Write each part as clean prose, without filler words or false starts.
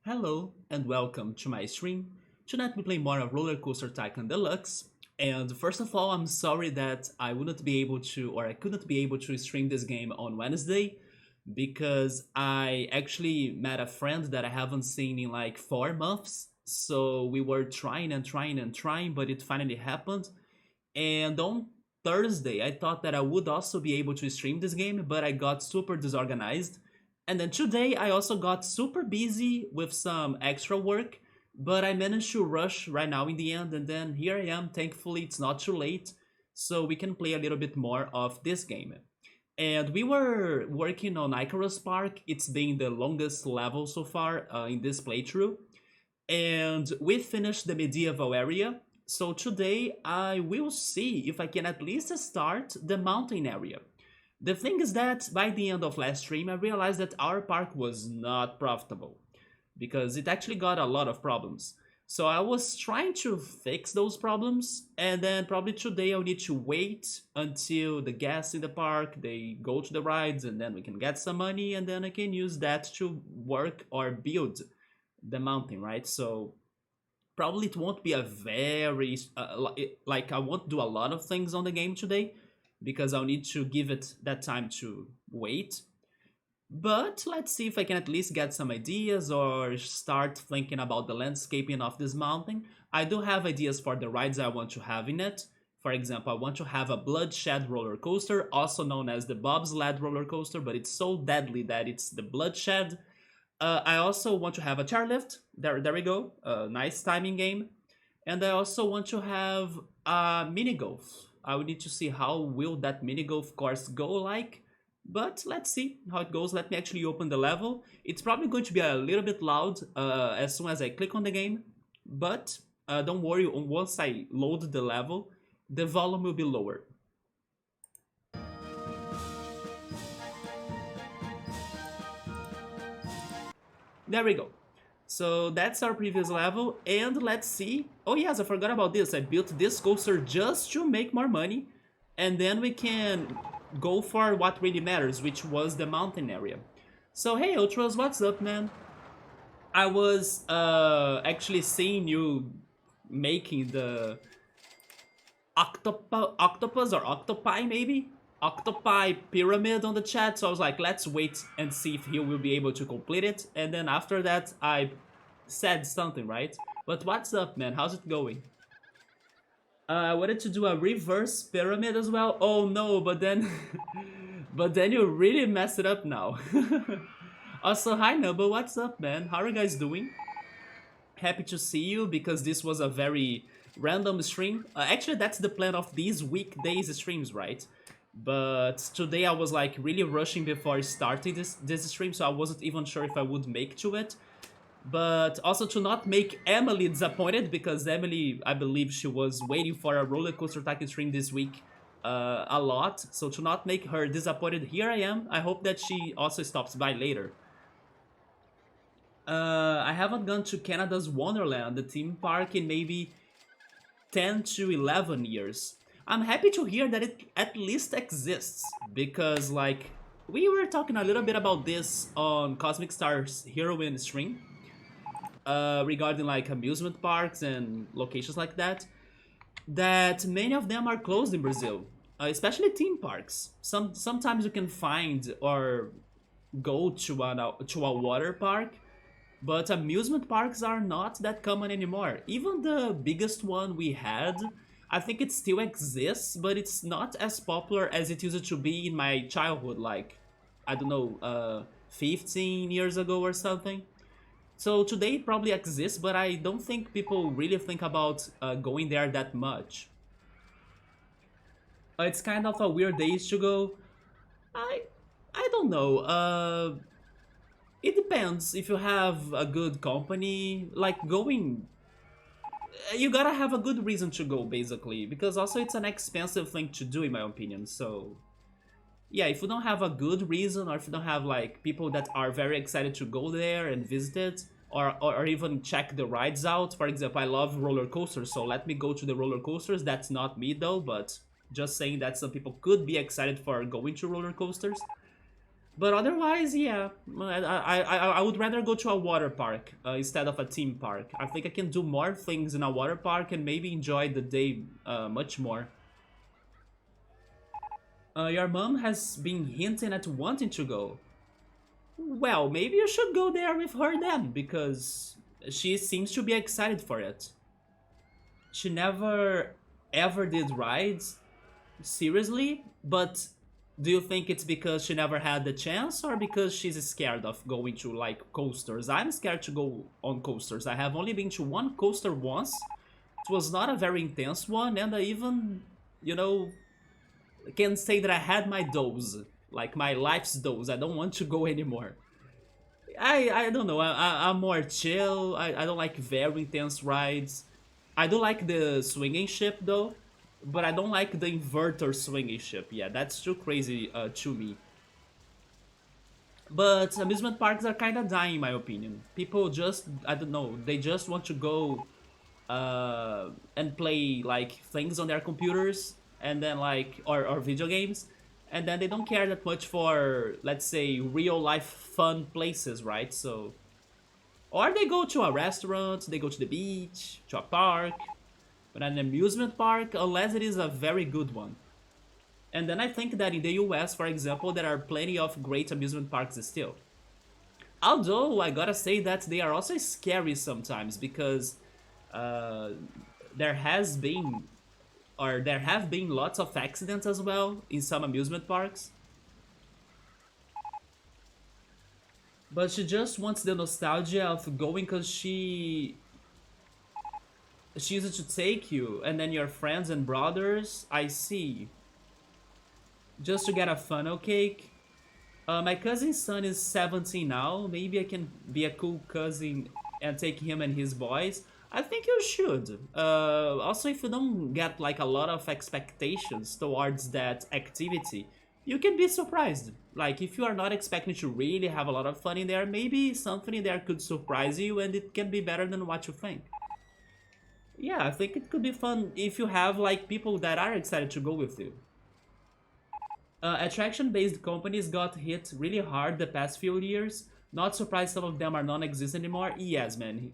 Hello and welcome to my stream. Tonight we play more of RollerCoaster Tycoon Deluxe. And first of all, I'm sorry that I wouldn't be able to, or I couldn't be able to stream this game on Wednesday because I actually met a friend that I haven't seen in like 4 months. So we were trying and trying and trying, but it finally happened. And on Thursday, I thought that I would also be able to stream this game, but I got super disorganized. And then today, I also got super busy with some extra work, but I managed to rush right now in the end. And then here I am. Thankfully, it's not too late, so we can play a little bit more of this game. And we were working on Icarus Park. It's been the longest level so far in this playthrough, and we finished the medieval area. So today I will see if I can at least start the mountain area. The thing is that by the end of last stream I realized that our park was not profitable because it actually got a lot of problems. So I was trying to fix those problems, and then probably today I'll need to wait until the guests in the park they go to the rides, and then we can get some money, and then I can use that to work or build the mountain, right? So probably it won't be a very like I won't do a lot of things on the game today because I'll need to give it that time to wait. But let's see if I can at least get some ideas or start thinking about the landscaping of this mountain. I do have ideas for the rides I want to have in it. For example, I want to have a bloodshed roller coaster, also known as the bobsled roller coaster, but it's so deadly that it's the bloodshed. I also want to have a chairlift. There we go. Nice timing game. And I also want to have a mini golf. I will need to see how will that mini golf course go like. But let's see how it goes. Let me actually open the level. It's probably going to be a little bit loud as soon as I click on the game. But don't worry, once I load the level, the volume will be lower. There we go. So that's our previous level, and let's see. Oh yes, I forgot about this. I built this coaster just to make more money, and then we can go for what really matters, which was the mountain area. So hey Ultras, what's up, man? I was actually seeing you making the octopus or octopi maybe? Octopi pyramid on the chat, so I was like, let's wait and see if he will be able to complete it, and then after that I said something, right? But what's up, man? How's it going? I wanted to do a reverse pyramid as well. Oh no, but then but then you really messed it up now. Also, hi Nubba, what's up, man? How are you guys doing? Happy to see you because this was a very random stream. Actually, that's the plan of these weekdays streams, right? But today I was like really rushing before starting this stream, so I wasn't even sure if I would make to it. But also to not make Emily disappointed, because Emily, I believe she was waiting for a RollerCoaster Tycoon stream this week a lot. So to not make her disappointed, here I am. I hope that she also stops by later. I haven't gone to Canada's Wonderland, the theme park, in maybe 10 to 11 years. I'm happy to hear that it at least exists, because like we were talking a little bit about this on Cosmic Star's Heroine stream regarding like amusement parks and locations like that, that many of them are closed in Brazil, especially theme parks. Sometimes you can find or go to a water park, but amusement parks are not that common anymore. Even the biggest one we had, I think it still exists, but it's not as popular as it used to be in my childhood, like, I don't know, 15 years ago or something. So today it probably exists, but I don't think people really think about going there that much. It's kind of a weird age to go. I I don't know. It depends if you have a good company. Like going, you gotta have a good reason to go, basically, because also it's an expensive thing to do in my opinion. So yeah, if you don't have a good reason, or if you don't have like people that are very excited to go there and visit it, or even check the rides out. For example, I love roller coasters, so let me go to the roller coasters. That's not me though, but just saying that some people could be excited for going to roller coasters. But otherwise, yeah, I would rather go to a water park instead of a theme park. I think I can do more things in a water park and maybe enjoy the day much more. Your mom has been hinting at wanting to go. Well, maybe you should go there with her then, because she seems to be excited for it. She never ever did rides, seriously, but do you think it's because she never had the chance or because she's scared of going to like coasters? I'm scared to go on coasters. I have only been to one coaster once. It was not a very intense one, and I even, you know, can say that I had my dose, like my life's dose. I don't want to go anymore. I don't know. I'm more chill. I don't like very intense rides. I do like the swinging ship though, but I don't like the inverter swinging ship. Yeah, that's too crazy to me. But amusement parks are kind of dying, in my opinion. People just, I don't know, they just want to go and play like things on their computers and then like or video games, and then they don't care that much for, let's say, real life fun places, right? So, or they go to a restaurant, they go to the beach, to a park, but an amusement park, unless it is a very good one. And then I think that in the US, for example, there are plenty of great amusement parks still. Although I gotta say that they are also scary sometimes because uh, there has been or there have been lots of accidents as well in some amusement parks. But she just wants the nostalgia of going because she used to take you and then your friends and brothers. I see. Just to get a funnel cake. My cousin's son is 17 now. Maybe I can be a cool cousin and take him and his boys. I think you should. Also, if you don't get like a lot of expectations towards that activity, you can be surprised. Like, if you are not expecting to really have a lot of fun in there, maybe something in there could surprise you and it can be better than what you think. Yeah, I think it could be fun if you have like people that are excited to go with you. Attraction-based companies got hit really hard the past few years. Not surprised some of them are non-existent anymore. Yes, man.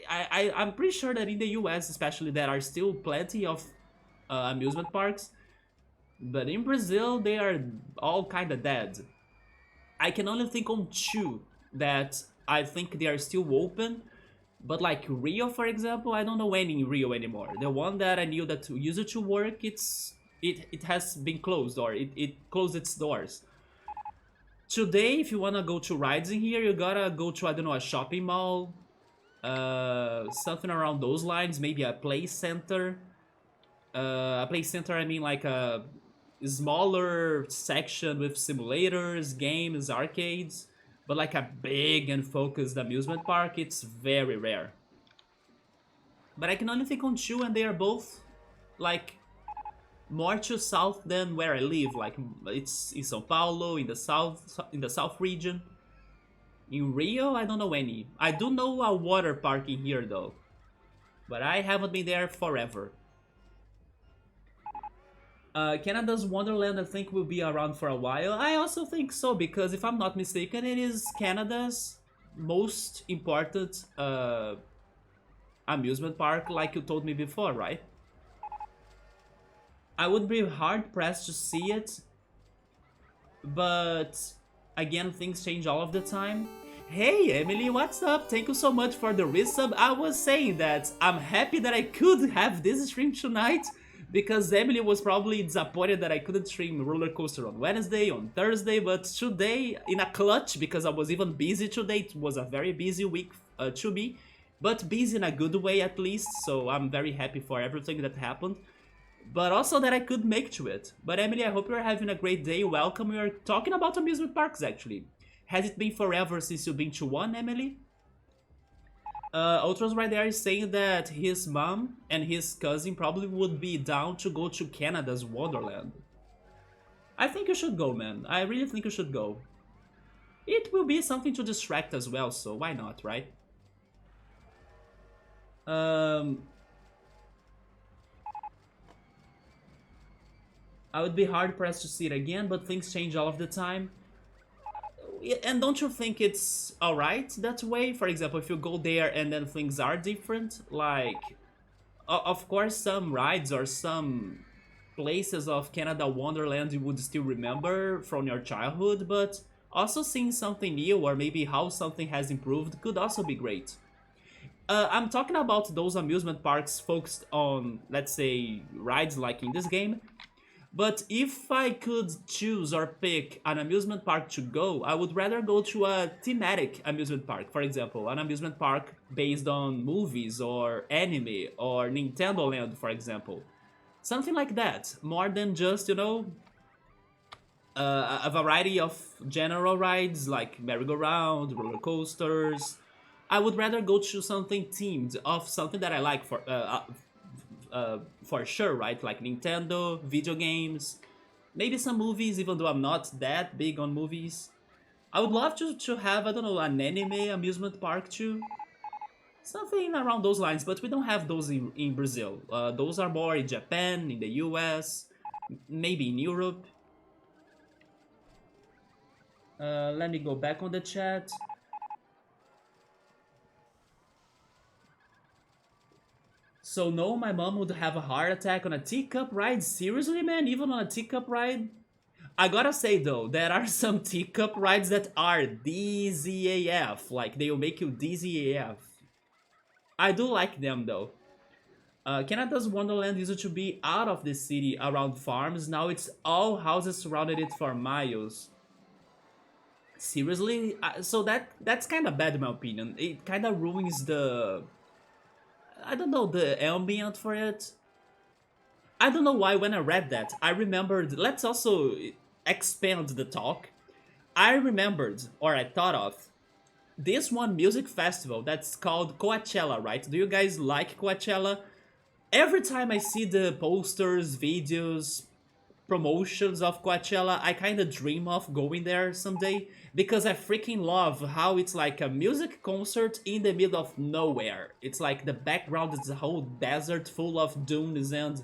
I'm pretty sure that in the US, especially, there are still plenty of amusement parks. But in Brazil, they are all kind of dead. I can only think on two that I think they are still open. But like Rio, for example, I don't know any in Rio anymore. The one that I knew that used to work, it has been closed or it closed its doors. Today, if you wanna go to rides in here, you gotta go to, I don't know, a shopping mall, something around those lines, maybe a play center. A play center, I mean like a smaller section with simulators, games, arcades, but like a big and focused amusement park, it's very rare. But I can only think on two, and they are both like more to south than where I live. Like it's in São Paulo, in the south region. In Rio, I don't know any. I do know a water park in here though, but I haven't been there forever. Canada's Wonderland, I think, will be around for a while. I also think so because if I'm not mistaken, it is Canada's most important amusement park, like you told me before, right? I would be hard pressed to see it, but again, things change all of the time. Hey Emily, what's up? Thank you so much for the resub. I was saying that I'm happy that I could have this stream tonight because Emily was probably disappointed that I couldn't stream Roller Coaster on Wednesday, on Thursday, but today in a clutch because I was even busy today. It was a very busy week to me, but busy in a good way at least, so I'm very happy for everything that happened. But also that I could make to it. But Emily, I hope you're having a great day. Welcome. We are talking about amusement parks actually. Has it been forever since you've been to one, Emily? Ultras right there is saying that his mom and his cousin probably would be down to go to Canada's Wonderland. I think you should go, man. I really think you should go. It will be something to distract as well, so why not, right? I would be hard pressed to see it again, but things change all of the time. And don't you think it's alright that way? For example, if you go there and then things are different, like, of course, some rides or some places of Canada Wonderland you would still remember from your childhood, but also seeing something new or maybe how something has improved could also be great. I'm talking about those amusement parks focused on, let's say, rides like in this game. But if I could choose or pick an amusement park to go, I would rather go to a thematic amusement park. For example, an amusement park based on movies or anime or Nintendo Land, for example. Something like that, more than just, a variety of general rides like merry-go-round, roller coasters. I would rather go to something themed of something that I like for sure, right? Like Nintendo, video games, maybe some movies, even though I'm not that big on movies. I would love to have, I don't know, an anime amusement park too. Something around those lines, but we don't have those in Brazil. Those are more in Japan, in the US, maybe in Europe. Let me go back on the chat. So no, my mom would have a heart attack on a teacup ride? Seriously, man? Even on a teacup ride? I gotta say though, there are some teacup rides that are dizzy AF. Like, they'll make you dizzy AF. I do like them though. Canada's Wonderland used to be out of the city around farms. Now it's all houses surrounded it for miles. Seriously? So that's kind of bad in my opinion. It kind of ruins the... I don't know, the ambient for it. I don't know why when I read that, I remembered... Let's also expand the talk. I remembered, or I thought of, this one music festival that's called Coachella, right? Do you guys like Coachella? Every time I see the posters, videos, promotions of Coachella, I kind of dream of going there someday because I freaking love how it's like a music concert in the middle of nowhere. It's like the background is a whole desert full of dunes and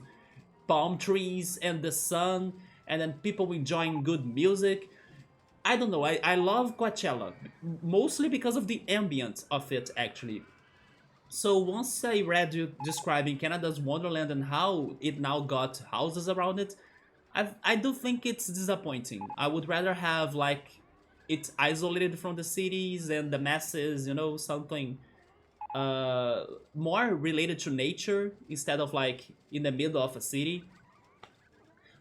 palm trees and the sun, and then people enjoying good music. I don't know, I love Coachella, mostly because of the ambience of it actually. So once I read you describing Canada's Wonderland and how it now got houses around it, I do think it's disappointing. I would rather have like it isolated from the cities and the masses, something more related to nature instead of like in the middle of a city.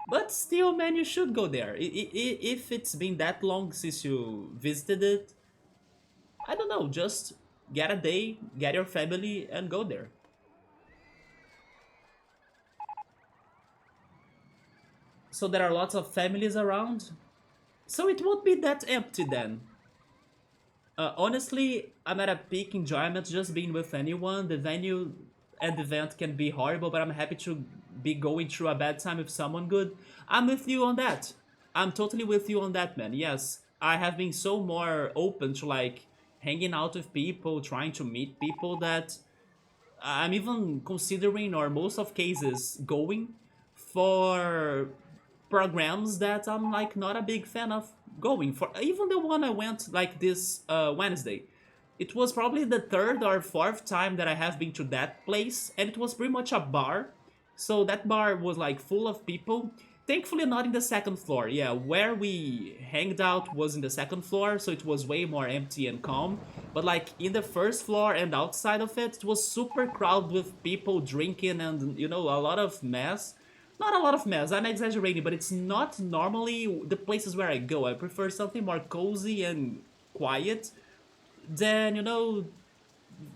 But still, man, you should go there. If it's been that long since you visited it, I don't know, just get a day, get your family, and go there. So there are lots of families around. So it won't be that empty then. Honestly, I'm at a peak enjoyment just being with anyone. The venue and the event can be horrible, but I'm happy to be going through a bad time with someone good. I'm with you on that. I'm totally with you on that, man. Yes, I have been so more open to like hanging out with people, trying to meet people that I'm even considering, or most of cases, going for programs that I'm like not a big fan of going for. Even the one I went like this Wednesday, it was probably the third or fourth time that I have been to that place, and it was pretty much a bar. So that bar was like full of people. Thankfully, not in the second floor. Yeah, where we hanged out was in the second floor, so it was way more empty and calm. But like in the first floor and outside of it, it was super crowded with people drinking and a lot of mess. Not a lot of mess, I'm exaggerating, but it's not normally the places where I go. I prefer something more cozy and quiet than,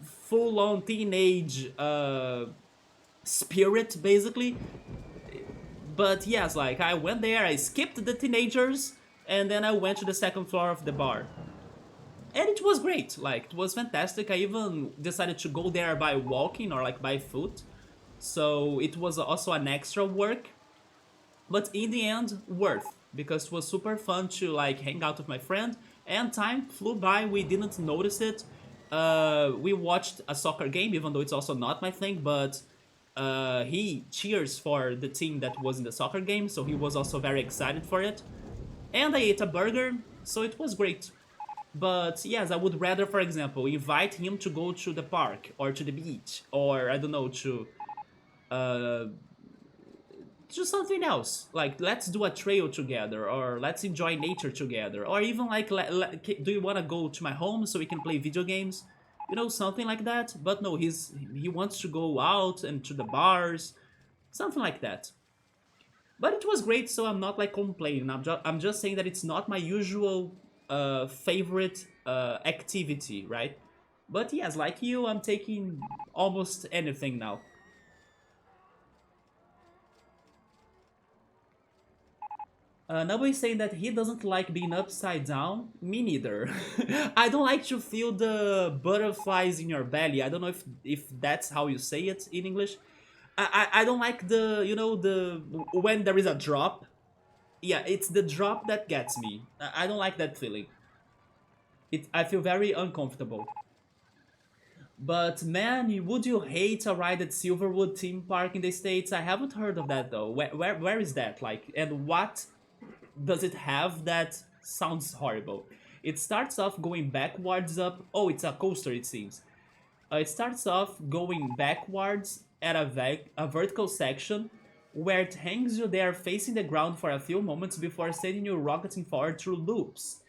full-on teenage spirit, basically. But yes, like, I went there, I skipped the teenagers, and then I went to the second floor of the bar. And it was great, like, it was fantastic. I even decided to go there by walking or, like, by foot. So it was also an extra work, but in the end, worth, because it was super fun to like hang out with my friend, and time flew by, we didn't notice it. We watched a soccer game, even though it's also not my thing, but he cheers for the team that was in the soccer game, so he was also very excited for it. And I ate a burger, so it was great. But yes, I would rather, for example, invite him to go to the park or to the beach or I don't know uh, to something else. Like let's do a trail together or let's enjoy nature together or even like do you want to go to my home so we can play video games? You know, something like that. But no, he wants to go out and to the bars, something like that. But it was great, so I'm not like complaining. I'm just saying that it's not my usual favorite activity, right? But yes, like you, I'm taking almost anything now. Nobody saying that he doesn't like being upside down. Me neither. I don't like to feel the butterflies in your belly. I don't know if that's how you say it in English. I don't like the the when there is a drop. Yeah, it's the drop that gets me. I don't like that feeling. I feel very uncomfortable. But man, would you hate a ride at Silverwood Theme Park in the States? I haven't heard of that though. Where is that? Like, and what does it have that sounds horrible? It starts off going backwards up. Oh, it's a coaster, it seems. It starts off going backwards at a vertical section where it hangs you there facing the ground for a few moments before sending you rocketing forward through loops,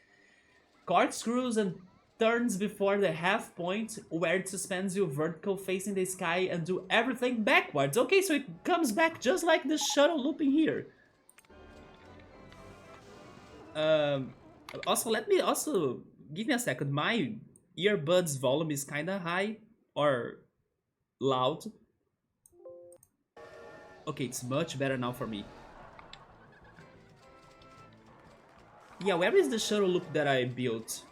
corkscrews, and turns before the half point where it suspends you vertical facing the sky and do everything backwards. Okay, so it comes back just like the shuttle looping here. Um, Also, let me also give me a second. My earbuds volume is kind of high or loud. Okay, it's much better now for me. Yeah, where is the shuttle loop that I built?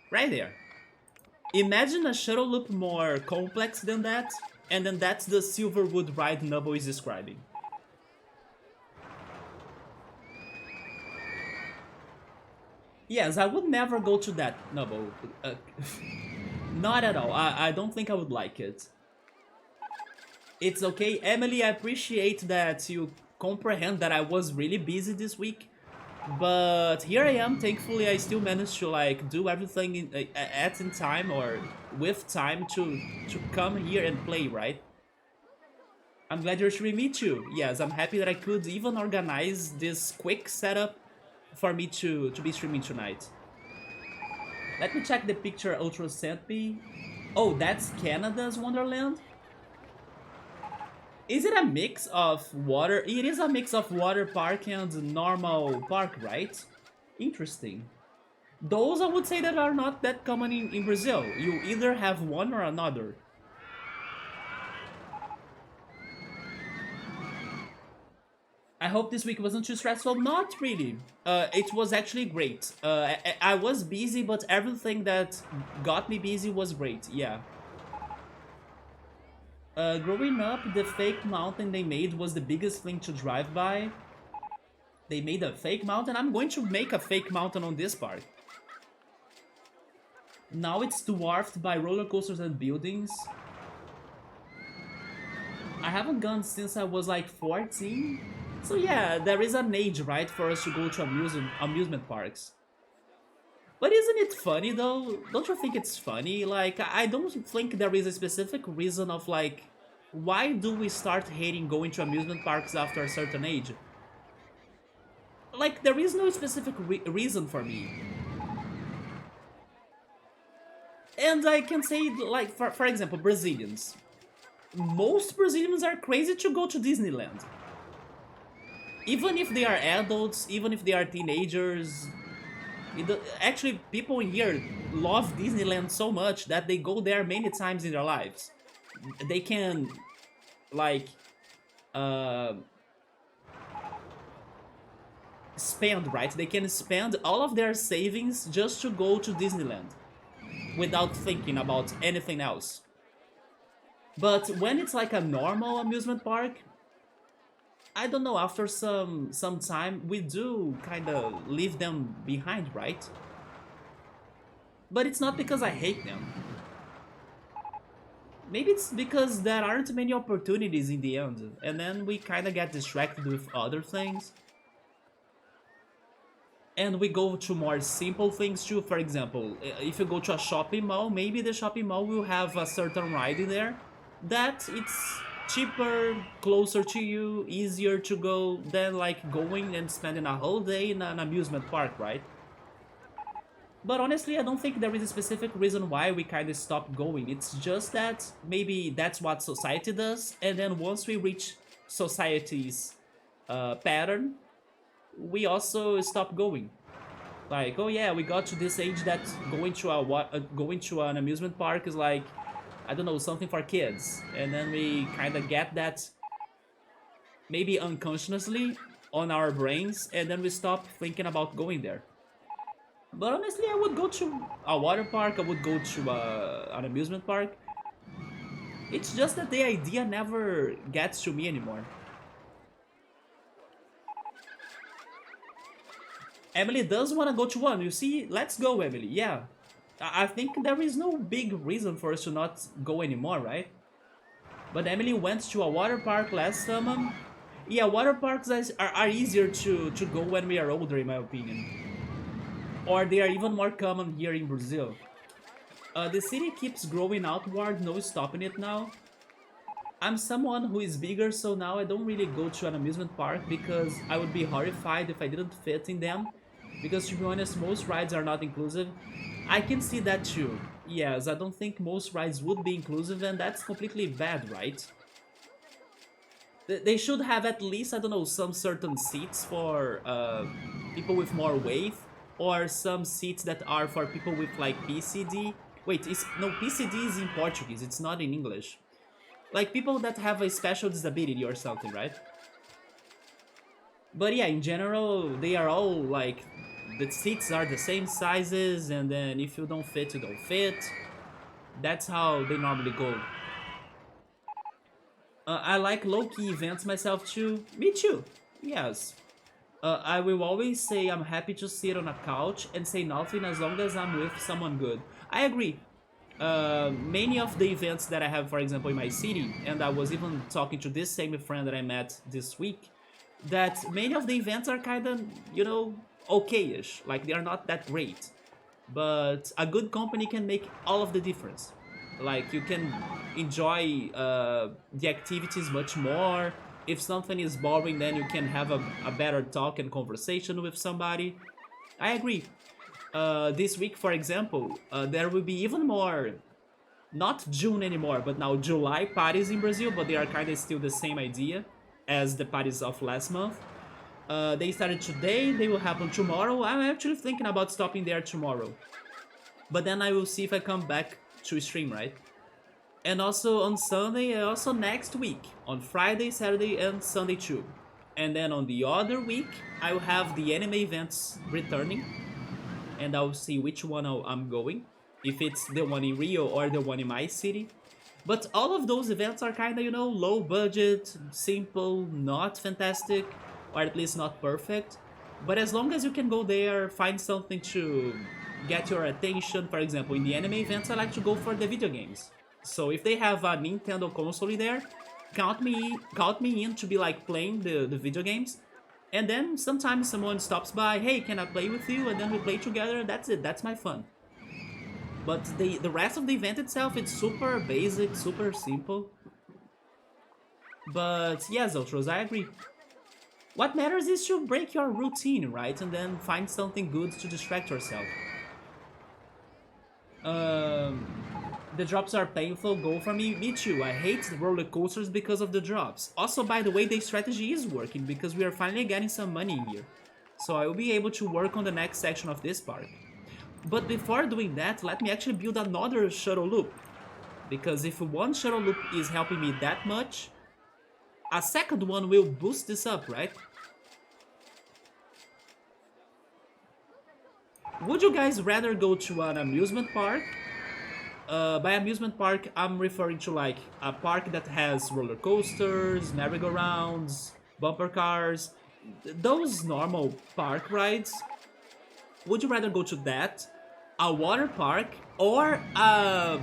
Right there. Imagine a shuttle loop more complex than that, and then that's the Silverwood ride Nubble is describing. Yes, I would never go to that, Nubble. Not at all. I don't think I would like it. It's okay. Emily, I appreciate that you comprehend that I was really busy this week. But here I am. Thankfully, I still managed to like do everything in time or with time to come here and play. Right? I'm glad you're streaming. Me too. Yes, I'm happy that I could even organize this quick setup for me to be streaming tonight. Let me check the picture Ultra sent me. Oh, that's Canada's Wonderland. Is it a mix of water? It is a mix of water park and normal park, right? Interesting. Those I would say that are not that common in Brazil. You either have one or another. I hope this week wasn't too stressful. Not really. It was actually great. I was busy, but everything that got me busy was great. Yeah. Growing up, the fake mountain they made was the biggest thing to drive by. They made a fake mountain. I'm going to make a fake mountain on this part. Now it's dwarfed by roller coasters and buildings. I haven't gone since I was like 14. So yeah, there is an age, right, for us to go to amusement parks. But isn't it funny though? Don't you think it's funny? Like, I don't think there is a specific reason of like, why do we start hating going to amusement parks after a certain age? Like, there is no specific reason for me. And I can say, like, for example, Brazilians. Most Brazilians are crazy to go to Disneyland. Even if they are adults, even if they are teenagers. Actually, people here love Disneyland so much that they go there many times in their lives. They can, like, spend, right? They can spend all of their savings just to go to Disneyland without thinking about anything else. But when it's like a normal amusement park, I don't know, after some time, we do kind of leave them behind, right? But it's not because I hate them. Maybe it's because there aren't many opportunities in the end, and then we kind of get distracted with other things. And we go to more simple things too. For example, if you go to a shopping mall, maybe the shopping mall will have a certain ride in there that it's cheaper, closer to you, easier to go than like going and spending a whole day in an amusement park, right? But honestly, I don't think there is a specific reason why we kind of stop going. It's just that maybe that's what society does, and then once we reach society's pattern, we also stop going. Like, oh yeah, we got to this age that going to an amusement park is like, I don't know, something for kids, and then we kind of get that maybe unconsciously on our brains, and then we stop thinking about going there. But honestly, I would go to a water park. I would go to an amusement park. It's just that the idea never gets to me anymore. Emily does want to go to one. You see, let's go, Emily. Yeah. I think there is no big reason for us to not go anymore, right? But Emily went to a water park last summer. Yeah, water parks are easier to go when we are older, in my opinion. Or they are even more common here in Brazil. The city keeps growing outward, no stopping it now. I'm someone who is bigger, so now I don't really go to an amusement park because I would be horrified if I didn't fit in them. Because to be honest, most rides are not inclusive. I can see that too. Yes, I don't think most rides would be inclusive, and that's completely bad, right? They should have at least, I don't know, some certain seats for people with more weight, or some seats that are for people with like PCD. Wait, no, PCD is in Portuguese, it's not in English. Like people that have a special disability or something, right? But yeah, in general, they are all like, the seats are the same sizes, and then if you don't fit, you don't fit. That's how they normally go. I like low-key events myself too. Me too. Yes. I will always say I'm happy to sit on a couch and say nothing as long as I'm with someone good. I agree. Many of the events that I have, for example, in my city, and I was even talking to this same friend that I met this week, that many of the events are kind of, you know, okay-ish. Like, they are not that great. But a good company can make all of the difference. Like, you can enjoy the activities much more. If something is boring, then you can have a better talk and conversation with somebody. I agree. This week, for example, there will be even more, not June anymore, but now July parties in Brazil, but they are kind of still the same idea as the parties of last month. They started today, they will happen tomorrow. I'm actually thinking about stopping there tomorrow. But then I will see if I come back to stream, right? And also on Sunday, and also next week, on Friday, Saturday, and Sunday too. And then on the other week, I will have the anime events returning, and I'll see which one I'm going, if it's the one in Rio or the one in my city. But all of those events are kinda, you know, low budget, simple, not fantastic, or at least not perfect. But as long as you can go there, find something to get your attention. For example, in the anime events, I like to go for the video games. So if they have a Nintendo console there, count me in to be like playing the video games. And then sometimes someone stops by, hey, can I play with you? And then we play together. That's it, that's my fun. But the rest of the event itself, it's super basic, super simple. But yes, Ultros, I agree. What matters is to break your routine, right? And then find something good to distract yourself. The drops are painful, go for me. Me too, I hate the roller coasters because of the drops. Also, by the way, the strategy is working because we are finally getting some money here. So I will be able to work on the next section of this park. But before doing that, let me actually build another shuttle loop. Because if one shuttle loop is helping me that much, a second one will boost this up, right? Would you guys rather go to an amusement park? By amusement park, I'm referring to like a park that has roller coasters, merry-go-rounds, bumper cars, those normal park rides. Would you rather go to that, a water park, or a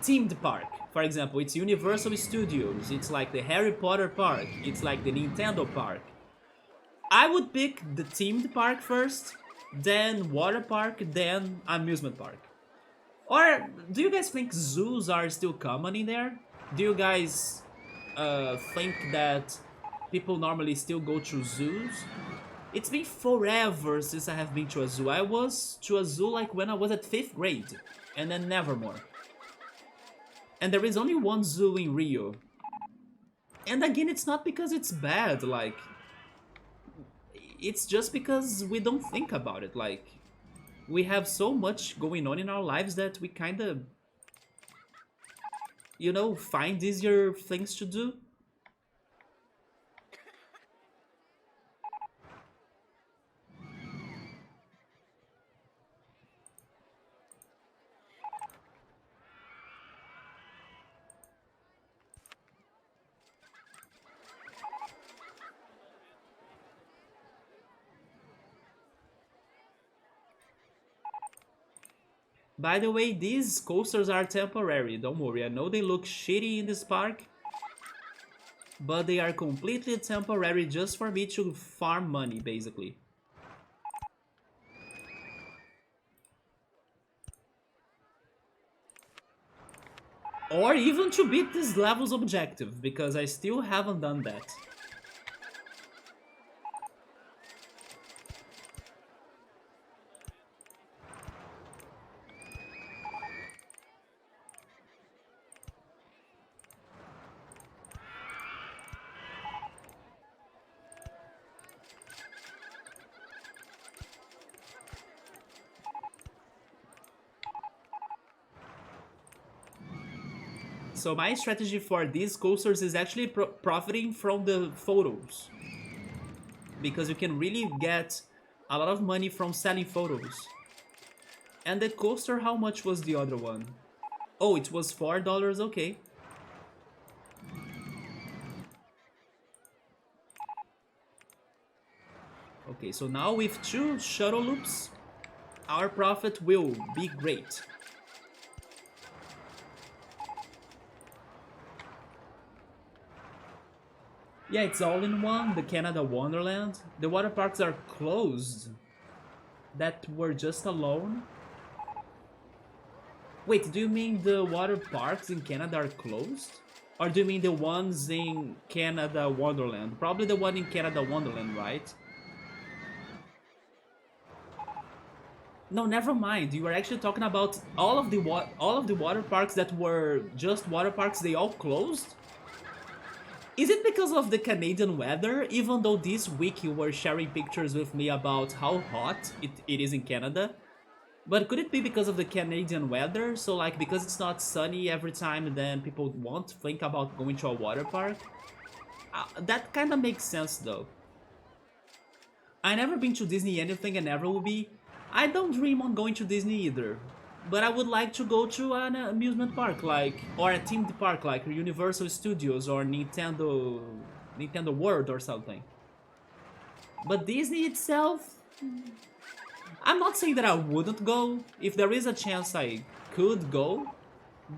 themed park? For example, it's Universal Studios, it's like the Harry Potter park, it's like the Nintendo park. I would pick the themed park first, then water park, then amusement park. Or do you guys think zoos are still common in there? Do you guys think that people normally still go to zoos? It's been forever since I have been to a zoo. I was to a zoo like when I was at 5th grade, and then nevermore. And there is only one zoo in Rio. And again, it's not because it's bad, like, it's just because we don't think about it, like, we have so much going on in our lives that we kind of, you know, find easier things to do. By the way, these coasters are temporary, don't worry. I know they look shitty in this park, but they are completely temporary just for me to farm money, basically. Or even to beat this level's objective, because I still haven't done that. So my strategy for these coasters is actually profiting from the photos. Because you can really get a lot of money from selling photos. And the coaster, how much was the other one? Oh, it was $4, okay. Okay, so now with 2 shuttle loops, our profit will be great. Yeah, it's all in one, the Canada Wonderland. The water parks are closed. That were just alone. Wait, do you mean the water parks in Canada are closed? Or do you mean the ones in Canada Wonderland? Probably the one in Canada Wonderland, right? No, never mind. You were actually talking about all of the water parks that were just water parks, they all closed? Is it because of the Canadian weather? Even though this week you were sharing pictures with me about how hot it is in Canada. But could it be because of the Canadian weather? So like because it's not sunny every time, then people won't think about going to a water park? That kind of makes sense though. I never been to Disney anything and never will be. I don't dream on going to Disney either. But I would like to go to an amusement park, like, or a themed park like Universal Studios or Nintendo World or something. But Disney itself, I'm not saying that I wouldn't go. If there is a chance I could go,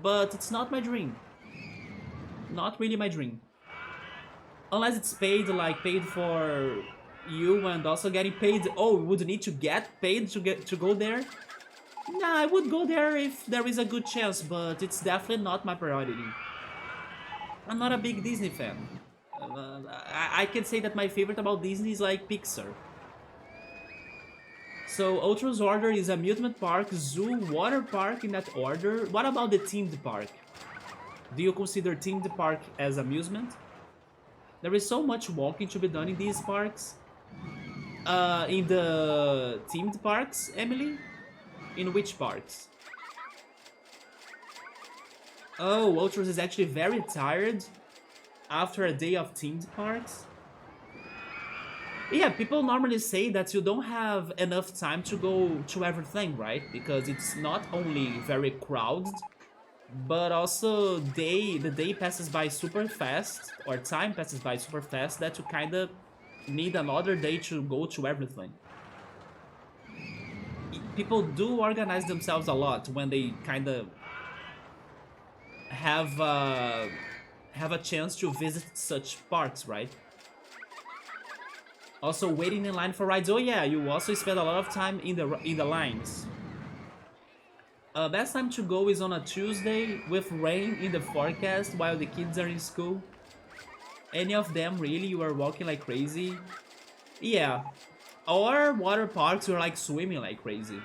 but it's not my dream. Not really my dream. Unless it's paid, like paid for you and also getting paid. Oh, would need to get paid to go there? Nah, I would go there if there is a good chance, but it's definitely not my priority. I'm not a big Disney fan. I can say that my favorite about Disney is like Pixar. So Ultra's order is amusement park, zoo, water park in that order. What about the themed park? Do you consider themed park as amusement? There is so much walking to be done in these parks. In the themed parks, Emily? In which parts? Oh, Ultras is actually very tired after a day of themed parks. Yeah, people normally say that you don't have enough time to go to everything, right? Because it's not only very crowded, but also the day passes by super fast, or time passes by super fast, that you kind of need another day to go to everything. People do organize themselves a lot when they kind of have a chance to visit such parks, right? Also waiting in line for rides. Oh yeah, you also spend a lot of time in the lines. Best time to go is on a Tuesday with rain in the forecast while the kids are in school. Any of them really, you are walking like crazy. Yeah, or water parks, you're like swimming like crazy.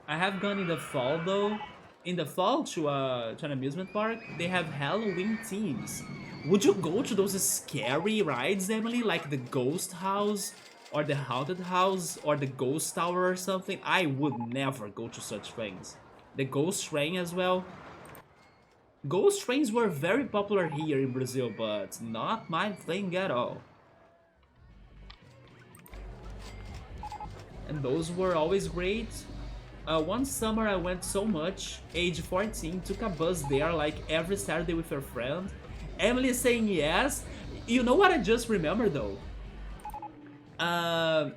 I have gone in the fall though. In the fall to an amusement park, they have Halloween themes. Would you go to those scary rides, Emily, like the ghost house or the haunted house or the ghost tower or something? I would never go to such things. The ghost train as well. Ghost trains were very popular here in Brazil, but not my thing at all. And those were always great. One summer I went so much, age 14, took a bus there like every Saturday with her friend. Emily is saying yes. You know what I just remembered though? Uh,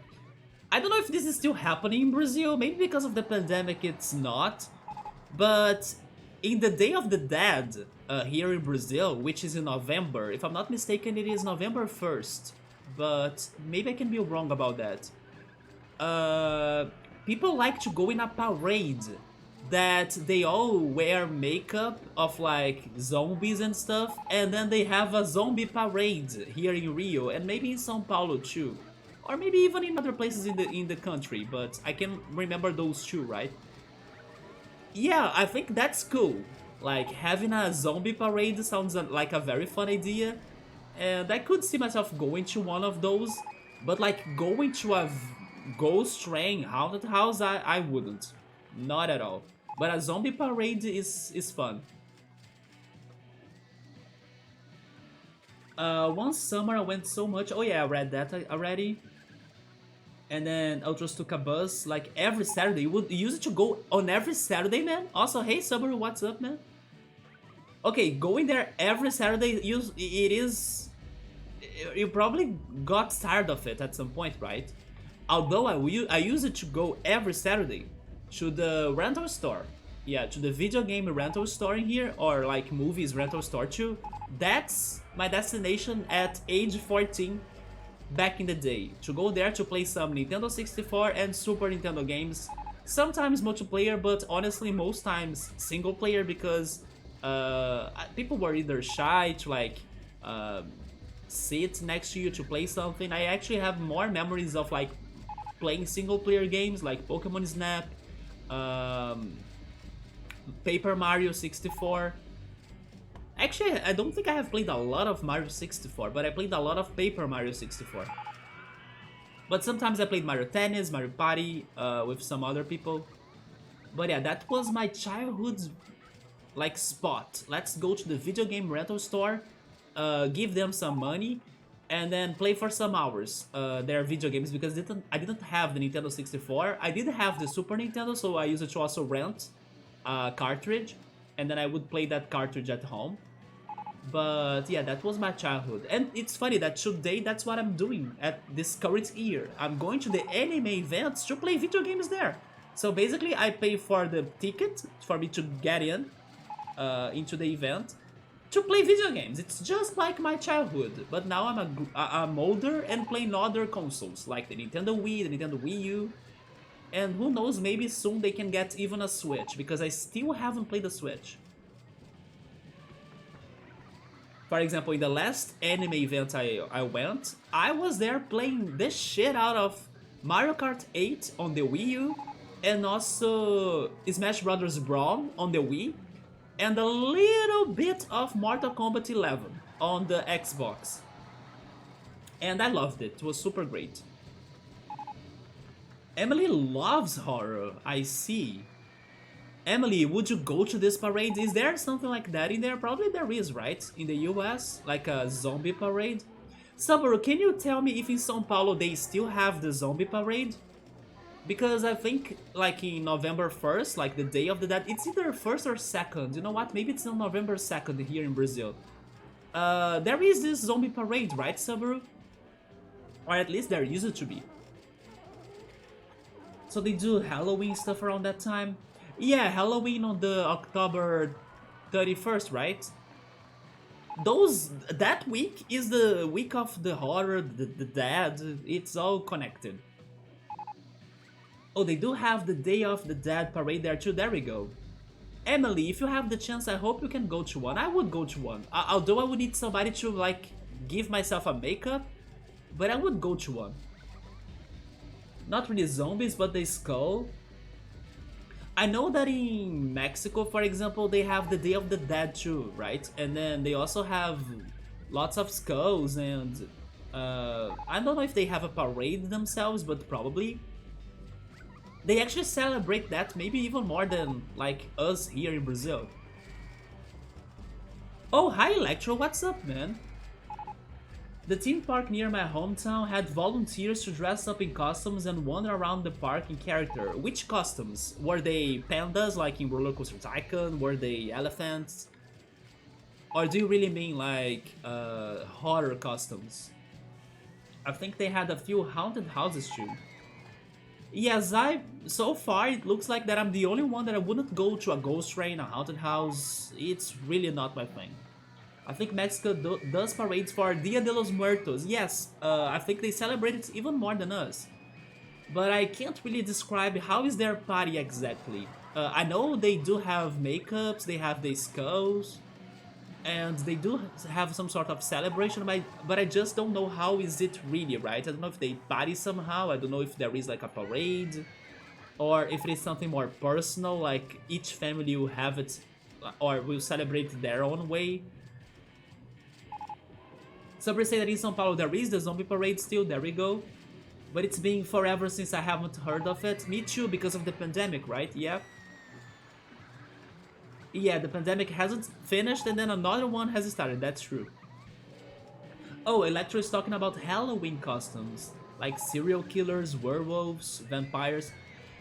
I don't know if this is still happening in Brazil, maybe because of the pandemic it's not. But in the Day of the Dead here in Brazil, which is in November, if I'm not mistaken it is November 1st. But maybe I can be wrong about that. People like to go in a parade that they all wear makeup of like zombies and stuff, and then they have a zombie parade here in Rio and maybe in São Paulo too, or maybe even in other places in the country. But I can remember those two, right? Yeah, I think that's cool. Like having a zombie parade sounds like a very fun idea, and I could see myself going to one of those. But like going to a ghost train haunted house, I wouldn't, not at all. But a zombie parade is fun. One summer I went so much. Oh yeah, I read that already. And then I just took a bus like every Saturday. You used to go on every Saturday, man. Also, hey Subaru, what's up, man? Okay, going there every Saturday, it is. You probably got tired of it at some point, right? Although I use it to go every Saturday to the rental store. Yeah, to the video game rental store in here, or like movies rental store too. That's my destination at age 14 back in the day. To go there to play some Nintendo 64 and Super Nintendo games. Sometimes multiplayer, but honestly most times single player because people were either shy to like sit next to you to play something. I actually have more memories of like playing single player games like Pokemon Snap, Paper Mario 64. Actually, I don't think I have played a lot of Mario 64, but I played a lot of Paper Mario 64. But sometimes I played Mario Tennis, Mario Party with some other people. But yeah, that was my childhood like spot. Let's go to the video game rental store, give them some money, and then play for some hours their video games because I didn't have the Nintendo 64. I did have the Super Nintendo, so I used it to also rent a cartridge, and then I would play that cartridge at home. But yeah, that was my childhood. And it's funny that today that's what I'm doing at this current year. I'm going to the anime events to play video games there. So basically I pay for the ticket for me to get in into the event to play video games. It's just like my childhood, but now I'm older and playing other consoles like the Nintendo Wii, the Nintendo Wii U, and who knows, maybe soon they can get even a Switch because I still haven't played the Switch. For example, in the last anime event I went, I was there playing the shit out of Mario Kart 8 on the Wii U and also Smash Bros. Brawl on the Wii and a little bit of Mortal Kombat 11 on the Xbox. And I loved it. It was super great. Emily loves horror, I see. Emily, would you go to this parade? Is there something like that in there? Probably there is, right? In the US, like a zombie parade. Subaru, can you tell me if in São Paulo they still have the zombie parade? Because I think like in November 1st, like the Day of the Dead, it's either 1st or 2nd. You know what? Maybe it's on November 2nd here in Brazil. There is this zombie parade, right, Subaru? Or at least there used to be. So they do Halloween stuff around that time? Yeah, Halloween on the October 31st, right? That week is the week of the horror, the dead. It's all connected. Oh, they do have the Day of the Dead parade there too. There we go. Emily, if you have the chance, I hope you can go to one. I would go to one. Although I would need somebody to like give myself a makeup, but I would go to one. Not really zombies, but the skull. I know that in Mexico, for example, they have the Day of the Dead too, right? And then they also have lots of skulls and I don't know if they have a parade themselves, but probably. They actually celebrate that maybe even more than like us here in Brazil. Oh, hi Electro, what's up, man? The theme park near my hometown had volunteers to dress up in costumes and wander around the park in character. Which costumes? Were they pandas like in RollerCoaster Tycoon? Were they elephants? Or do you really mean like horror costumes? I think they had a few haunted houses too. Yes, so far it looks like that I'm the only one that I wouldn't go to a ghost train, a haunted house. It's really not my thing. I think Mexico does parades for Dia de los Muertos. Yes, I think they celebrate it even more than us. But I can't really describe how is their party exactly. I know they do have makeups, they have the skulls, and they do have some sort of celebration, but I just don't know how is it really, right? I don't know if they party somehow, I don't know if there is like a parade, or if it is something more personal, like each family will have it, or will celebrate their own way. Somebody say that in São Paulo there is the zombie parade still, there we go. But it's been forever since I haven't heard of it. Me too, because of the pandemic, right? Yeah. Yeah, the pandemic hasn't finished and then another one has started, that's true. Oh, Electro is talking about Halloween costumes, like serial killers, werewolves, vampires.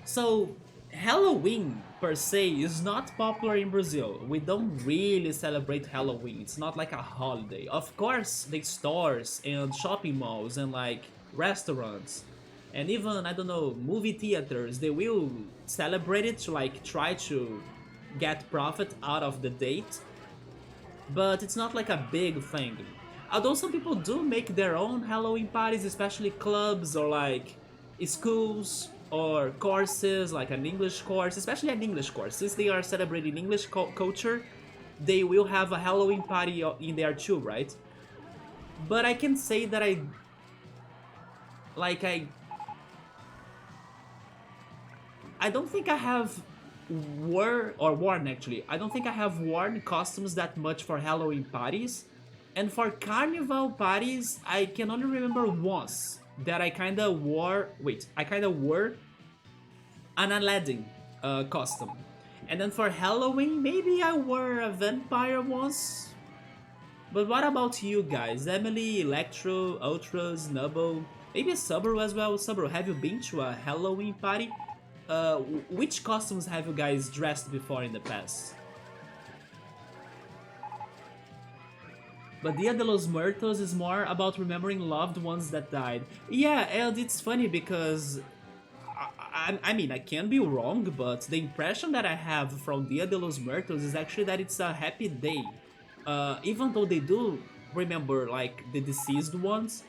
So, Halloween per se is not popular in Brazil. We don't really celebrate Halloween. It's not like a holiday. Of course, the stores and shopping malls and like restaurants and even, I don't know, movie theaters, they will celebrate it to like try to get profit out of the date, but it's not like a big thing. Although some people do make their own Halloween parties, especially clubs or like schools or courses, like an English course, especially an English course. Since they are celebrating English culture, they will have a Halloween party in there too, right? But I can say that like I don't think I have worn actually. I don't think I have worn costumes that much for Halloween parties. And for carnival parties, I can only remember once that I kinda wore. Wait, I kinda wore an Aladdin costume. And then for Halloween, maybe I wore a vampire once. But what about you guys? Emily, Electro, Ultras, Nubble, maybe Subaru as well. Subaru, have you been to a Halloween party? Which costumes have you guys dressed before in the past? But Dia de los Muertos is more about remembering loved ones that died. Yeah, and it's funny because I mean, I can be wrong, but the impression that I have from Dia de los Muertos is actually that it's a happy day. Even though they do remember like the deceased ones,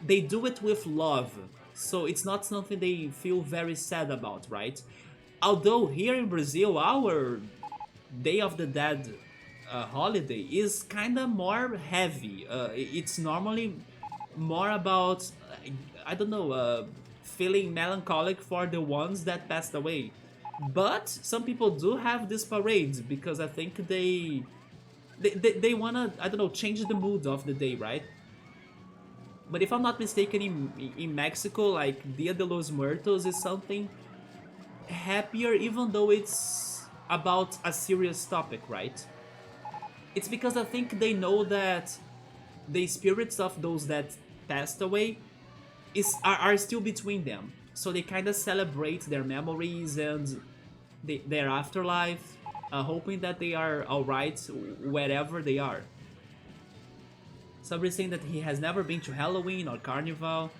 they do it with love. So it's not something they feel very sad about, right? Although here in Brazil, our Day of the Dead holiday is kind of more heavy. It's normally more about, I don't know, feeling melancholic for the ones that passed away. But some people do have these parades because I think they wanna, I don't know, change the mood of the day, right? But if I'm not mistaken, in Mexico, like Dia de los Muertos is something happier, even though it's about a serious topic, right? It's because I think they know that the spirits of those that passed away are still between them. So they kind of celebrate their memories and their afterlife, hoping that they are alright wherever they are. Somebody saying that he has never been to Halloween or Carnival.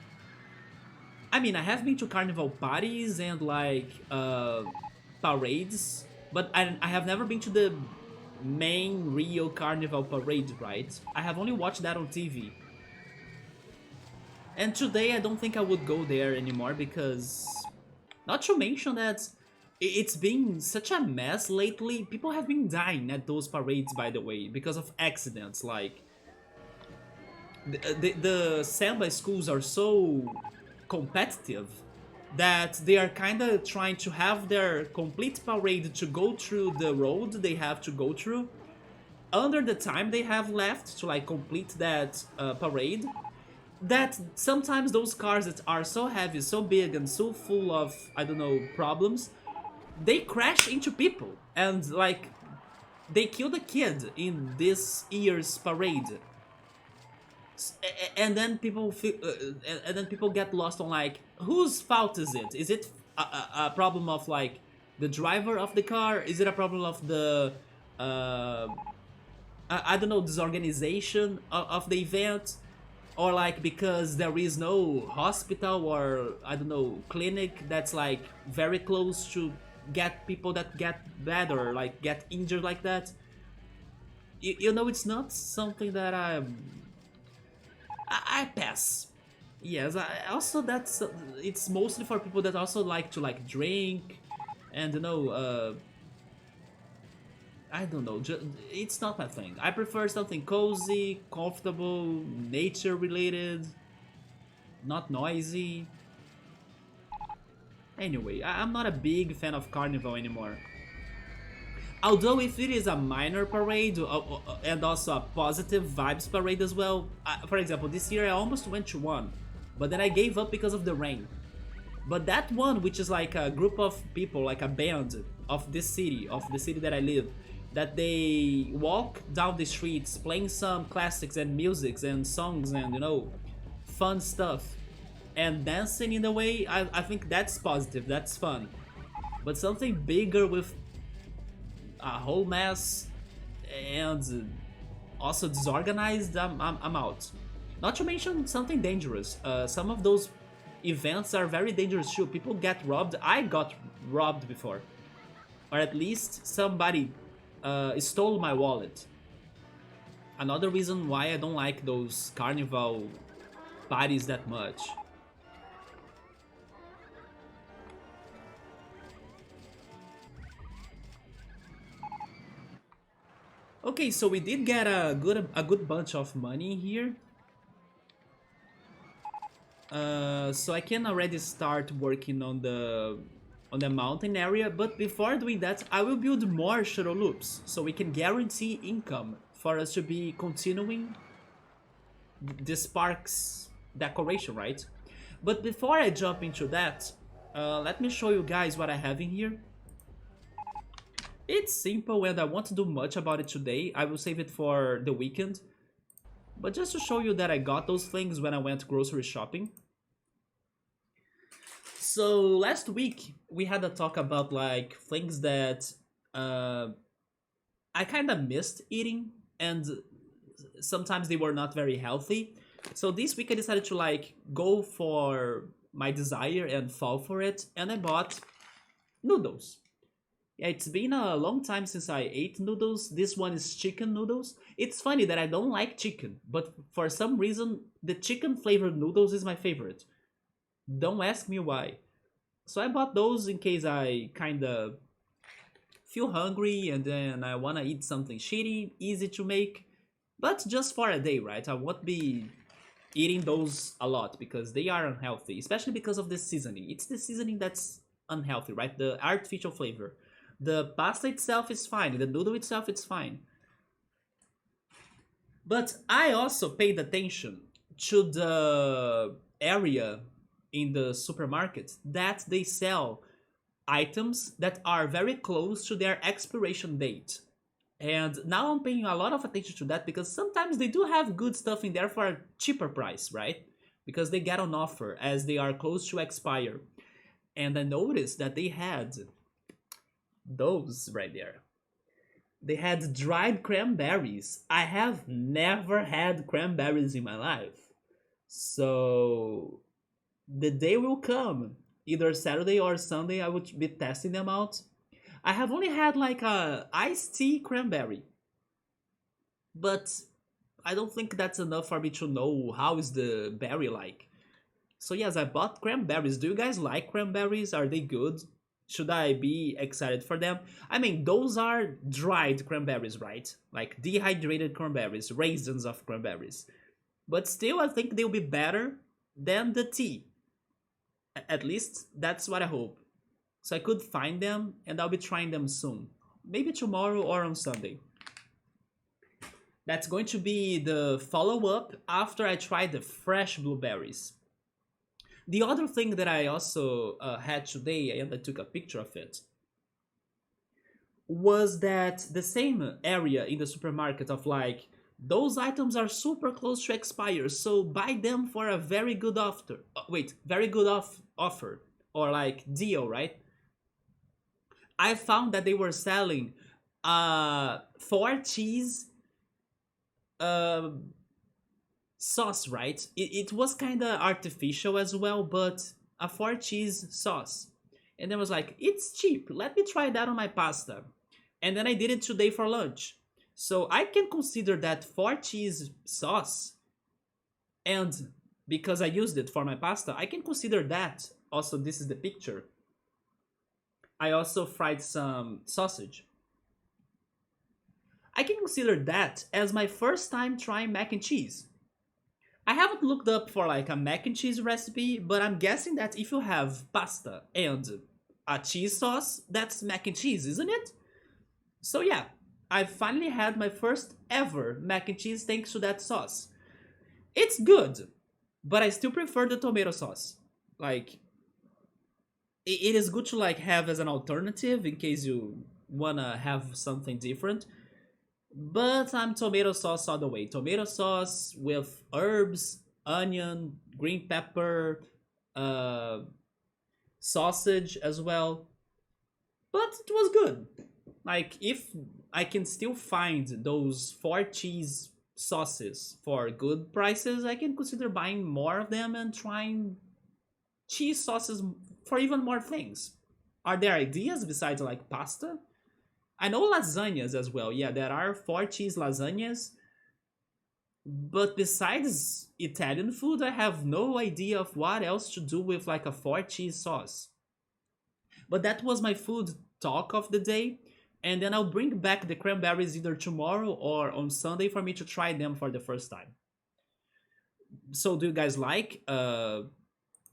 I mean, I have been to Carnival parties and like parades, but I have never been to the main Rio Carnival parade, right? I have only watched that on TV. And today I don't think I would go there anymore because... Not to mention that it's been such a mess lately. People have been dying at those parades, by the way, because of accidents. Like, the samba schools are so competitive that they are kind of trying to have their complete parade to go through the road they have to go through under the time they have left to like complete that parade, that sometimes those cars that are so heavy, so big, and so full of, I don't know, problems, they crash into people and like they killed a kid in this year's parade. And then people feel, and then people get lost on like whose fault is it? Is it a problem of like the driver of the car? Is it a problem of the uh, I don't know, disorganization of the event? Or like because there is no hospital or I don't know clinic that's like very close to get people that get bad or like get injured like that. You know, it's not something that I pass. Yes, also that's it's mostly for people that also like to like drink and you know I don't know, it's not my thing. I prefer something cozy, comfortable, nature related, not noisy. Anyway, I'm not a big fan of Carnival anymore. Although if it is a minor parade and also a positive vibes parade as well, for example, this year I almost went to one, but then I gave up because of the rain. But that one, which is like a group of people, like a band of this city, of the city that I live, that they walk down the streets playing some classics and musics and songs and, you know, fun stuff and dancing in a way, I think that's positive, that's fun. But something bigger with a whole mess and also disorganized, I'm out. Not to mention something dangerous. Some of those events are very dangerous too. People get robbed. I got robbed before. Or at least somebody stole my wallet. Another reason why I don't like those carnival parties that much. Okay, so we did get a good bunch of money here. So I can already start working on the mountain area, but before doing that, I will build more shuttle loops so we can guarantee income for us to be continuing this park's decoration, right? But before I jump into that, let me show you guys what I have in here. It's simple and I won't do much about it today. I will save it for the weekend. But just to show you that I got those things when I went grocery shopping. So last week we had a talk about like things that uh, I kind of missed eating and sometimes they were not very healthy. So this week I decided to like go for my desire and fall for it and I bought noodles. Yeah, it's been a long time since I ate noodles. This one is chicken noodles. It's funny that I don't like chicken, but for some reason, the chicken flavored noodles is my favorite. Don't ask me why. So I bought those in case I kinda feel hungry and then I wanna eat something shitty, easy to make, but just for a day, right? I won't be eating those a lot because they are unhealthy, especially because of the seasoning. It's the seasoning that's unhealthy, right? The artificial flavor. The pasta itself is fine, the noodle itself is fine. But I also paid attention to the area in the supermarket that they sell items that are very close to their expiration date. And now I'm paying a lot of attention to that because sometimes they do have good stuff in there for a cheaper price, right? Because they get on offer as they are close to expire. And I noticed that they had those right there. They had dried cranberries. I have never had cranberries in my life. So the day will come. Either Saturday or Sunday, I would be testing them out. I have only had like a iced tea cranberry, but I don't think that's enough for me to know how is the berry like. So yes, I bought cranberries. Do you guys like cranberries? Are they good? Should I be excited for them? I mean, those are dried cranberries, right? Like dehydrated cranberries, raisins of cranberries. But still, I think they'll be better than the tea. At least that's what I hope. So I could find them and I'll be trying them soon. Maybe tomorrow or on Sunday. That's going to be the follow-up after I try the fresh blueberries. The other thing that I also had today, and I took a picture of it, was that the same area in the supermarket of like, those items are super close to expire, so buy them for a very good offer. Very good offer or like deal, right? I found that they were selling 4 cheese uh, sauce, right? It was kind of artificial as well, but a 4 cheese sauce. And then I was like, it's cheap. Let me try that on my pasta. And then I did it today for lunch. So I can consider that 4 cheese sauce, and because I used it for my pasta, I can consider that. Also, this is the picture. I also fried some sausage. I can consider that as my first time trying mac and cheese. I haven't looked up for like a mac and cheese recipe, but I'm guessing that if you have pasta and a cheese sauce, that's mac and cheese, isn't it? So yeah, I finally had my first ever mac and cheese thanks to that sauce. It's good, but I still prefer the tomato sauce. Like, it is good to like have as an alternative in case you wanna have something different. But I'm tomato sauce all the way. Tomato sauce with herbs, onion, green pepper, uh, sausage as well. But it was good. Like, if I can still find those 4 cheese sauces for good prices, I can consider buying more of them and trying cheese sauces for even more things. Are there ideas besides like pasta? I know lasagnas as well. Yeah, there are 4 cheese lasagnas. But besides Italian food, I have no idea of what else to do with like a 4 cheese sauce. But that was my food talk of the day. And then I'll bring back the cranberries either tomorrow or on Sunday for me to try them for the first time. So do you guys like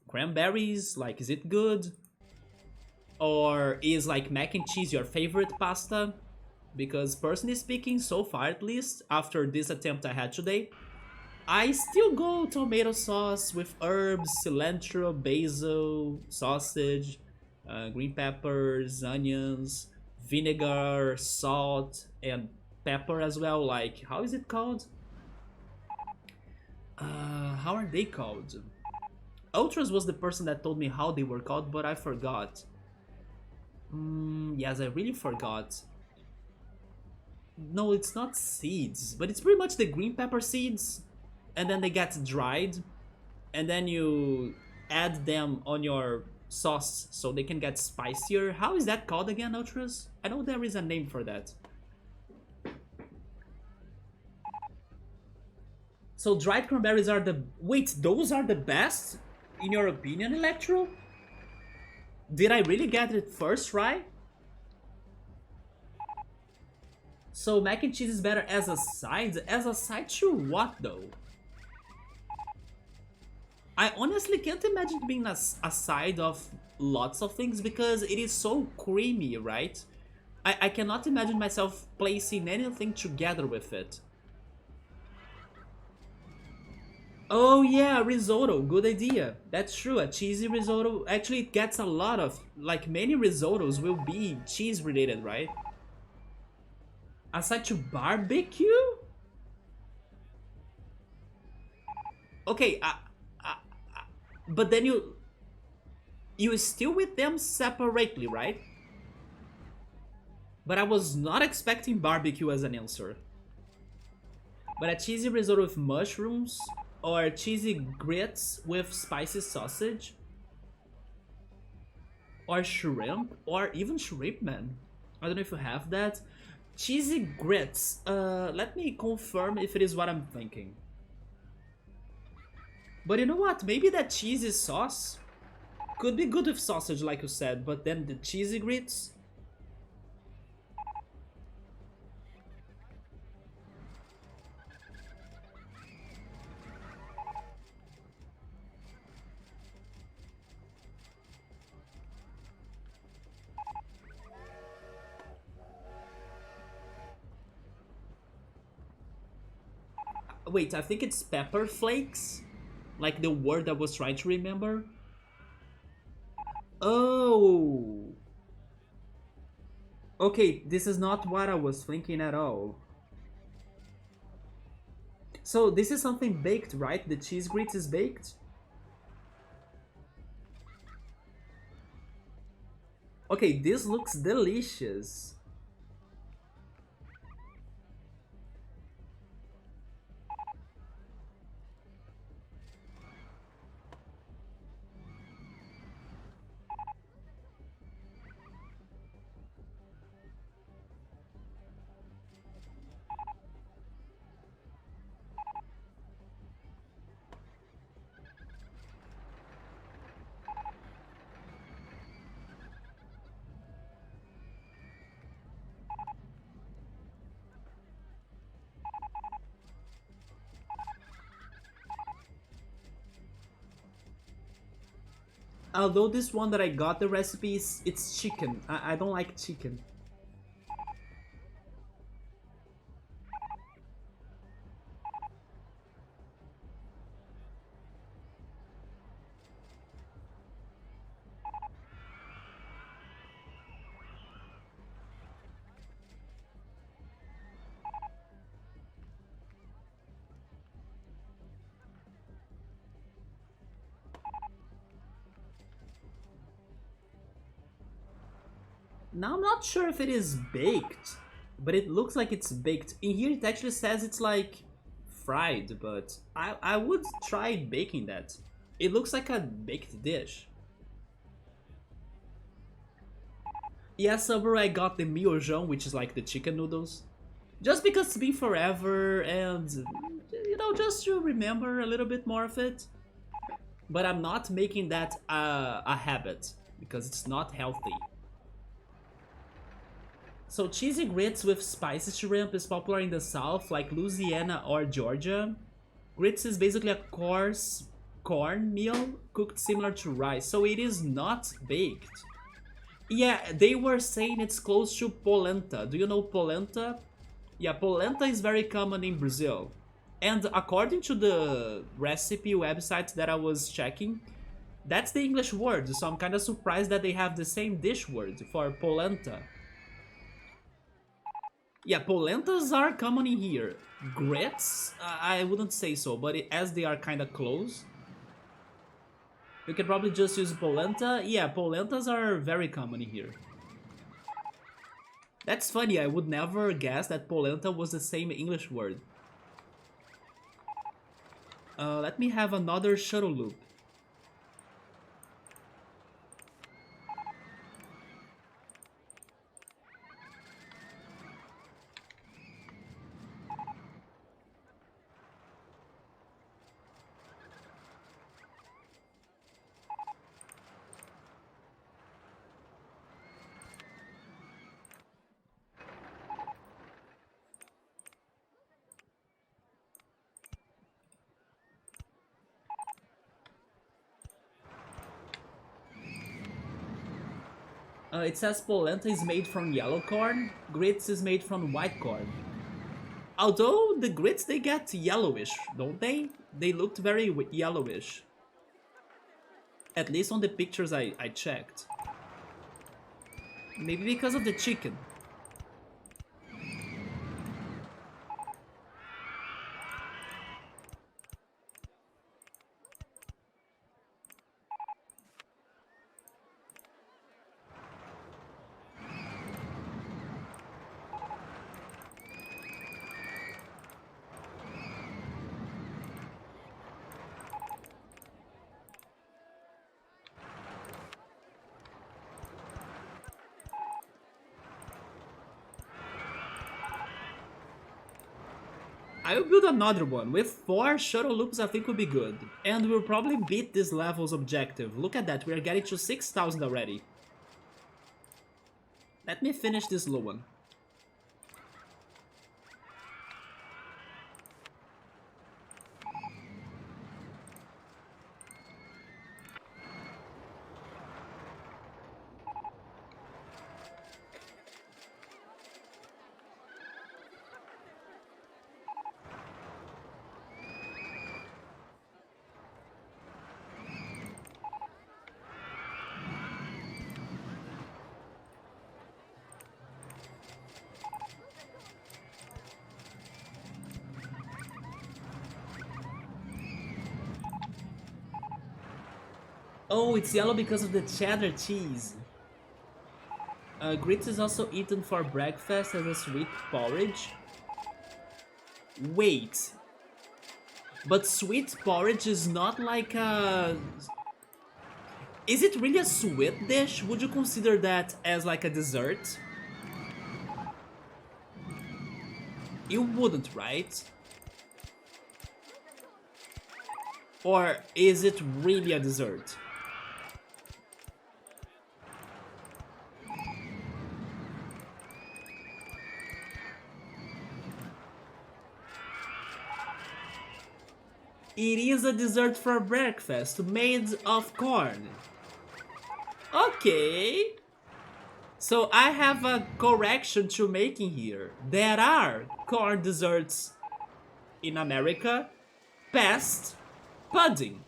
cranberries? Like, is it good? Or is like mac and cheese your favorite pasta? Because personally speaking, so far at least, after this attempt I had today, I still go tomato sauce with herbs, cilantro, basil, sausage, green peppers, onions, vinegar, salt, and pepper as well. Like, how is it called? How are they called? Ultras was the person that told me how they were called, but I forgot. Yes, I really forgot. No, it's not seeds, but it's pretty much the green pepper seeds, and then they get dried, and then you add them on your sauce so they can get spicier. How is that called again, Ultras? I know there is a name for that. So dried cranberries are the... Wait, those are the best? In your opinion, Electro? Did I really get it first right? So mac and cheese is better as a side? As a side to what though? I honestly can't imagine it being a side of lots of things because it is so creamy, right? I cannot imagine myself placing anything together with it. Oh yeah, risotto, good idea. That's true, a cheesy risotto. Actually, it gets a lot of, like many risottos will be cheese related, right? Aside to barbecue? Okay, but then you still with them separately, right? But I was not expecting barbecue as an answer. But a cheesy risotto with mushrooms or cheesy grits with spicy sausage or shrimp or even shrimp, man. I don't know if you have that. Cheesy grits. Let me confirm if it is what I'm thinking. But you know what? Maybe that cheesy sauce could be good with sausage, like you said, but then the cheesy grits. Wait, I think it's pepper flakes? Like the word I was trying to remember? Oh! Okay, this is not what I was thinking at all. So this is something baked, right? The cheese grits is baked? Okay, this looks delicious. Although this one that I got the recipes, it's chicken. I don't like chicken. Now I'm not sure if it is baked, but it looks like it's baked. In here it actually says it's like fried, but I would try baking that. It looks like a baked dish. Yeah, Subaru, I got the miojão, which is like the chicken noodles. Just because it's been forever and, you know, just to remember a little bit more of it. But I'm not making that a habit, because it's not healthy. So cheesy grits with spicy shrimp is popular in the south, like Louisiana or Georgia. Grits is basically a coarse corn meal cooked similar to rice, so it is not baked. Yeah, they were saying it's close to polenta. Do you know polenta? Yeah, polenta is very common in Brazil. And according to the recipe website that I was checking, that's the English word, so I'm kind of surprised that they have the same dish word for polenta. Yeah, polentas are common in here. Grits? I wouldn't say so, but as they are kind of close, you can probably just use polenta. Yeah, polentas are very common in here. That's funny, I would never guess that polenta was the same English word. Let me have another shuttle loop. It says polenta is made from yellow corn, grits is made from white corn. Although the grits, they get yellowish, don't they? They looked very yellowish. At least on the pictures I checked. Maybe because of the chicken. I will build another one. With 4 shuttle loops, I think will be good. And we'll probably beat this level's objective. Look at that, we are getting to 6,000 already. Let me finish this low one. Oh, it's yellow because of the cheddar cheese. Grits is also eaten for breakfast as a sweet porridge. Wait. But sweet porridge is not like a... Is it really a sweet dish? Would you consider that as like a dessert? You wouldn't, right? Or is it really a dessert? It is a dessert for breakfast made of corn. Okay. So I have a correction to making here. There are corn desserts in America past pudding.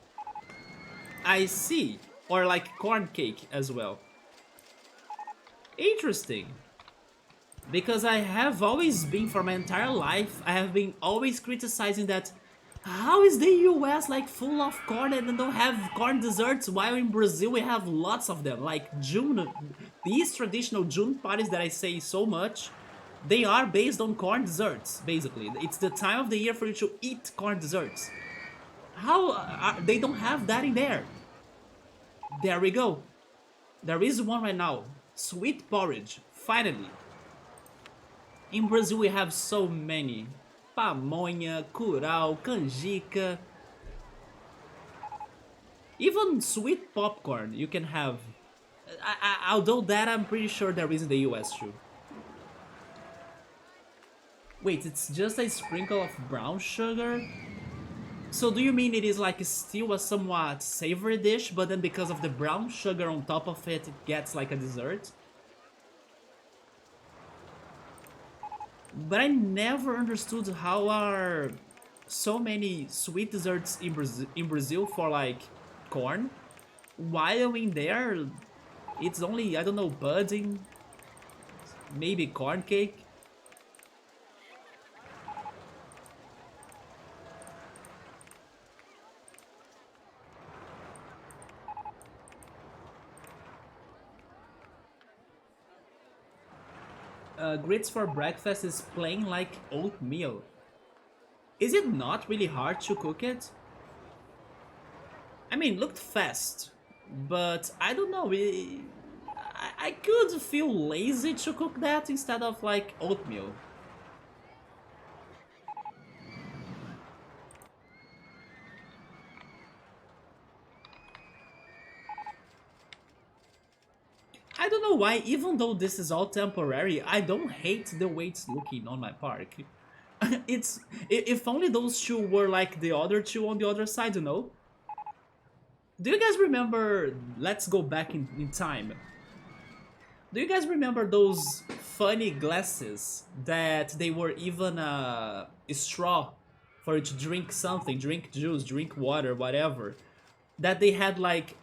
I see. Or like corn cake as well. Interesting. Because I have always been, for my entire life, I have been always criticizing that how is the US like full of corn and they don't have corn desserts while in Brazil we have lots of them. Like June, these traditional June parties that I say so much, they are based on corn desserts, basically. It's the time of the year for you to eat corn desserts. How, they don't have that in there. There we go. There is one right now. Sweet porridge, finally. In Brazil we have so many. Pamonha, curau, canjica. Even sweet popcorn you can have. Although that I'm pretty sure there is in the US too. Wait, it's just a sprinkle of brown sugar? So do you mean it is like still a somewhat savory dish, but then because of the brown sugar on top of it, it gets like a dessert? But I never understood how are so many sweet desserts in Brazil for like corn, while in there it's only, I don't know, pudding, maybe corn cake. Grits for breakfast is plain like oatmeal. Is it not really hard to cook it? I mean, looked fast, but I don't know, I could feel lazy to cook that instead of like oatmeal. I don't know why, even though this is all temporary, I don't hate the way it's looking on my park. It's, if only those two were like the other two on the other side, you know? Do you guys remember, let's go back in time. Do you guys remember those funny glasses that they were even a straw for you to drink something, drink juice, drink water, whatever? That they had like,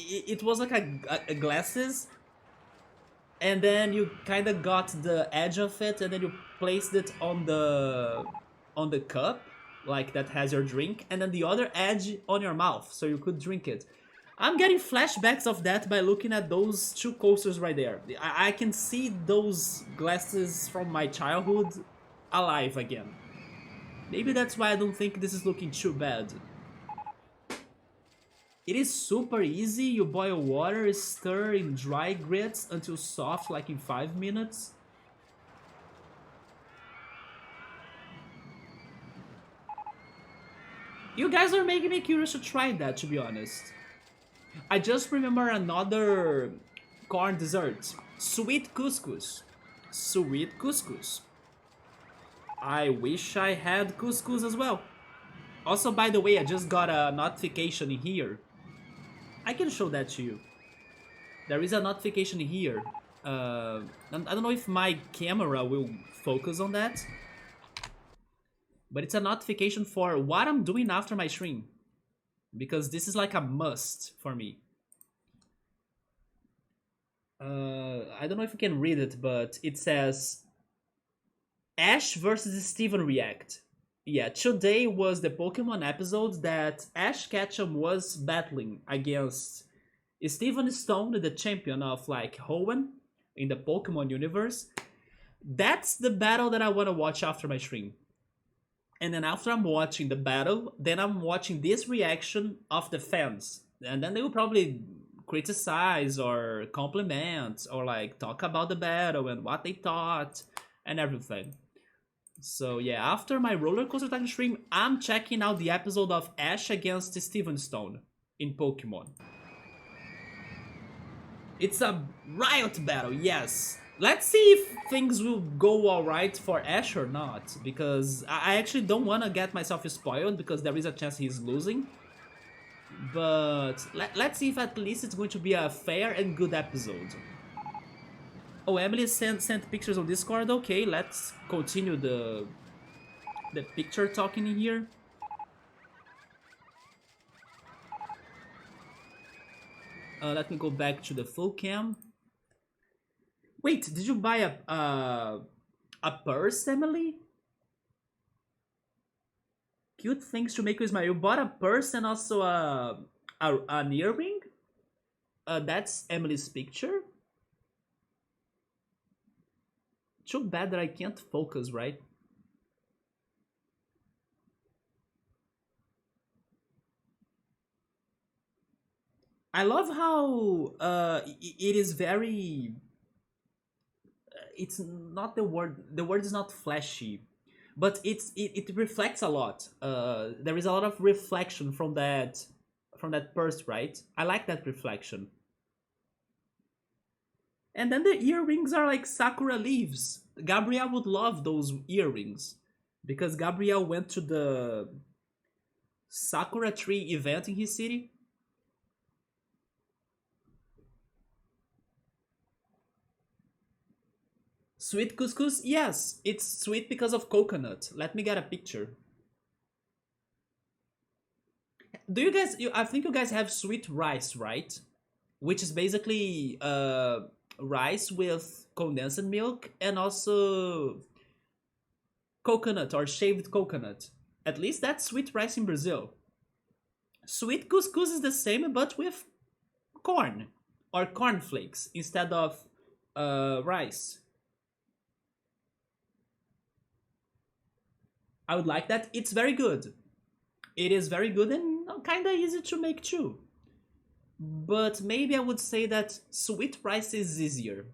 it was like a glasses, and then you kind of got the edge of it, and then you placed it on the cup, like that has your drink, and then the other edge on your mouth, so you could drink it. I'm getting flashbacks of that by looking at those two coasters right there. I can see those glasses from my childhood alive again. Maybe that's why I don't think this is looking too bad. It is super easy. You boil water, stir in dry grits until soft, like in 5 minutes. You guys are making me curious to try that, to be honest. I just remember another corn dessert. Sweet couscous. Sweet couscous. I wish I had couscous as well. Also, by the way, I just got a notification here. I can show that to you. There is a notification here. I don't know if my camera will focus on that, but it's a notification for what I'm doing after my stream, because this is like a must for me. I don't know if you can read it, but it says Ash versus Steven React. Yeah, today was the Pokemon episode that Ash Ketchum was battling against Steven Stone, the champion of like Hoenn in the Pokemon universe. That's the battle that I want to watch after my stream. And then after I'm watching the battle, then I'm watching this reaction of the fans. And then they will probably criticize or compliment or like talk about the battle and what they thought and everything. So yeah, after my RollerCoaster Tycoon stream, I'm checking out the episode of Ash against Steven Stone in Pokemon. It's a riot battle, yes. Let's see if things will go alright for Ash or not, because I actually don't want to get myself spoiled because there is a chance he's losing. But let's see if at least it's going to be a fair and good episode. Oh, Emily sent pictures on Discord. Okay, let's continue the picture talking in here. Let me go back to the full cam. Wait, did you buy a purse, Emily? Cute things to make you smile. You bought a purse and also an earring? That's Emily's picture? Too bad that I can't focus, right? I love how it is very... It's not the word is not flashy, but it reflects a lot. There is a lot of reflection from that purse, right? I like that reflection. And then the earrings are like sakura leaves. Gabrielle would love those earrings because Gabrielle went to the sakura tree event in his city. Sweet couscous? Yes, it's sweet because of coconut. Let me get a picture. Do you guys... I think you guys have sweet rice, right? Which is basically rice with condensed milk and also coconut or shaved coconut. At least that's sweet rice in Brazil. Sweet couscous is the same but with corn or cornflakes instead of rice. I would like that. It's very good. It is very good and kinda easy to make too. But maybe I would say that sweet rice is easier.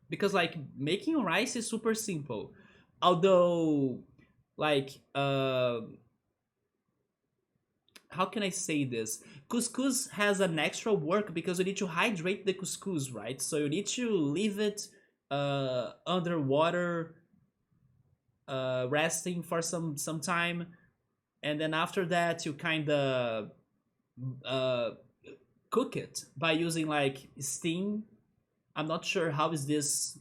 Because like making rice is super simple. Although like how can I say this? Couscous has an extra work because you need to hydrate the couscous, right? So you need to leave it underwater resting for some time, and then after that you kind of cook it by using like steam. I'm not sure how is this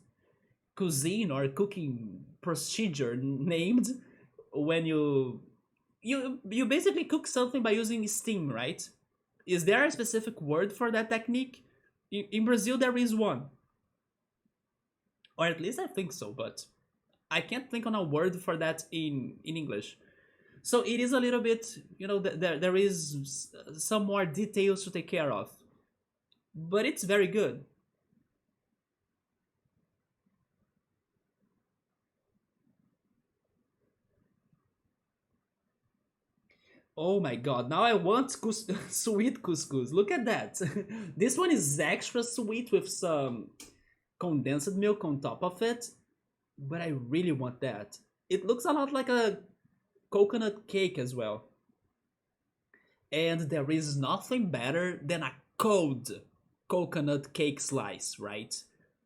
cuisine or cooking procedure named when you basically cook something by using steam, right? Is there a specific word for that technique? In Brazil there is one, or at least I think so, but I can't think on a word for that in English. So it is a little bit, there is some more details to take care of. But it's very good. Oh my god, now I want sweet couscous. Look at that. This one is extra sweet with some condensed milk on top of it. But I really want that. It looks a lot like a coconut cake as well. And there is nothing better than a cold coconut cake slice, right?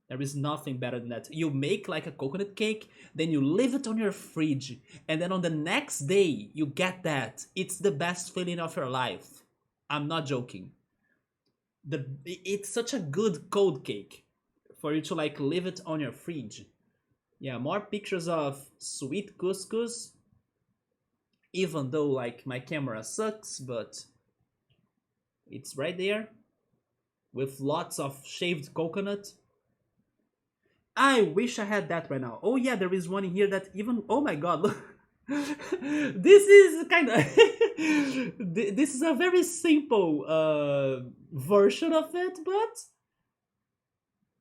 There is nothing better than that. You make like a coconut cake, then you leave it on your fridge, and then on the next day you get that. It's the best feeling of your life. I'm not joking. It's such a good cold cake for you to like leave it on your fridge. Yeah, more pictures of sweet couscous, even though like my camera sucks, but it's right there with lots of shaved coconut. I wish I had that right now. Oh yeah, there is one in here that even, oh my god, look. This is kind of this is a very simple version of it, but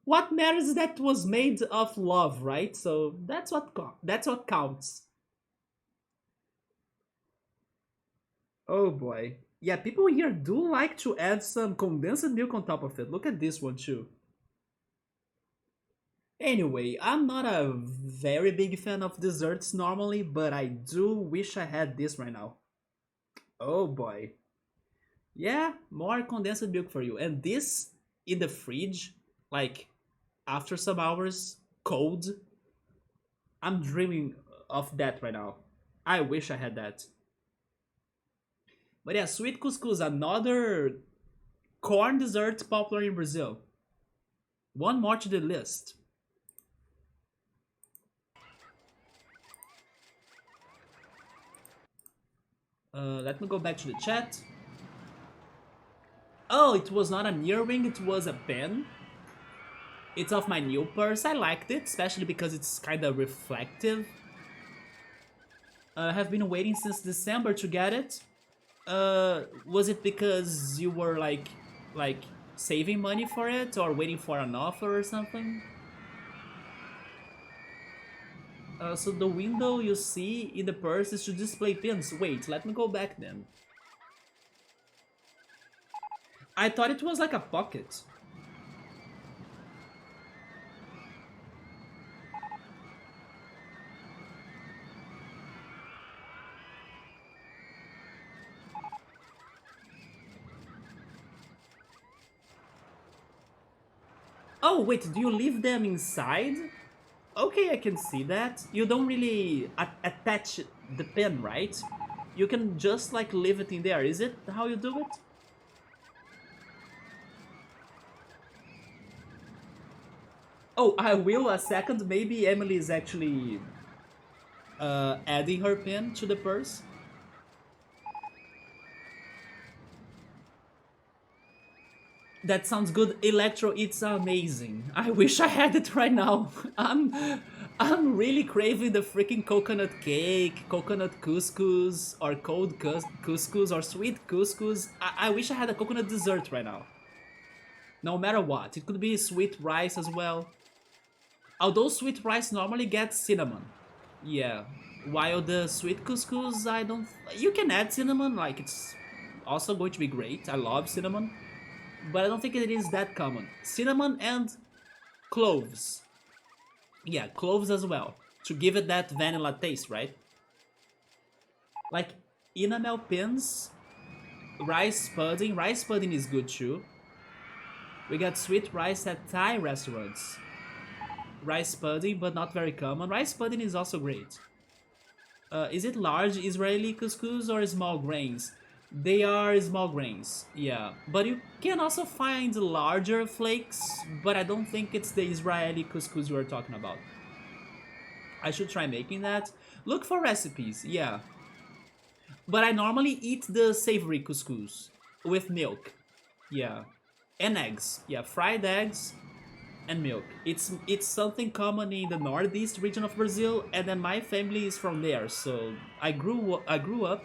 what matters is that it was made of love, right? So that's what counts. Oh boy. Yeah, people here do like to add some condensed milk on top of it. Look at this one too. Anyway, I'm not a very big fan of desserts normally, but I do wish I had this right now. Oh boy. Yeah, more condensed milk for you. And this in the fridge, like after some hours, cold. I'm dreaming of that right now. I wish I had that. But yeah, sweet couscous, another corn dessert popular in Brazil. One more to the list. Let me go back to the chat. Oh, it was not an earring, it was a pen. It's of my new purse. I liked it, especially because it's kind of reflective. I have been waiting since December to get it. Was it because you were like saving money for it or waiting for an offer or something? So the window you see in the purse is to display pins. Wait, let me go back then. I thought it was like a pocket. Oh wait, do you leave them inside? Okay, I can see that. You don't really attach the pen, right? You can just like leave it in there. Is it how you do it? Oh, I will a second. Maybe Emily is actually adding her pen to the purse. That sounds good. Electro, it's amazing. I wish I had it right now. I'm really craving the freaking coconut cake, coconut couscous, or cold couscous, or sweet couscous. I wish I had a coconut dessert right now. No matter what. It could be sweet rice as well. Although sweet rice normally gets cinnamon. Yeah. While the sweet couscous, I don't... You can add cinnamon, like it's also going to be great. I love cinnamon. But I don't think it is that common. Cinnamon and cloves. Yeah, cloves as well. To give it that vanilla taste, right? Like enamel pins, rice pudding. Rice pudding is good too. We got sweet rice at Thai restaurants. Rice pudding, but not very common. Rice pudding is also great. Is it large Israeli couscous or small grains? They are small grains, yeah. But you can also find larger flakes, but I don't think it's the Israeli couscous you are talking about. I should try making that. Look for recipes, yeah. But I normally eat the savory couscous with milk, yeah. And eggs, yeah, fried eggs and milk. It's something common in the northeast region of Brazil, and then my family is from there, so I grew up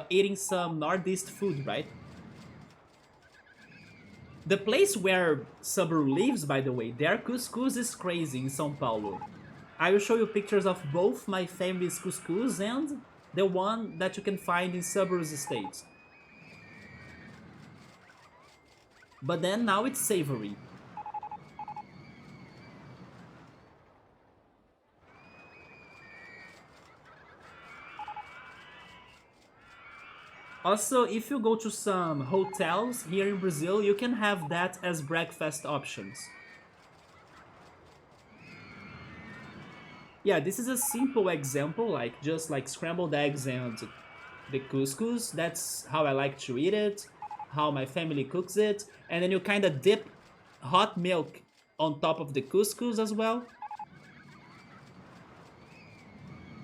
eating some northeast food, right? The place where Sabru lives, by the way, their couscous is crazy in São Paulo. I will show you pictures of both my family's couscous and the one that you can find in Sabru's estate. But then now it's savory. Also, if you go to some hotels here in Brazil, you can have that as breakfast options. Yeah, this is a simple example, like just like scrambled eggs and the couscous. That's how I like to eat it, how my family cooks it. And then you kind of dip hot milk on top of the couscous as well.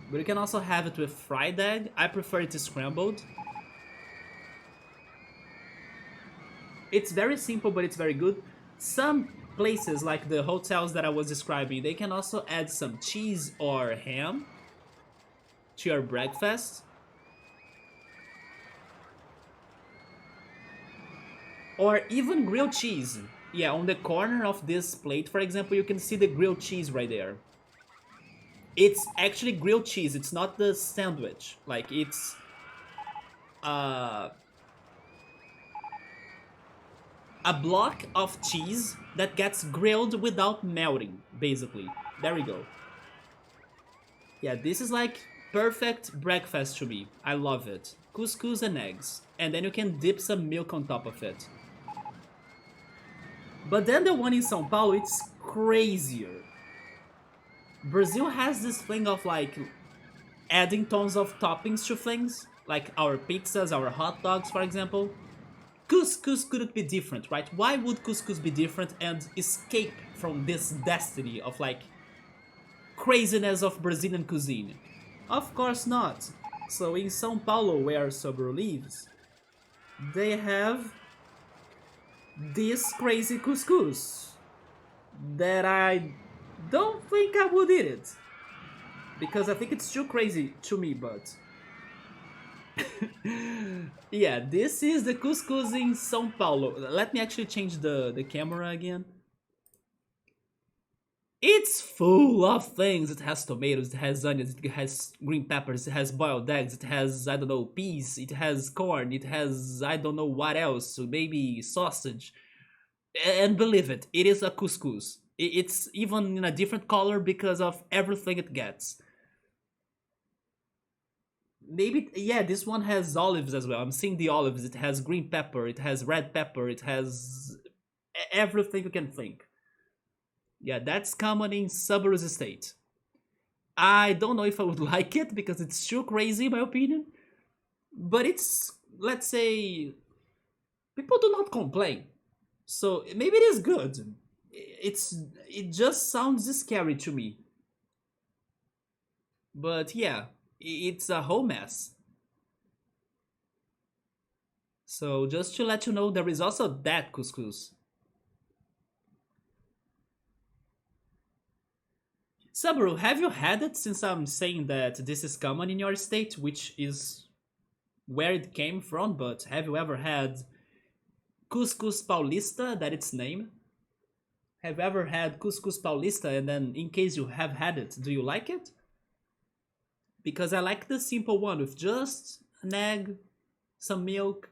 But you can also have it with fried egg. I prefer it scrambled. It's very simple, but it's very good. Some places, like the hotels that I was describing, they can also add some cheese or ham to your breakfast. Or even grilled cheese. Yeah, on the corner of this plate, for example, you can see the grilled cheese right there. It's actually grilled cheese. It's not the sandwich. Like, it's uh, a block of cheese that gets grilled without melting, basically. There we go. Yeah, this is like perfect breakfast to me. I love it. Couscous and eggs. And then you can dip some milk on top of it. But then the one in São Paulo, it's crazier. Brazil has this thing of like adding tons of toppings to things, like our pizzas, our hot dogs, for example. Couscous couldn't be different, right? Why would couscous be different and escape from this destiny of like craziness of Brazilian cuisine? Of course not. So in São Paulo, where Sobro lives, they have this crazy couscous that I don't think I would eat it because I think it's too crazy to me, but yeah, this is the couscous in São Paulo. Let me actually change the camera again. It's full of things. It has tomatoes, it has onions, it has green peppers, it has boiled eggs, it has, I don't know, peas, it has corn, it has, I don't know what else, maybe sausage. And believe it, it is a couscous. It's even in a different color because of everything it gets. Maybe, yeah, this one has olives as well. I'm seeing the olives. It has green pepper, it has red pepper, it has everything you can think. Yeah, that's common in Subarus State. I don't know if I would like it because it's too crazy, in my opinion. But it's, let's say, people do not complain. So maybe it is good. It just sounds scary to me. But yeah, it's a whole mess. So just to let you know, there is also that couscous. Sabru, have you had it since I'm saying that this is common in your state, which is where it came from, but have you ever had couscous paulista, that its name? Have you ever had couscous paulista, and then in case you have had it, do you like it? Because I like the simple one with just an egg, some milk,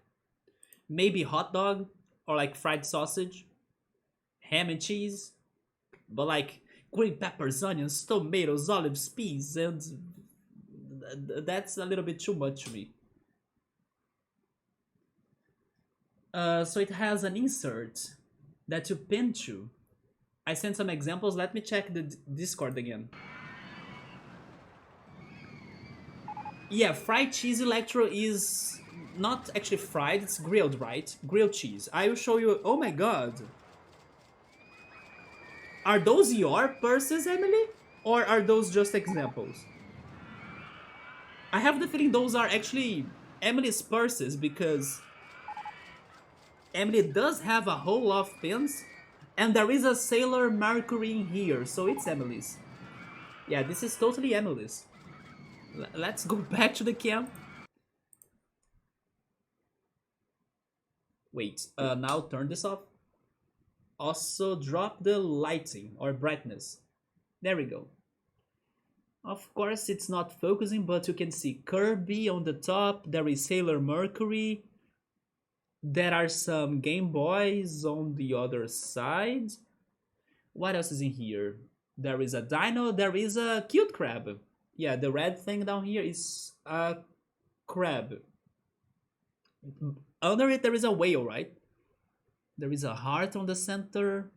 maybe hot dog, or like fried sausage, ham and cheese, but like green peppers, onions, tomatoes, olives, peas, and that's a little bit too much to me. So it has an insert that you pin to. I sent some examples. Let me check the Discord again. Yeah, fried cheese Electro is not actually fried, it's grilled, right? Grilled cheese. I will show you. Oh my god. Are those your purses, Emily? Or are those just examples? I have the feeling those are actually Emily's purses because Emily does have a whole lot of pins and there is a Sailor Mercury in here, so it's Emily's. Yeah, this is totally Emily's. Let's go back to the camp. Wait, now turn this off. Also drop the lighting or brightness. There we go. Of course it's not focusing, but you can see Kirby on the top, there is Sailor Mercury, there are some Game Boys on the other side. What else is in here? There is a dino, there is a cute crab. Yeah, the red thing down here is a crab. Under it, there is a whale, right? There is a heart on the center.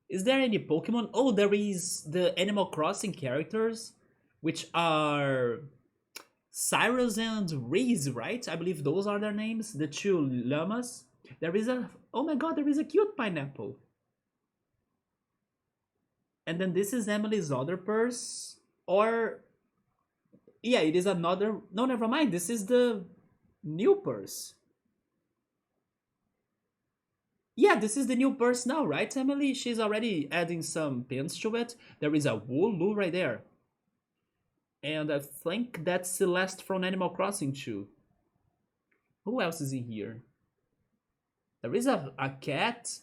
Is there any Pokemon? Oh, there is the Animal Crossing characters, which are Cyrus and Reese, right? I believe those are their names. The two llamas. There is a. Oh my god, there is a cute pineapple. And then this is Emily's other purse. Or. Yeah, it is another. No, never mind. This is the new purse. Yeah, this is the new purse now, right, Emily? She's already adding some pins to it. There is a Wooloo right there. And I think that's Celeste from Animal Crossing too. Who else is in here? There is a cat.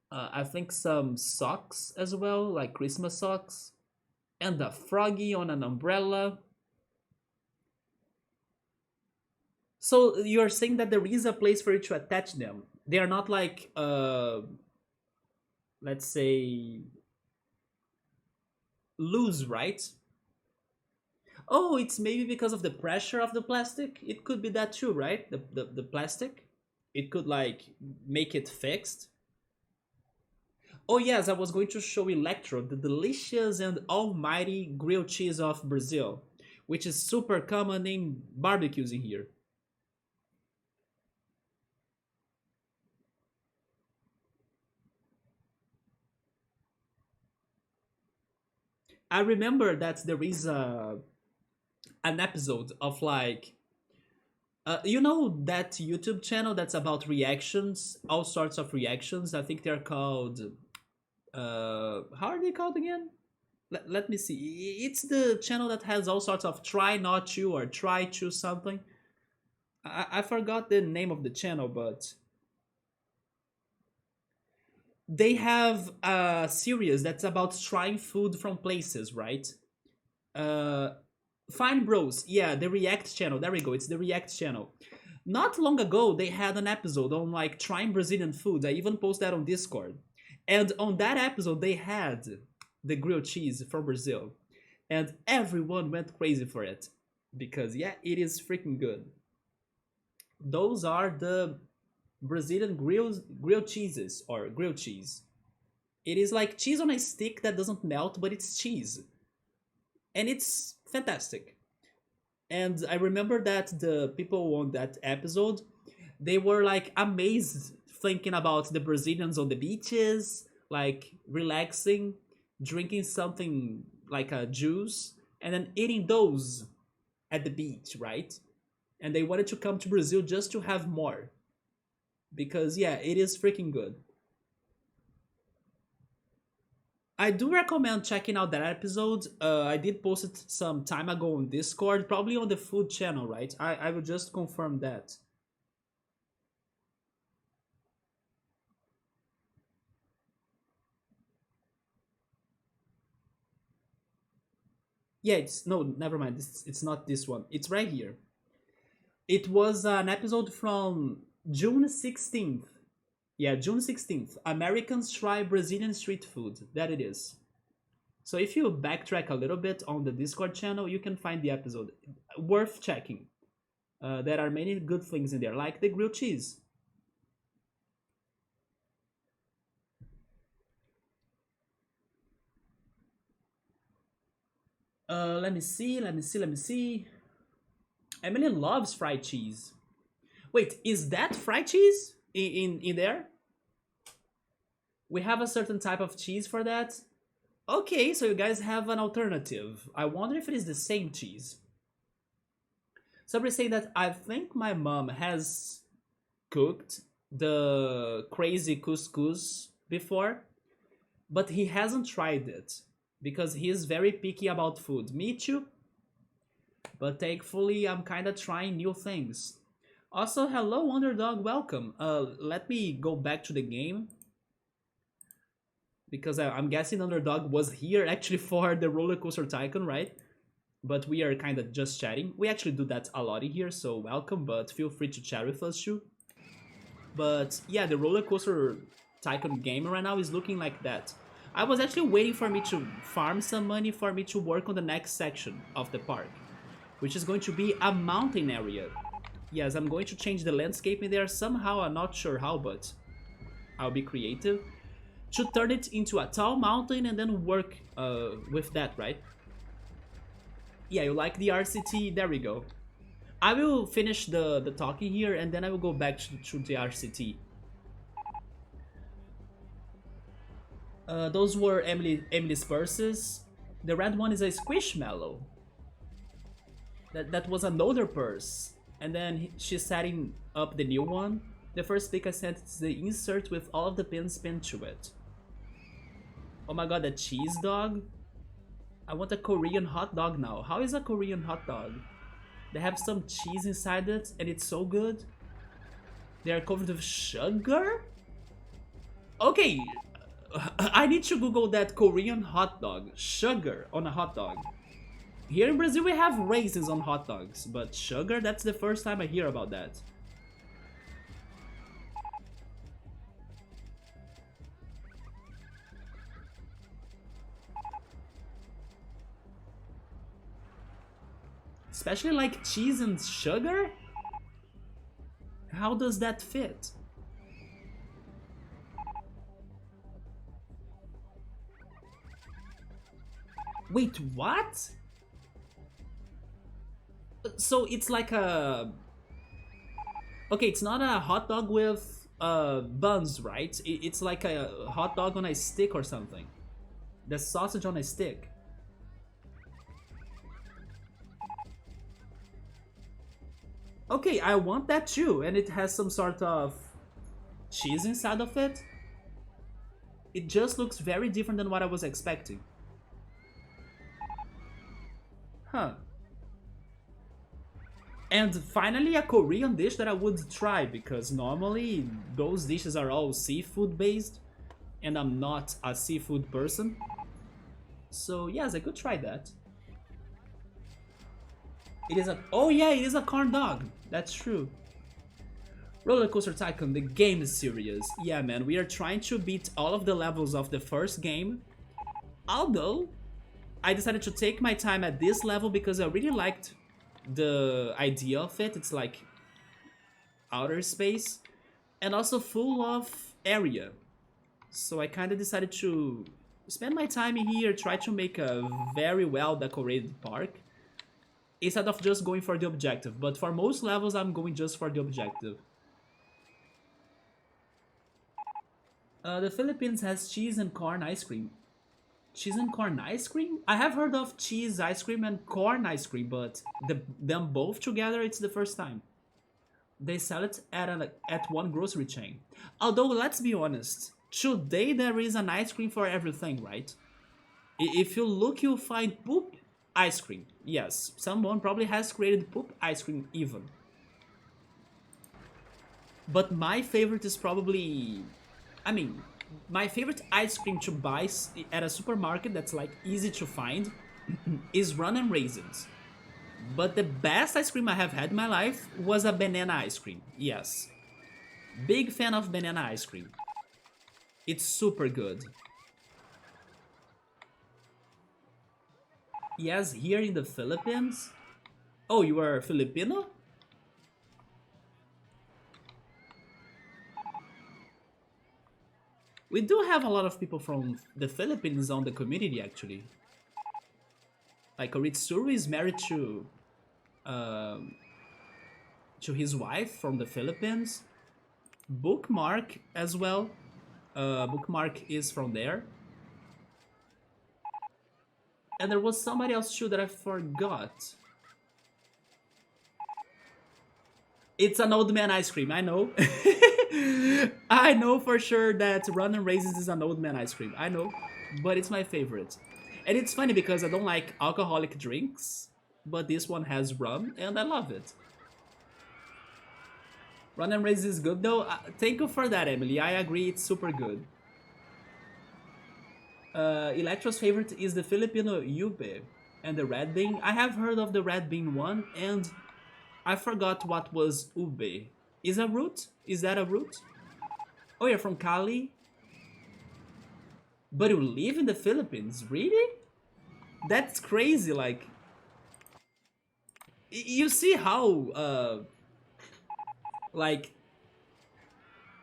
I think some socks as well, like Christmas socks. And a froggy on an umbrella. So you're saying that there is a place for you to attach them. They are not like, let's say, loose, right? Oh, it's maybe because of the pressure of the plastic. It could be that too, right? The plastic. It could like make it fixed. Oh yes, I was going to show Electro, the delicious and almighty grilled cheese of Brazil, which is super common in barbecues in here. I remember that there is an episode of like you know that YouTube channel that's about reactions, all sorts of reactions. I think they're called how are they called again? Let me see. It's the channel that has all sorts of try not to or try to something. I forgot the name of the channel, but they have a series that's about trying food from places, right? Uh, Fine Bros. Yeah, the React channel. There we go. It's the React channel. Not long ago, they had an episode on like trying Brazilian food. I even posted that on Discord. And on that episode, they had the grilled cheese from Brazil. And everyone went crazy for it. Because, yeah, it is freaking good. Those are the Brazilian grilled cheeses or grilled cheese. It is like cheese on a stick that doesn't melt, but it's cheese. And it's fantastic. And I remember that the people on that episode, they were like amazed thinking about the Brazilians on the beaches, like relaxing, drinking something like a juice, and then eating those at the beach, right? And they wanted to come to Brazil just to have more. Because, yeah, it is freaking good. I do recommend checking out that episode. I did post it some time ago on Discord, probably on the food channel, right? I will just confirm that. Yeah, it's no, never mind. It's not this one. It's right here. It was an episode from June 16th. Yeah, June 16th. Americans try Brazilian street food. That it is. So if you backtrack a little bit on the Discord channel, you can find the episode. Worth checking. There are many good things in there, like the grilled cheese. Let me see, let me see, let me see. Emily loves fried cheese. Wait, is that fried cheese in there? We have a certain type of cheese for that. Okay, so you guys have an alternative. I wonder if it is the same cheese. Somebody saying that I think my mom has cooked the crazy couscous before, but he hasn't tried it because he is very picky about food. Me too, but thankfully I'm kind of trying new things. Also, hello underdog, welcome. Let me go back to the game because I'm guessing underdog was here actually for the roller coaster tycoon, right? But we are kind of just chatting. We actually do that a lot in here, so welcome, but feel free to chat with us too. But yeah, the roller coaster tycoon game right now is looking like that. I was actually waiting for me to farm some money for me to work on the next section of the park, which is going to be a mountain area. Yes, I'm going to change the landscape in there somehow. I'm not sure how, but I'll be creative. To turn it into a tall mountain and then work with that, right? Yeah, you like the RCT? There we go. I will finish the talking here and then I will go back to the RCT. Those were Emily's purses. The red one is a Squishmallow. That was an older purse. And then she's setting up the new one. The first pick I sent is the insert with all of the pins pinned to it. Oh my god, a cheese dog? I want a Korean hot dog now. How is a Korean hot dog? They have some cheese inside it and it's so good. They are covered with sugar? Okay, I need to Google that Korean hot dog. Sugar on a hot dog. Here in Brazil we have raisins on hot dogs, but sugar, that's the first time I hear about that. Especially like cheese and sugar? How does that fit? Wait, what? So it's like a... Okay, it's not a hot dog with buns, right? It's like a hot dog on a stick or something. The sausage on a stick. Okay, I want that too, and it has some sort of cheese inside of it. It just looks very different than what I was expecting. Huh. And finally a Korean dish that I would try, because normally those dishes are all seafood based, and I'm not a seafood person. So yes, I could try that. It is a... Oh yeah, it is a corn dog. That's true. RollerCoaster Tycoon, the game series. Yeah, man, we are trying to beat all of the levels of the first game. Although, I decided to take my time at this level because I really liked the idea of it. It's like outer space and also full of area. So I kind of decided to spend my time here, try to make a very well decorated park, instead of just going for the objective. But for most levels, I'm going just for the objective. The Philippines has cheese and corn ice cream. Cheese and corn ice cream? I have heard of cheese ice cream and corn ice cream, but them both together, it's the first time. They sell it at one grocery chain. Although, let's be honest, today there is an ice cream for everything, right? If you look, you'll find poop ice cream. Yes, someone probably has created poop ice cream even. But my favorite is probably... I mean, my favorite ice cream to buy at a supermarket that's like easy to find is Run and Raisins. But the best ice cream I have had in my life was a banana ice cream. Yes. Big fan of banana ice cream. It's super good. Yes, here in the Philippines. Oh, you are Filipino? We do have a lot of people from the Philippines on the community, actually. Like Oritsuru is married to his wife from the Philippines. Bookmark as well. Bookmark is from there. And there was somebody else too that I forgot. It's an old man ice cream, I know. I know for sure that Run and Raisins is an old man ice cream. I know, but it's my favorite. And it's funny because I don't like alcoholic drinks, but this one has rum and I love it. Run and Raisins is good though. Thank you for that, Emily. I agree, it's super good. Electro's favorite is the Filipino ube and the red bean. I have heard of the red bean one, and I forgot what was ube. Is a root? Is that a root? Oh, you're from Cali? But you live in the Philippines? Really? That's crazy, like... You see how Like,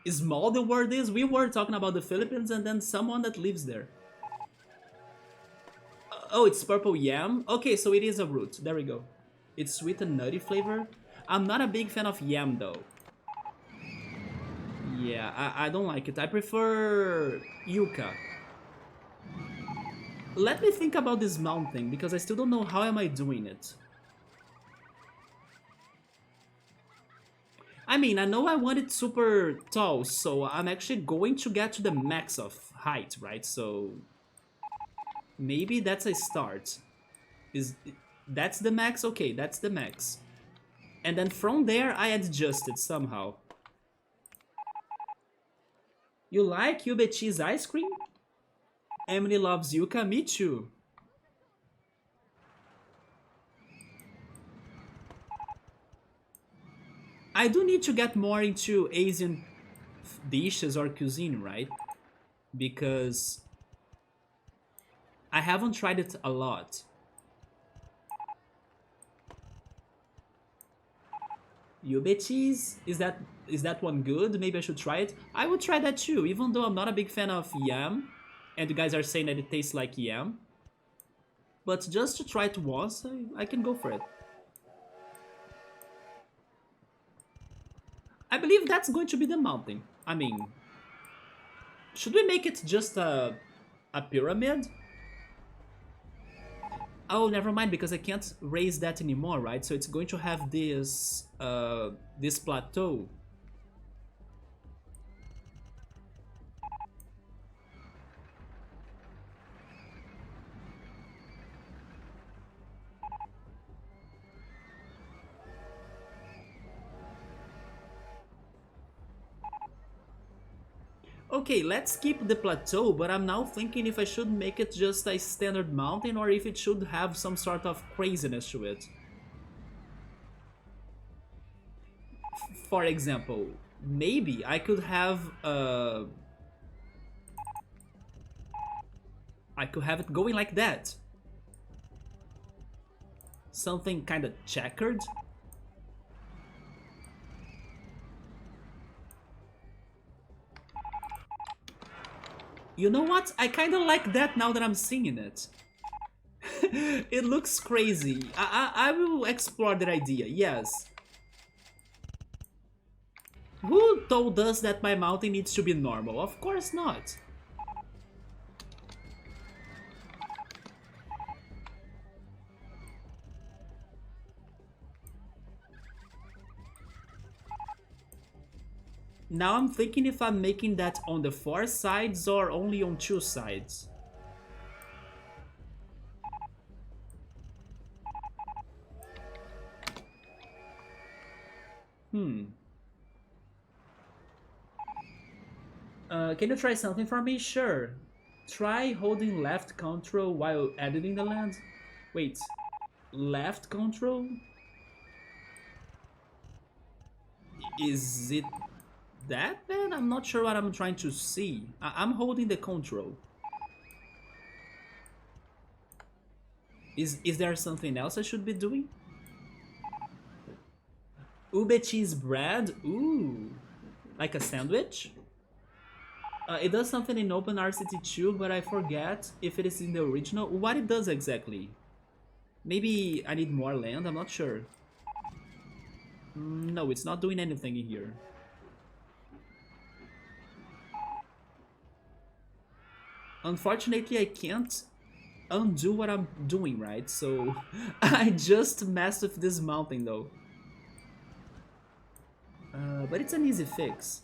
small the word is. We were talking about the Philippines and then someone that lives there. Oh, it's purple yam? Okay, so it is a root. There we go. It's sweet and nutty flavor. I'm not a big fan of yam though. Yeah, I don't like it. I prefer yuca. Let me think about this mountain because I still don't know how am I doing it. I mean, I know I want it super tall, so I'm actually going to get to the max of height, right? So maybe that's a start. Is that's the max? Okay, that's the max. And then from there, I adjust it somehow. You like ube cheese ice cream? Emily loves yuca, me too. I do need to get more into Asian dishes or cuisine, right? Because I haven't tried it a lot. Ube cheese? Is that one good? Maybe I should try it. I would try that too, even though I'm not a big fan of yam, and you guys are saying that it tastes like yam. But just to try it once, I can go for it. I believe that's going to be the mountain. I mean, should we make it just a pyramid? Oh, never mind, because I can't raise that anymore, right? So it's going to have this plateau. Okay, let's keep the plateau, but I'm now thinking if I should make it just a standard mountain or if it should have some sort of craziness to it. For example, maybe I could have it going like that. Something kind of checkered. You know what? I kind of like that now that I'm seeing it. It looks crazy. I will explore that idea, yes. Who told us that my mountain needs to be normal? Of course not. Now I'm thinking if I'm making that on the 4 sides or only on 2 sides. Can you try something for me? Sure. Try holding left control while editing the land. Wait, left control? Is it that bad? I'm not sure what I'm trying to see. I'm holding the control. Is there something else I should be doing? Ube cheese bread? Ooh. Like a sandwich? It does something in OpenRCT too, but I forget if it is in the original. What it does exactly? Maybe I need more land? I'm not sure. No, it's not doing anything in here. Unfortunately, I can't undo what I'm doing, right? So I just messed with this mountain though. But it's an easy fix.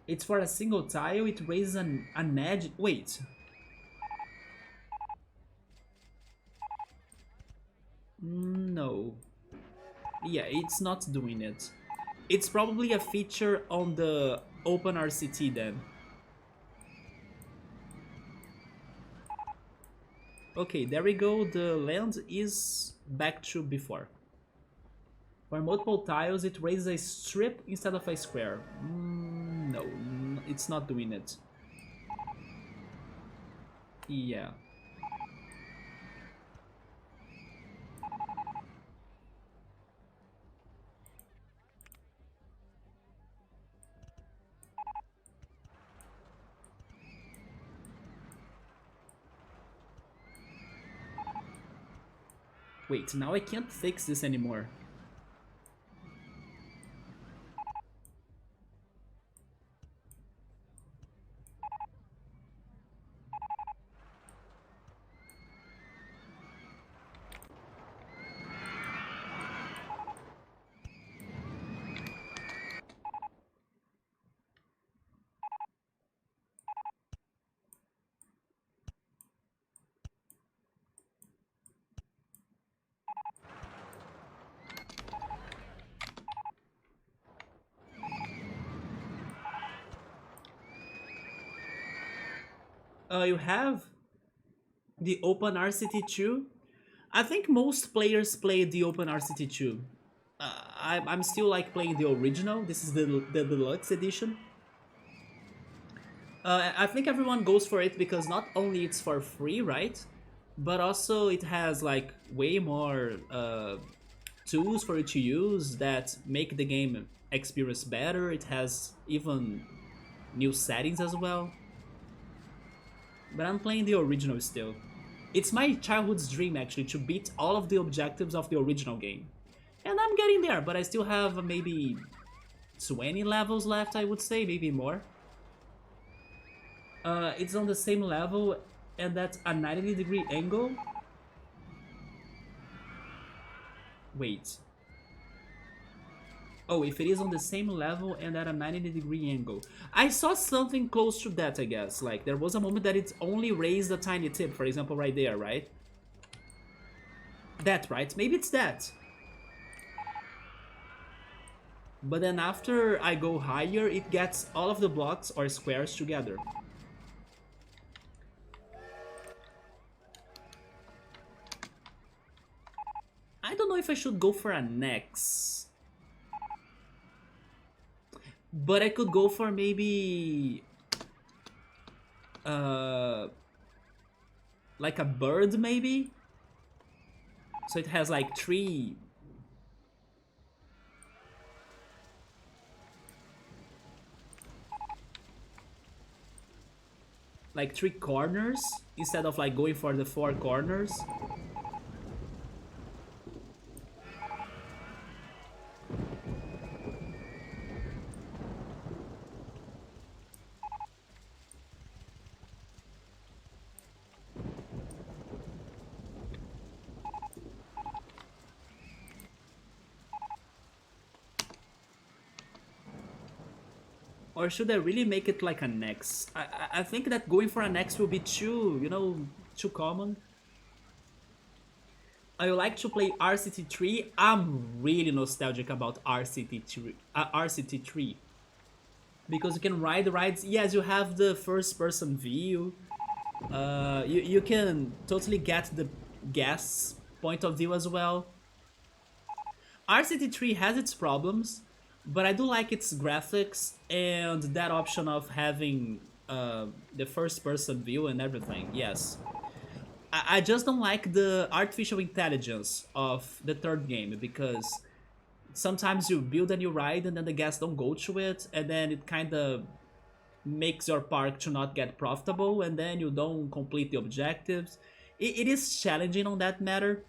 It's for a single tile, it raises an edge. Wait. No. Yeah, it's not doing it. It's probably a feature on the OpenRCT then. Okay, there we go. The land is back to before. For multiple tiles, it raises a strip instead of a square. No, it's not doing it. Yeah. Wait, now I can't fix this anymore. You have the Open RCT2. I think most players play the Open RCT2. I'm still like playing the original. This is the deluxe edition. I think everyone goes for it because not only it's for free, right? But also it has like way more tools for you to use that make the game experience better. It has even new settings as well. But I'm playing the original still. It's my childhood's dream actually to beat all of the objectives of the original game. And I'm getting there, but I still have maybe 20 levels left, I would say, maybe more. It's on the same level and that's a 90-degree angle. Wait. Oh, if it is on the same level and at a 90-degree angle. I saw something close to that, I guess. Like, there was a moment that it only raised a tiny tip, for example, right there, right? That, right? Maybe it's that. But then after I go higher, it gets all of the blocks or squares together. I don't know if I should go for an X. But I could go for maybe... like a bird, maybe? So it has like three... like three corners instead of like going for the four corners. Or should I really make it like an X? I think that going for an X will be too, you know, too common. I like to play RCT3. I'm really nostalgic about RCT3. Because you can ride rides. Yes, you have the first person view. You can totally get the guest's point of view as well. RCT3 has its problems, but I do like its graphics and that option of having the first person view and everything, yes. I just don't like the artificial intelligence of the third game because sometimes you build a new ride and then the guests don't go to it and then it kind of makes your park to not get profitable and then you don't complete the objectives. It is challenging on that matter,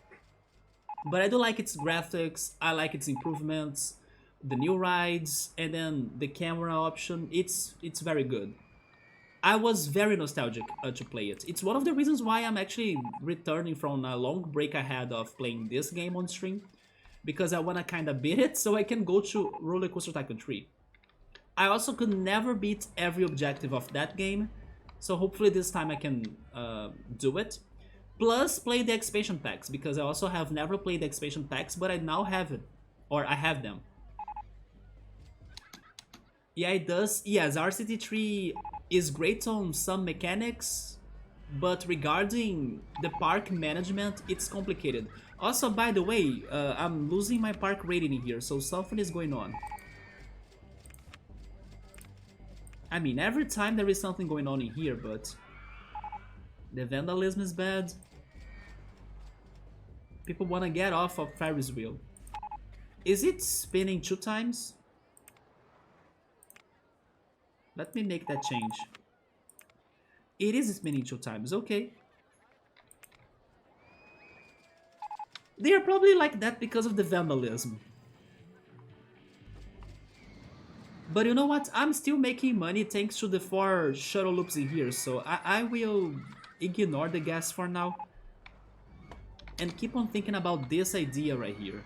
but I do like its graphics, I like its improvements, the new rides, and then the camera option. It's very good. I was very nostalgic to play it. It's one of the reasons why I'm actually returning from a long break I had of playing this game on stream, because I want to kind of beat it so I can go to RollerCoaster Tycoon 3. I also could never beat every objective of that game, so hopefully this time I can do it. Plus play the expansion packs, because I also have never played the expansion packs, but I now have it, or I have them. Yeah, it does. Yes, RCT3 is great on some mechanics, but regarding the park management, it's complicated. Also, by the way, I'm losing my park rating here, so something is going on. I mean, every time there is something going on in here, but the vandalism is bad. People want to get off of Ferris wheel. Is it spinning 2 times? Let me make that change. It is spinning 2 times, okay. They are probably like that because of the vandalism. But you know what? I'm still making money thanks to the 4 shuttle loops in here, so I will ignore the gas for now. And keep on thinking about this idea right here.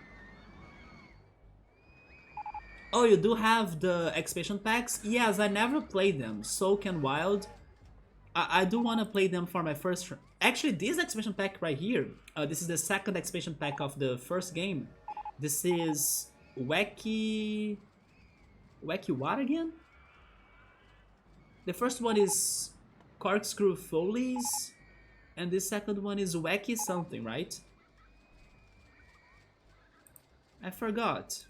Oh, you do have the expansion packs? Yes, I never played them. Soak and Wild. I do want to play them for my first... Actually, this expansion pack right here, this is the second expansion pack of the first game. This is Wacky... Wacky what again? The first one is Corkscrew Follies, and the second one is Wacky something, right? I forgot.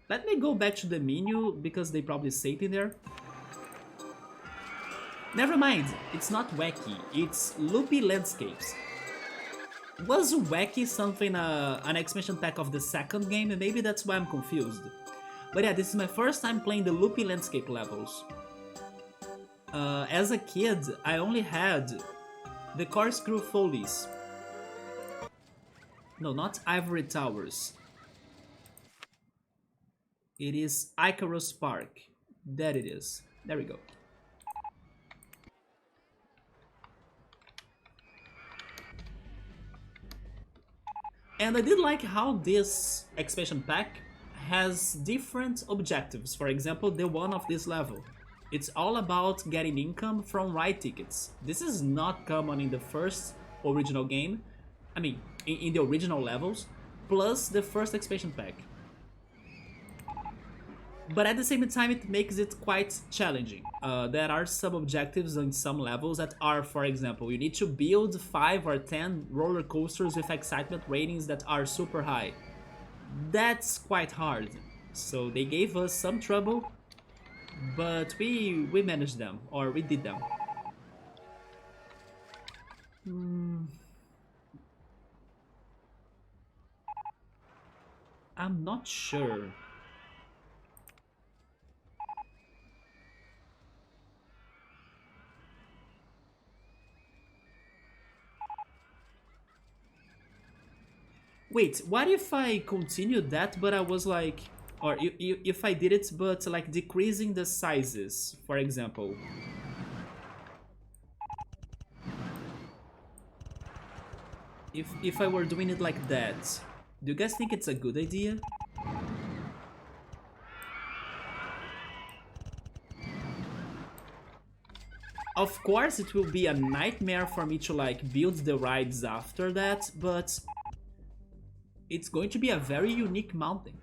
Let me go back to the menu, because they probably saved in there. Never mind, it's not Wacky, it's Loopy Landscapes. Was Wacky something an expansion pack of the second game? Maybe that's why I'm confused. But yeah, this is my first time playing the Loopy Landscape levels. As a kid, I only had the Corkscrew Follies. No, not Ivory Towers. It is Icarus Park. That it is. There we go. And I did like how this expansion pack has different objectives. For example, the one of this level. It's all about getting income from ride tickets. This is not common in the first original game. I mean, in the original levels, plus the first expansion pack. But at the same time, it makes it quite challenging. There are some objectives in some levels that are, for example, you need to build 5 or 10 roller coasters with excitement ratings that are super high. That's quite hard. So they gave us some trouble, but we managed them, or we did them. I'm not sure. Wait, what if I continued that, but I was like... Or if I did it, but like decreasing the sizes, for example. If I were doing it like that, do you guys think it's a good idea? Of course, it will be a nightmare for me to like build the rides after that, but it's going to be a very unique mountain.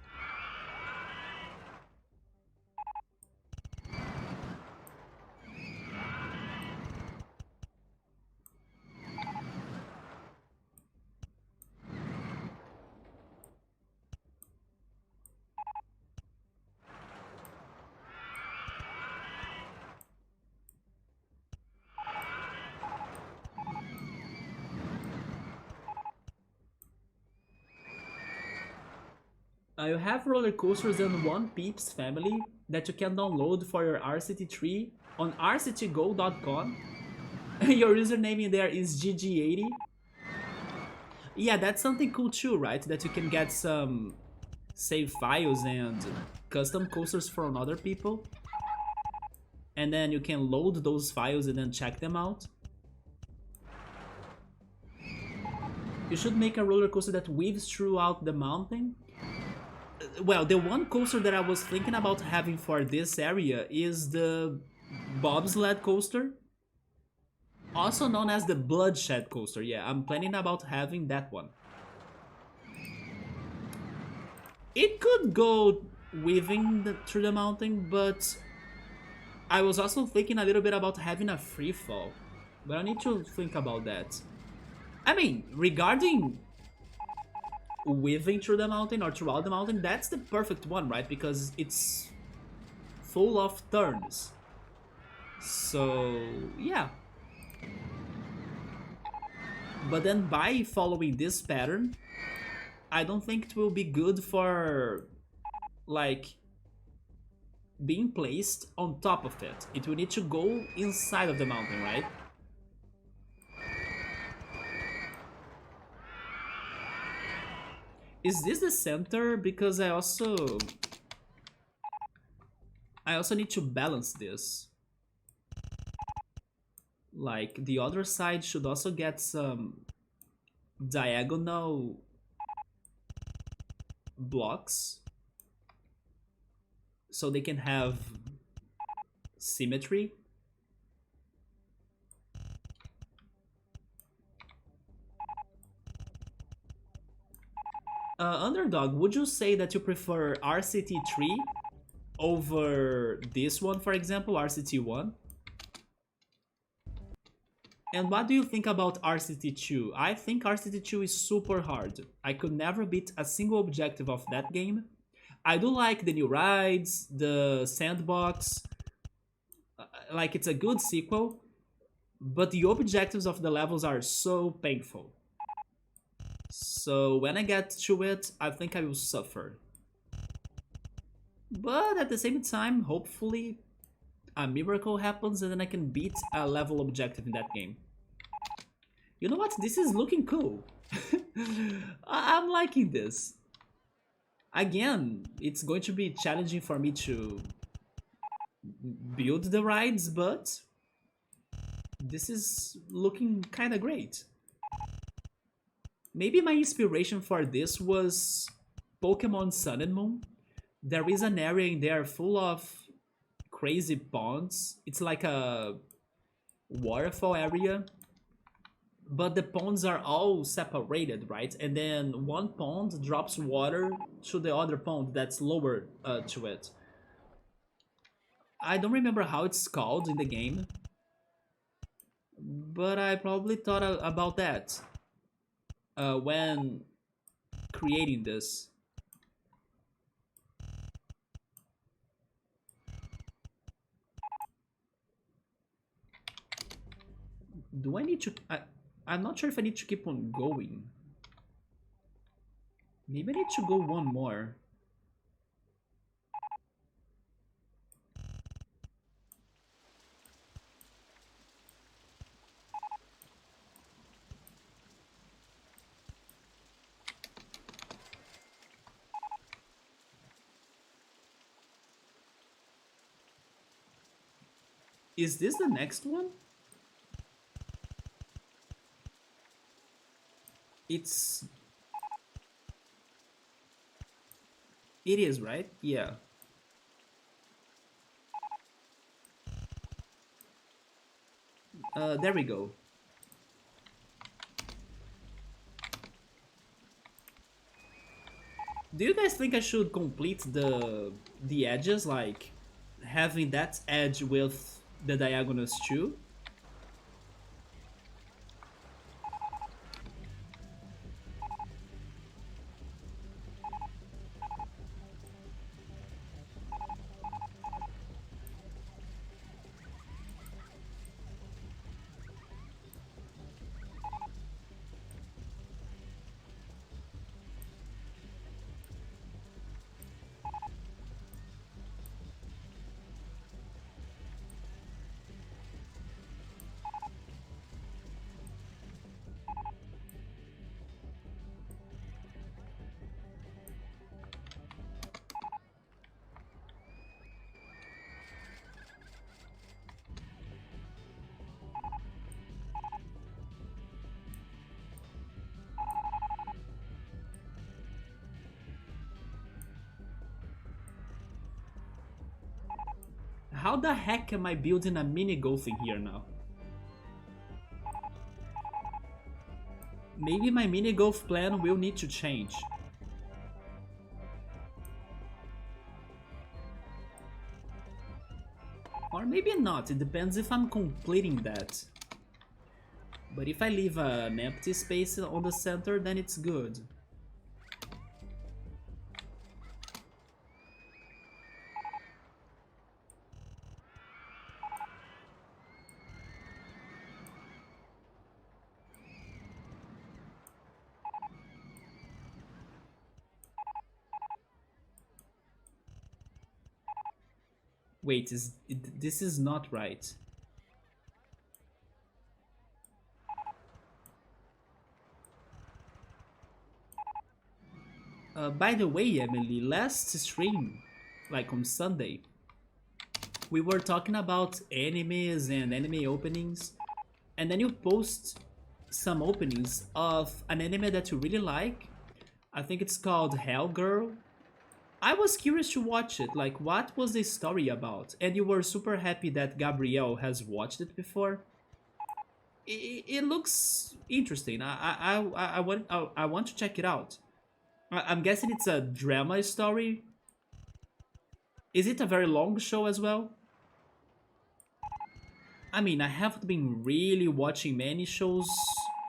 You have roller coasters and One Peeps family that you can download for your RCT3 on rctgo.com. Your username in there is GG80. Yeah, that's something cool too, right? That you can get some save files and custom coasters from other people. And then you can load those files and then check them out. You should make a roller coaster that weaves throughout the mountain. Well, the one coaster that I was thinking about having for this area is the bobsled coaster, also known as the bloodshed coaster. Yeah, I'm planning about having that one. It could go weaving through the mountain, but I was also thinking a little bit about having a free fall, but I need to think about that. I mean, regarding weaving through the mountain or throughout the mountain, that's the perfect one, right? Because it's full of turns. So, yeah. But then by following this pattern, I don't think it will be good for, like, being placed on top of it. It will need to go inside of the mountain, right? Is this the center? Because I also need to balance this. Like, the other side should also get some diagonal blocks so they can have symmetry. Underdog, would you say that you prefer RCT3 over this one, for example, RCT1? And what do you think about RCT2? I think RCT2 is super hard. I could never beat a single objective of that game. I do like the new rides, the sandbox, like it's a good sequel, but the objectives of the levels are so painful. So when I get to it, I think I will suffer. But at the same time, hopefully a miracle happens and then I can beat a level objective in that game. You know what? This is looking cool. I'm liking this. Again, it's going to be challenging for me to build the rides, but this is looking kind of great. Maybe my inspiration for this was Pokemon Sun and Moon. There is an area in there full of crazy ponds. It's like a waterfall area, but the ponds are all separated, right? And then one pond drops water to the other pond that's lower to it. I don't remember how it's called in the game, but I probably thought about that when creating this. Do I need to... I'm not sure if I need to keep on going. Maybe I need to go one more. Is this the next one? It's... It is, right? Yeah. There we go. Do you guys think I should complete the edges, like having that edge with the diagonals too? How the heck am I building a mini golf in here now? Maybe my mini golf plan will need to change. Or maybe not, it depends if I'm completing that. But if I leave an empty space on the center, then it's good. Wait, this is not right. By the way, Emily, last stream, like on Sunday, we were talking about animes and anime openings, and then you post some openings of an anime that you really like. I think it's called Hell Girl. I was curious to watch it, like what was the story about? And you were super happy that Gabrielle has watched it before. It looks interesting. I want to check it out. I'm guessing it's a drama story. Is it a very long show as well? I mean, I haven't been really watching many shows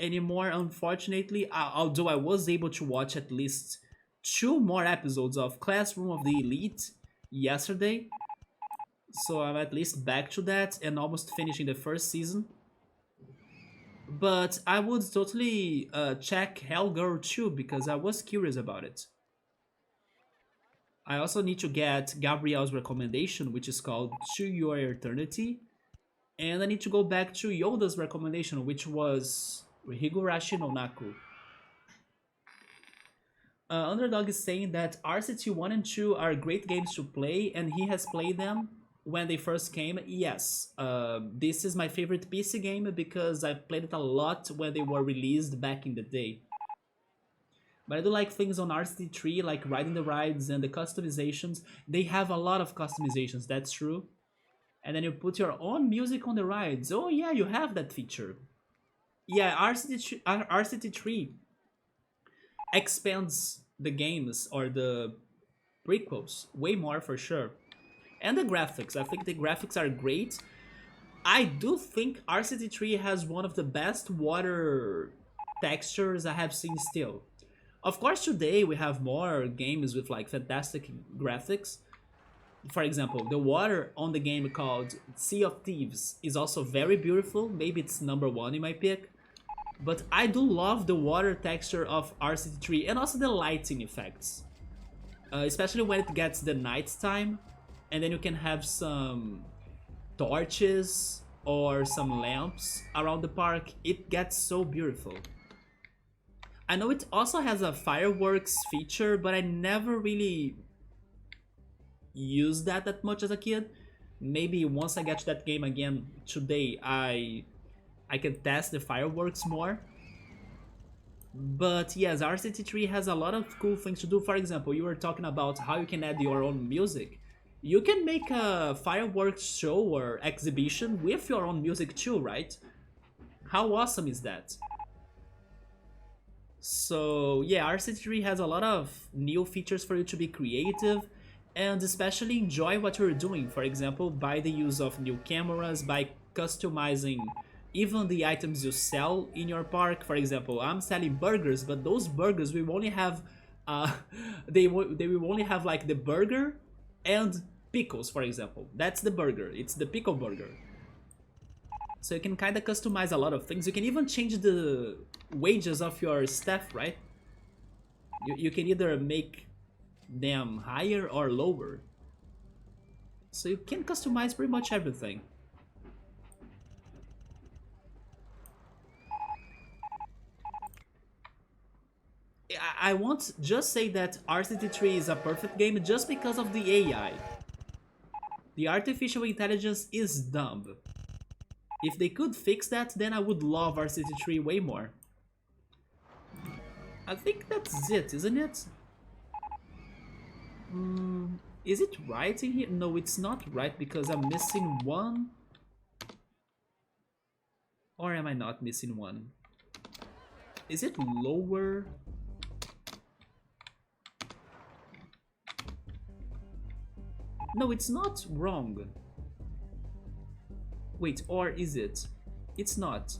anymore, unfortunately. Although I was able to watch at least two more episodes of Classroom of the Elite yesterday. So I'm at least back to that and almost finishing the first season. But I would totally check Hellgirl too because I was curious about it. I also need to get Gabrielle's recommendation, which is called To Your Eternity. And I need to go back to Yoda's recommendation, which was Higurashi no Naku. Underdog is saying that RCT 1 and 2 are great games to play, and he has played them when they first came. Yes, this is my favorite PC game because I played it a lot when they were released back in the day. But I do like things on RCT 3, like riding the rides and the customizations. They have a lot of customizations, that's true. And then you put your own music on the rides. Oh yeah, you have that feature. Yeah, RCT3 expands the games or the prequels way more for sure. And the graphics, I think the graphics are great. I do think RCT3 has one of the best water textures I have seen still. Of course, today we have more games with like fantastic graphics. For example, the water on the game called Sea of Thieves is also very beautiful. Maybe it's number one in my pick. But I do love the water texture of RCT3 and also the lighting effects. Especially when it gets the night time and then you can have some torches or some lamps around the park. It gets so beautiful. I know it also has a fireworks feature, but I never really used that much as a kid. Maybe once I get to that game again today, I can test the fireworks more. But yes, RCT3 has a lot of cool things to do. For example, you were talking about how you can add your own music. You can make a fireworks show or exhibition with your own music too, right? How awesome is that? So yeah, RCT3 has a lot of new features for you to be creative and especially enjoy what you're doing. For example, by the use of new cameras, by customizing even the items you sell in your park. For example, I'm selling burgers, but those burgers will only have they will only have like the burger and pickles, for example. That's the burger. It's the pickle burger. So you can kind of customize a lot of things. You can even change the wages of your staff, right? You can either make them higher or lower. So you can customize pretty much everything. I won't just say that RCT3 is a perfect game just because of the AI. The artificial intelligence is dumb. If they could fix that, then I would love RCT3 way more. I think that's it, isn't it? Is it right in here? No, it's not right because I'm missing one. Or am I not missing one? Is it lower? No, it's not wrong. Wait, or is it? It's not.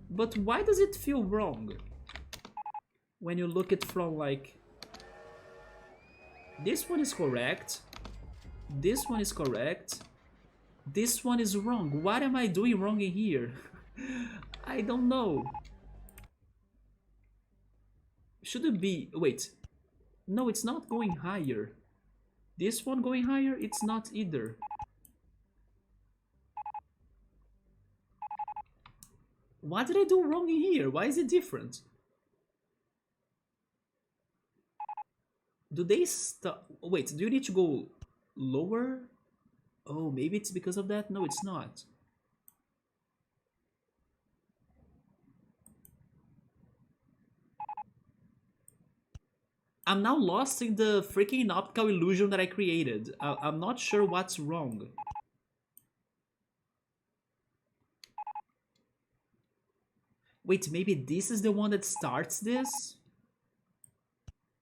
But why does it feel wrong? When you look at from like... This one is correct. This one is correct. This one is wrong. What am I doing wrong in here? I don't know. Should it be... Wait. No, it's not going higher. This one going higher? It's not either. What did I do wrong in here? Why is it different? Do they stop? Wait, do you need to go lower? Oh, maybe it's because of that? No, it's not. I'm now lost in the freaking optical illusion that I created. I'm not sure what's wrong. Wait, maybe this is the one that starts this?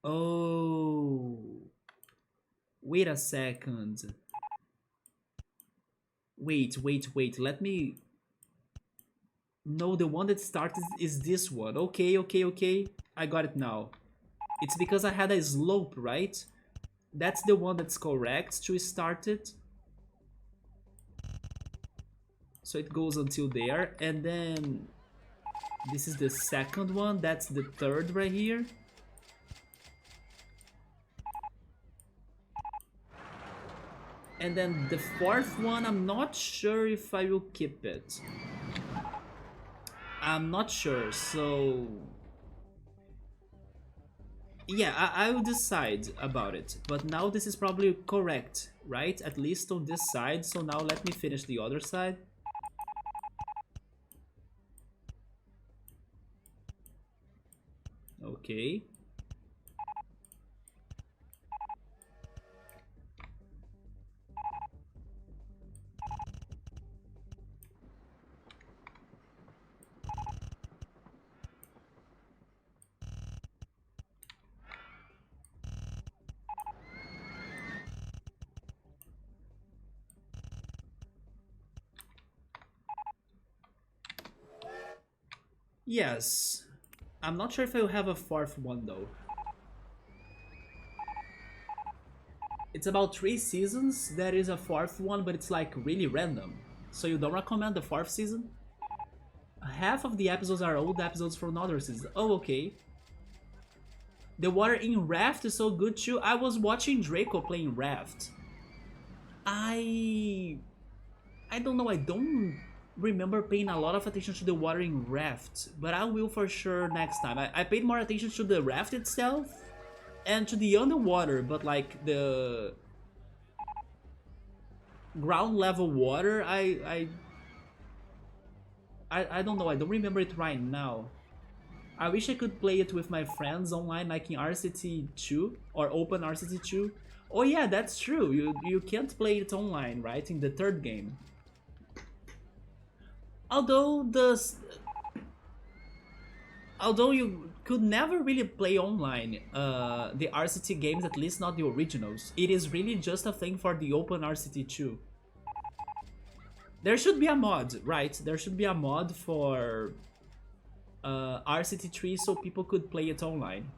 Oh. Wait a second. Wait. Let me... No, the one that started is this one. Okay. I got it now. It's because I had a slope, right? That's the one that's correct to start it. So it goes until there, and then this is the second one, that's the third right here. And then the fourth one, I'm not sure if I will keep it. I'm not sure, so... Yeah, I will decide about it. But now this is probably correct, right? At least on this side, so now let me finish the other side. Okay. Yes. I'm not sure if I'll have a fourth one though. It's about 3 seasons, there is a fourth one, but it's like really random. So you don't recommend the fourth season? Half of the episodes are old episodes from other seasons. Oh, okay. The water in Raft is so good too. I was watching Draco playing Raft. I don't know, I don't remember paying a lot of attention to the water in Raft, but I will for sure next time. I paid more attention to the raft itself and to the underwater, but like the ground level water, I don't know, I don't remember it right now. I wish I could play it with my friends online, like in RCT 2 or Open RCT 2. Oh yeah, that's true. You can't play it online, right? In the third game. Although you could never really play online the RCT games, at least not the originals. It is really just a thing for the Open RCT 2. There should be a mod, right? There should be a mod for RCT3 so people could play it online.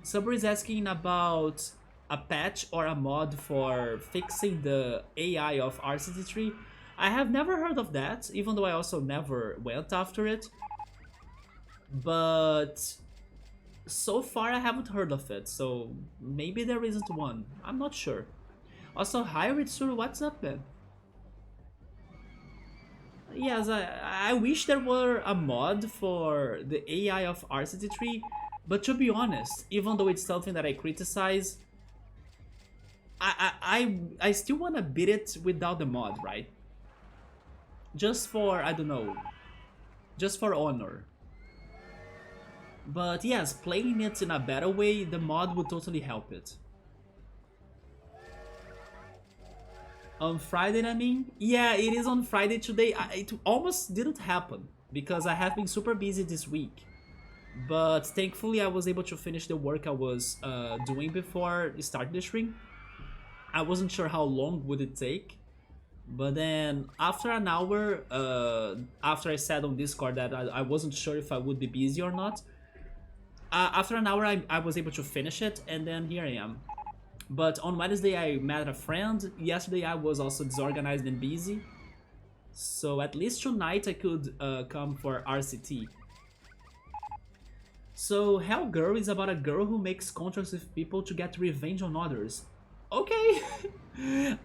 Subber is asking about a patch or a mod for fixing the AI of RCT3. I have never heard of that, even though I also never went after it. But so far I haven't heard of it, so maybe there isn't one. I'm not sure. Also, hi Ritsuru, what's up, man? Yes, I wish there were a mod for the AI of RCT3, but to be honest, even though it's something that I criticize, I still want to beat it without the mod, right? Just for, I don't know, just for honor. But yes, playing it in a better way, the mod would totally help it. On Friday, I mean? Yeah, it is on Friday today. It almost didn't happen because I have been super busy this week. But thankfully I was able to finish the work I was doing before starting the stream. I wasn't sure how long would it take. But then after an hour, after I said on Discord that I wasn't sure if I would be busy or not. After an hour I was able to finish it, and then here I am. But on Wednesday I met a friend. Yesterday I was also disorganized and busy. So at least tonight I could come for RCT. So Hell Girl is about a girl who makes contracts with people to get revenge on others. Okay,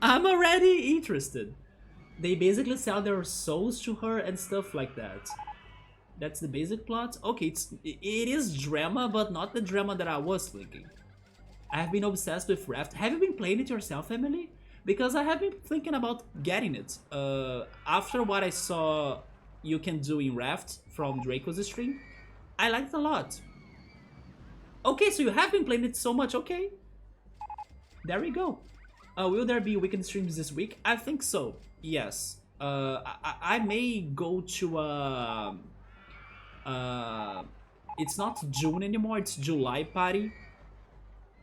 I'm already interested. They basically sell their souls to her and stuff like that. That's the basic plot. Okay, it is drama, but not the drama that I was thinking. I have been obsessed with Raft. Have you been playing it yourself, Emily? Because I have been thinking about getting it. After what I saw you can do in Raft from Draco's stream, I liked it a lot. Okay, so you have been playing it so much, okay. There we go. Will there be weekend streams this week? I think so, yes. I may go to it's not June anymore, it's July party.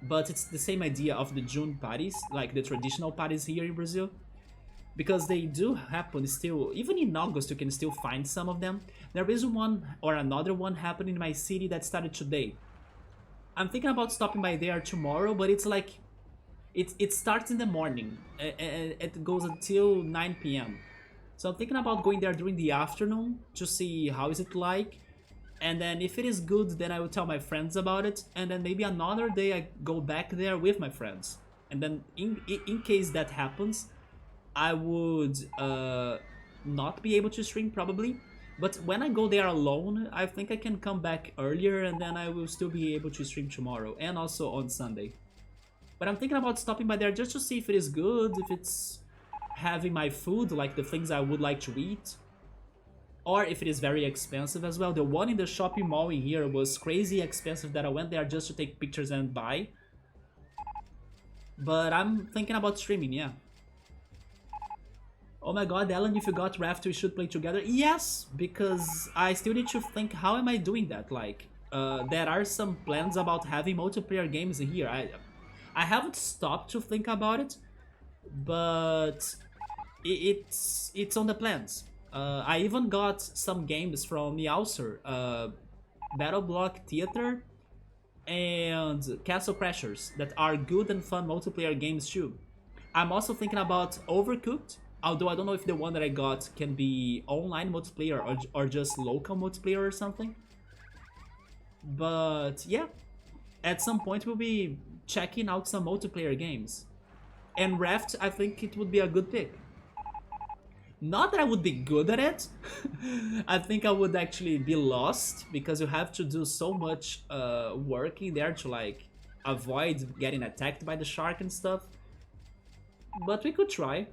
But it's the same idea of the June parties, like the traditional parties here in Brazil. Because they do happen still, even in August you can still find some of them. There is one or another one happening in my city that started today. I'm thinking about stopping by there tomorrow, but it's like, it starts in the morning, and it goes until 9 p.m. So I'm thinking about going there during the afternoon to see how is it like. And then if it is good, then I will tell my friends about it. And then maybe another day I go back there with my friends. And then in case that happens, I would not be able to stream probably. But when I go there alone, I think I can come back earlier and then I will still be able to stream tomorrow and also on Sunday. But I'm thinking about stopping by there just to see if it is good, if it's having my food, like the things I would like to eat. Or if it is very expensive as well. The one in the shopping mall in here was crazy expensive that I went there just to take pictures and buy. But I'm thinking about streaming, yeah. Oh my god, Ellen, if you got Raft, we should play together. Yes, because I still need to think how am I doing that. Like, there are some plans about having multiplayer games in here. I haven't stopped to think about it, but it's on the plans. I even got some games from Meowser, Battle Block Theater, and Castle Crashers that are good and fun multiplayer games too. I'm also thinking about Overcooked, although I don't know if the one that I got can be online multiplayer or just local multiplayer or something. But yeah, at some point we'll be checking out some multiplayer games. And Raft, I think it would be a good pick. Not that I would be good at it. I think I would actually be lost because you have to do so much work in there to like avoid getting attacked by the shark and stuff. But we could try.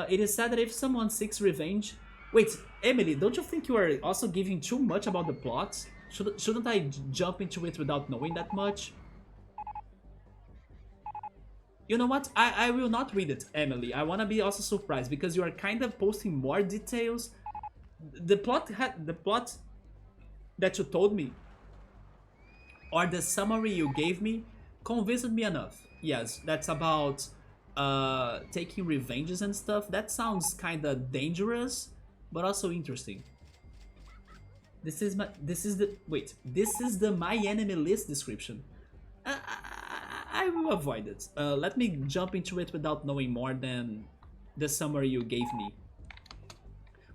It is said that if someone seeks revenge... Wait, Emily, don't you think you are also giving too much about the plot? Shouldn't I jump into it without knowing that much? You know what? I will not read it, Emily. I wanna be also surprised because you are kind of posting more details. The plot that you told me, or the summary you gave me, convinced me enough. Yes, that's about taking revenges and stuff. That sounds kinda dangerous, but also interesting. This is the my enemy list description. I will avoid it. Let me jump into it without knowing more than the summary you gave me.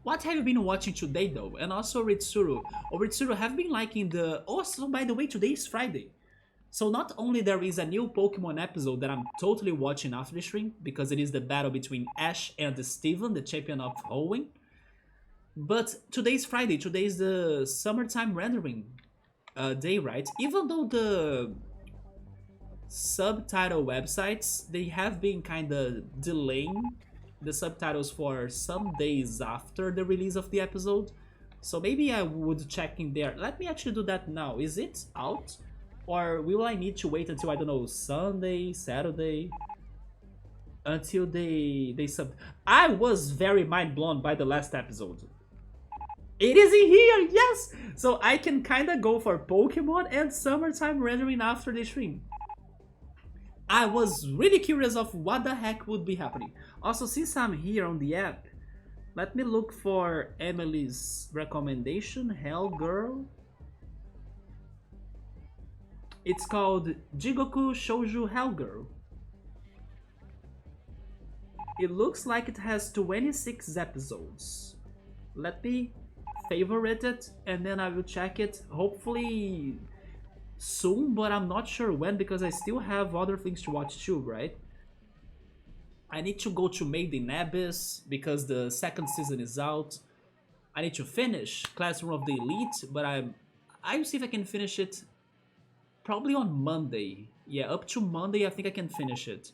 What have you been watching today though? And also Ritsuru. Oh, Ritsuru, have been liking the... Oh, so by the way, today is Friday. So not only there is a new Pokemon episode that I'm totally watching after the stream, because it is the battle between Ash and Steven, the champion of Hoenn. But today is Friday. Today is the summertime rendering day, right? Even though the subtitle websites, they have been kind of delaying the subtitles for some days after the release of the episode. So maybe I would check in there. Let me actually do that now. Is it out? Or will I need to wait until, I don't know, Sunday, Saturday? Until they sub... I was very mind blown by the last episode. It is in here, yes! So I can kind of go for Pokemon and summertime rendering after the stream. I was really curious of what the heck would be happening. Also, since I'm here on the app, let me look for Emily's recommendation, Hell Girl. It's called Jigoku Shouju Hell Girl. It looks like it has 26 episodes. Let me favorite it, and then I will check it hopefully soon, but I'm not sure when because I still have other things to watch too, right? I need to go to Made in Abyss because the second season is out. I need to finish Classroom of the Elite, but I will see if I can finish it probably on Monday. Yeah, up to Monday I think I can finish it.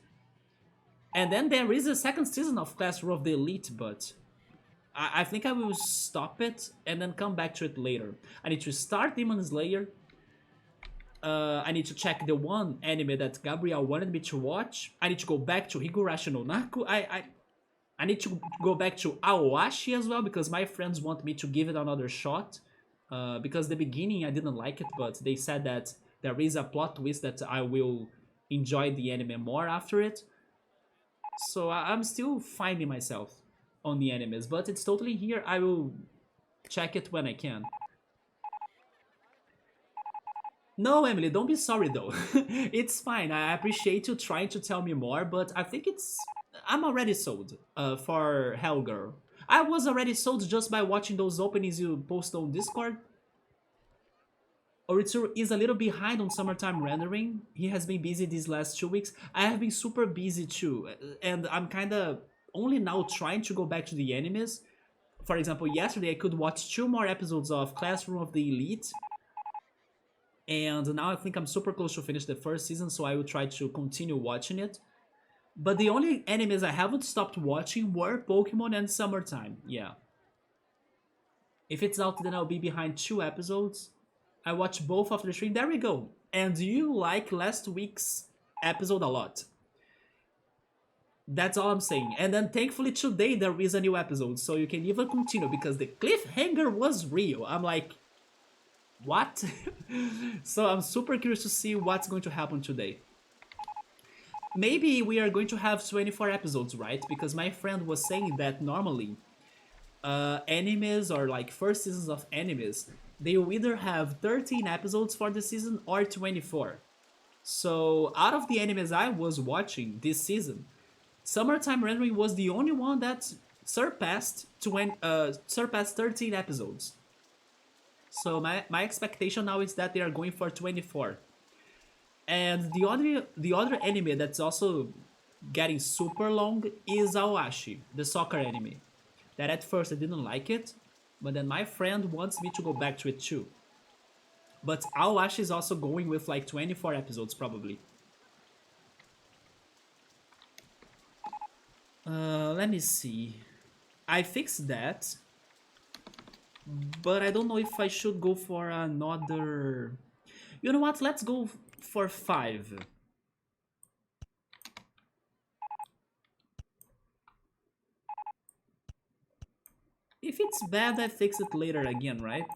And then there is a second season of Classroom of the Elite, but I think I will stop it and then come back to it later. I need to start Demon Slayer. I need to check the one anime that Gabriel wanted me to watch. I need to go back to Higurashi no Naku. I need to go back to Aoashi as well because my friends want me to give it another shot. Because the beginning I didn't like it, but they said that there is a plot twist that I will enjoy the anime more after it. So I'm still finding myself on the animes, but it's totally here. I will check it when I can. No, Emily, don't be sorry though. It's fine. I appreciate you trying to tell me more, but I think I'm already sold for Hellgirl. I was already sold just by watching those openings you post on Discord. Oritsu is a little behind on summertime rendering. He has been busy these last 2 weeks. I have been super busy too, and I'm kinda only now trying to go back to the animes. For example, yesterday I could watch 2 more episodes of Classroom of the Elite, and now I think I'm super close to finish the first season, so I will try to continue watching it. But the only animes I haven't stopped watching were Pokemon and Summertime, yeah. If it's out, then I'll be behind 2 episodes. I watched both after the stream. There we go. And you like last week's episode a lot. That's all I'm saying. And then thankfully today there is a new episode, so you can even continue because the cliffhanger was real. I'm like, what? So I'm super curious to see what's going to happen today. Maybe we are going to have 24 episodes, right? Because my friend was saying that normally animes or like first seasons of animes, they will either have 13 episodes for the season or 24. So out of the animes I was watching this season, Summertime Rendering was the only one that surpassed 13 episodes. So my expectation now is that they are going for 24. And the other anime that's also getting super long is Aoashi, the soccer anime. That at first I didn't like it, but then my friend wants me to go back to it too. But Aoashi is also going with like 24 episodes probably. Let me see. I fixed that, but I don't know if I should go for another... You know what? Let's go for 5. If it's bad, I fix it later again, right?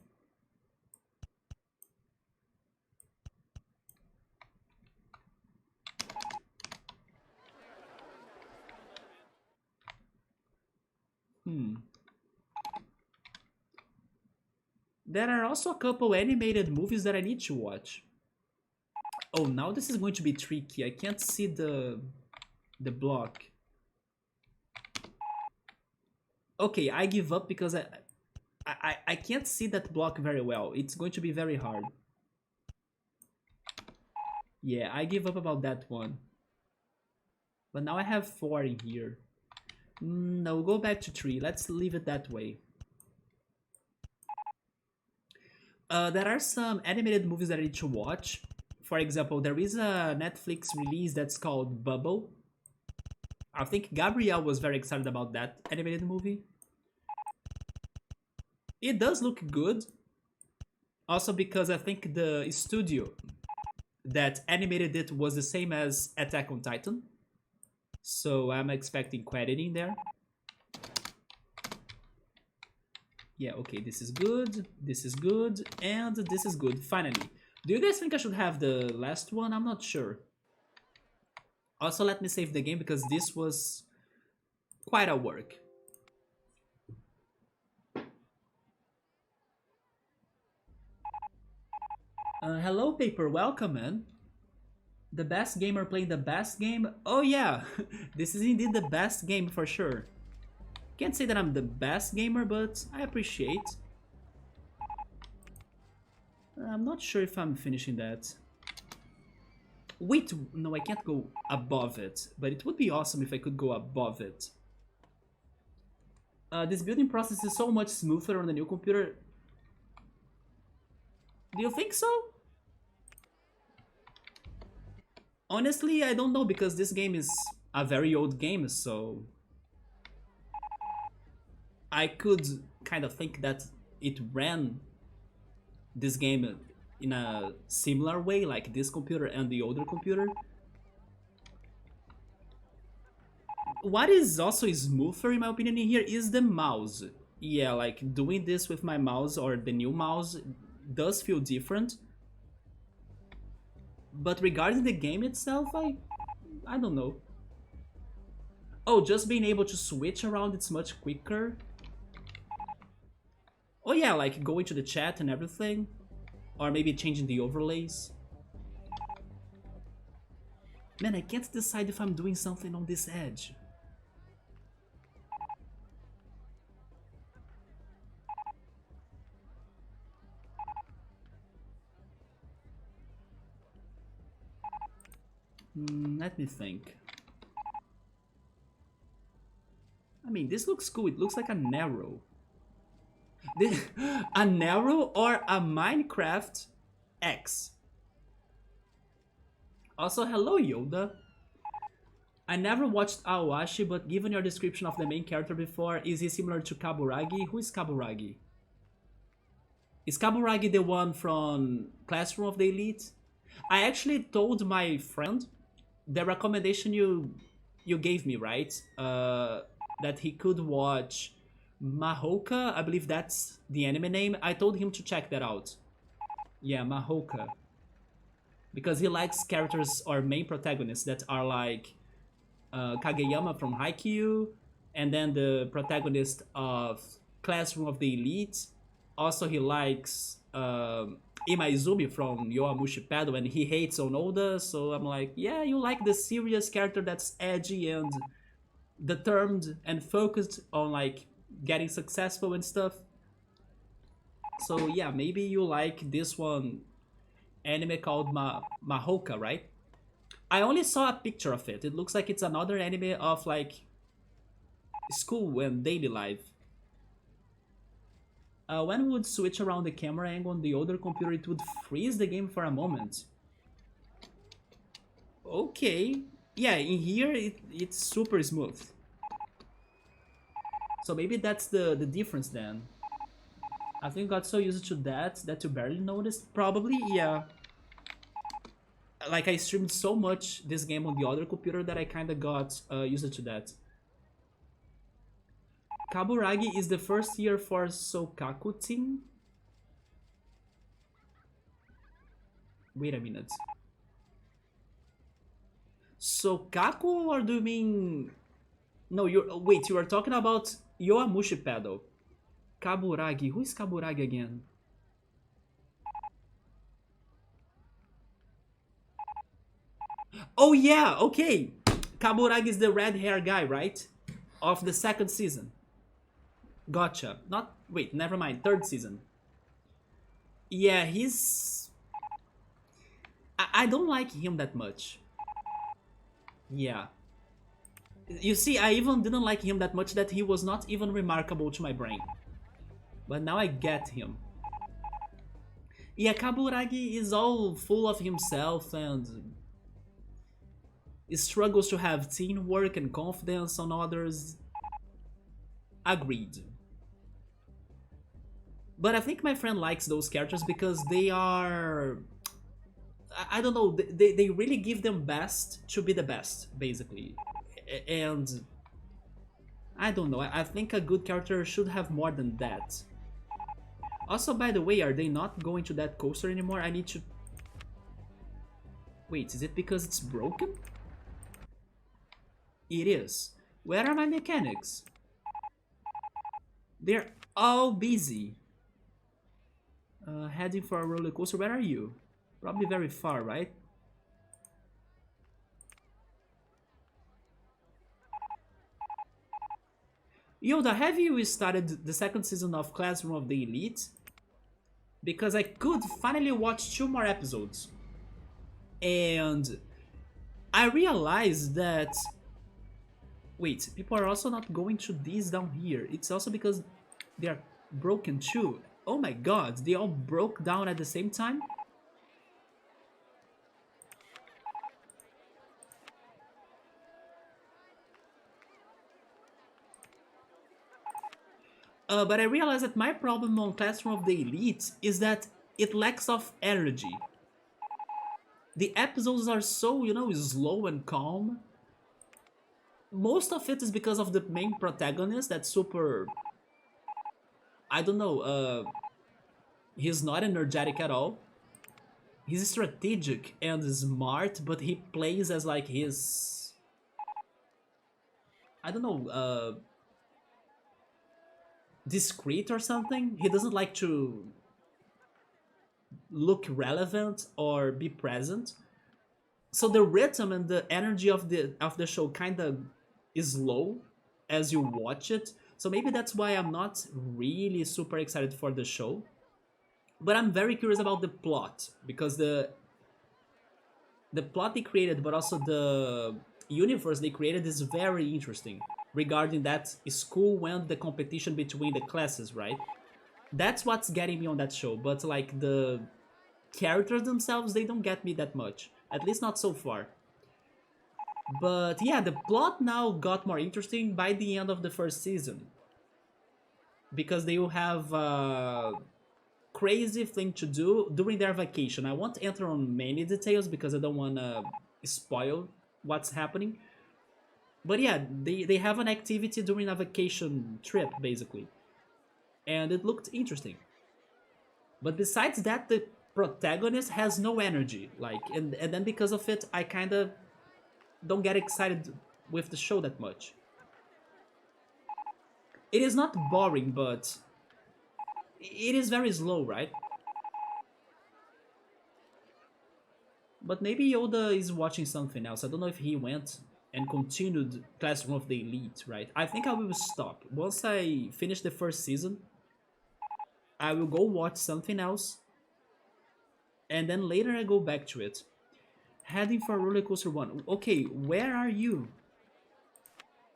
There are also a couple animated movies that I need to watch. Oh, now this is going to be tricky. I can't see the block. Okay, I give up because I can't see that block very well. It's going to be very hard. Yeah, I give up about that one. But now I have 4 in here. No, go back to 3. Let's leave it that way. There are some animated movies that I need to watch. For example, there is a Netflix release that's called Bubble. I think Gabrielle was very excited about that animated movie. It does look good. Also because I think the studio that animated it was the same as Attack on Titan. So I'm expecting quality in there. Yeah, okay, this is good, and this is good, finally. Do you guys think I should have the last one? I'm not sure. Also, let me save the game because this was quite a work. Hello, Paper, welcome, man. The best gamer playing the best game? Oh yeah, this is indeed the best game for sure. Can't say that I'm the best gamer, but I appreciate. I'm not sure if I'm finishing that. Wait, no, I can't go above it, but it would be awesome if I could go above it. This building process is so much smoother on the new computer. Do you think so? Honestly, I don't know, because this game is a very old game, so I could kind of think that it ran this game in a similar way, like this computer and the older computer. What is also smoother in my opinion in here is the mouse. Yeah, like doing this with my mouse or the new mouse does feel different. But regarding the game itself, I don't know. Oh, just being able to switch around, it's much quicker. Oh yeah, like going to the chat and everything. Or maybe changing the overlays. Man, I can't decide if I'm doing something on this edge. Let me think. I mean, this looks cool. It looks like a narrow. A narrow or a Minecraft X. Also, hello Yoda. I never watched Aoashi, but given your description of the main character before, is he similar to Kaburagi? Who is Kaburagi? Is Kaburagi the one from Classroom of the Elite? I actually told my friend the recommendation you gave me, right? That he could watch Mahoka, I believe that's the anime name. I told him to check that out. Yeah, Mahoka. Because he likes characters or main protagonists that are like Kageyama from Haikyuu, and then the protagonist of Classroom of the Elite. Also, he likes Imaizumi from Yowamushi Pedal, and he hates Onoda, so I'm like, yeah, you like the serious character that's edgy and determined and focused on like getting successful and stuff. So yeah, maybe you like this one anime called Mahoka, right? I only saw a picture of it. It looks like it's another anime of like school and daily life. When we would switch around the camera angle on the older computer, it would freeze the game for a moment. Okay. Yeah, in here it's super smooth. So maybe that's the difference then. I think I got so used to that you barely noticed. Probably, yeah. Like I streamed so much this game on the other computer that I kinda got used to that. Kaburagi is the first year for Sokaku team? Wait a minute. Sokaku, or do you mean... No, wait, you are talking about Yowamushi Pedal. Kaburagi, who is Kaburagi again? Oh yeah, okay. Kaburagi is the red hair guy, right? Of the second season. Gotcha. Not... Wait, never mind. Third season. Yeah, he's... I don't like him that much. Yeah. You see, I even didn't like him that much that he was not even remarkable to my brain. But now I get him. Yeah, Kaburagi is all full of himself and... struggles to have teamwork and confidence on others. Agreed. But I think my friend likes those characters because they are... I don't know, they really give them best to be the best, basically. And... I don't know, I think a good character should have more than that. Also, by the way, are they not going to that coaster anymore? I need to... Wait, is it because it's broken? It is. Where are my mechanics? They're all busy. Heading for a roller coaster. Where are you? Probably very far, right? Yoda, have you started the second season of Classroom of the Elite? because I could finally watch 2 more episodes. And I realized that, wait, people are also not going to these down here. It's also because they are broken too. Oh my god, they all broke down at the same time? But I realized that my problem on Classroom of the Elite is that it lacks of energy. The episodes are so, slow and calm. Most of it is because of the main protagonist that's super... I don't know, he's not energetic at all. He's strategic and smart, but he plays as like his... I don't know, discreet or something. He doesn't like to look relevant or be present. So the rhythm and the energy of the show kind of is low as you watch it. So maybe that's why I'm not really super excited for the show. But I'm very curious about the plot because the plot they created, but also the universe they created is very interesting regarding that school won the competition between the classes, right? That's what's getting me on that show. But like the characters themselves, they don't get me that much. At least not so far. But yeah, the plot now got more interesting by the end of the first season. Because they will have a crazy thing to do during their vacation. I won't enter on many details because I don't want to spoil what's happening. But yeah, they have an activity during a vacation trip, basically. And it looked interesting. But besides that, the protagonist has no energy. Like, and then because of it, I kind of don't get excited with the show that much. It is not boring, but it is very slow, right? But maybe Yoda is watching something else. I don't know if he went and continued Classroom of the Elite, right? I think I will stop. Once I finish the first season, I will go watch something else, and then later I go back to it. Heading for Roller Coaster 1. Okay, where are you?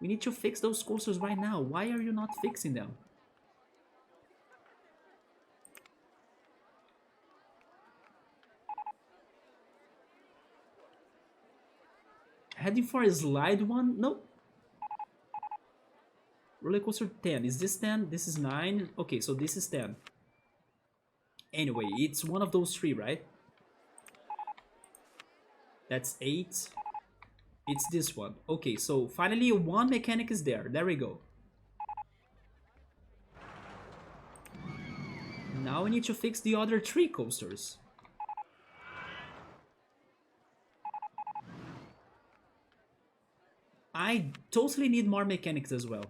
We need to fix those coasters right now. Why are you not fixing them? Heading for a slide 1? No. Roller Coaster 10. Is this 10? This is 9. Okay, so this is 10. Anyway, it's one of those 3, right? That's 8. It's this one. Okay, so finally one mechanic is there. There we go. Now we need to fix the other 3 coasters. I totally need more mechanics as well.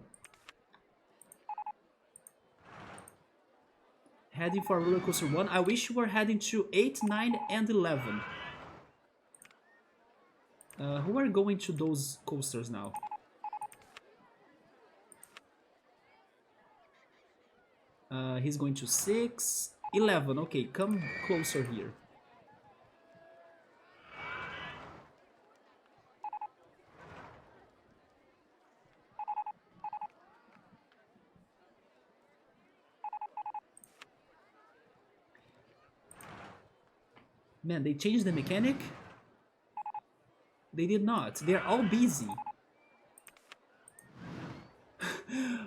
Heading for Roller Coaster 1. I wish we were heading to 8, 9, and 11. Who are going to those coasters now? He's going to 6, 11. Okay, come closer here. Man, they changed the mechanic? They did not. They're all busy.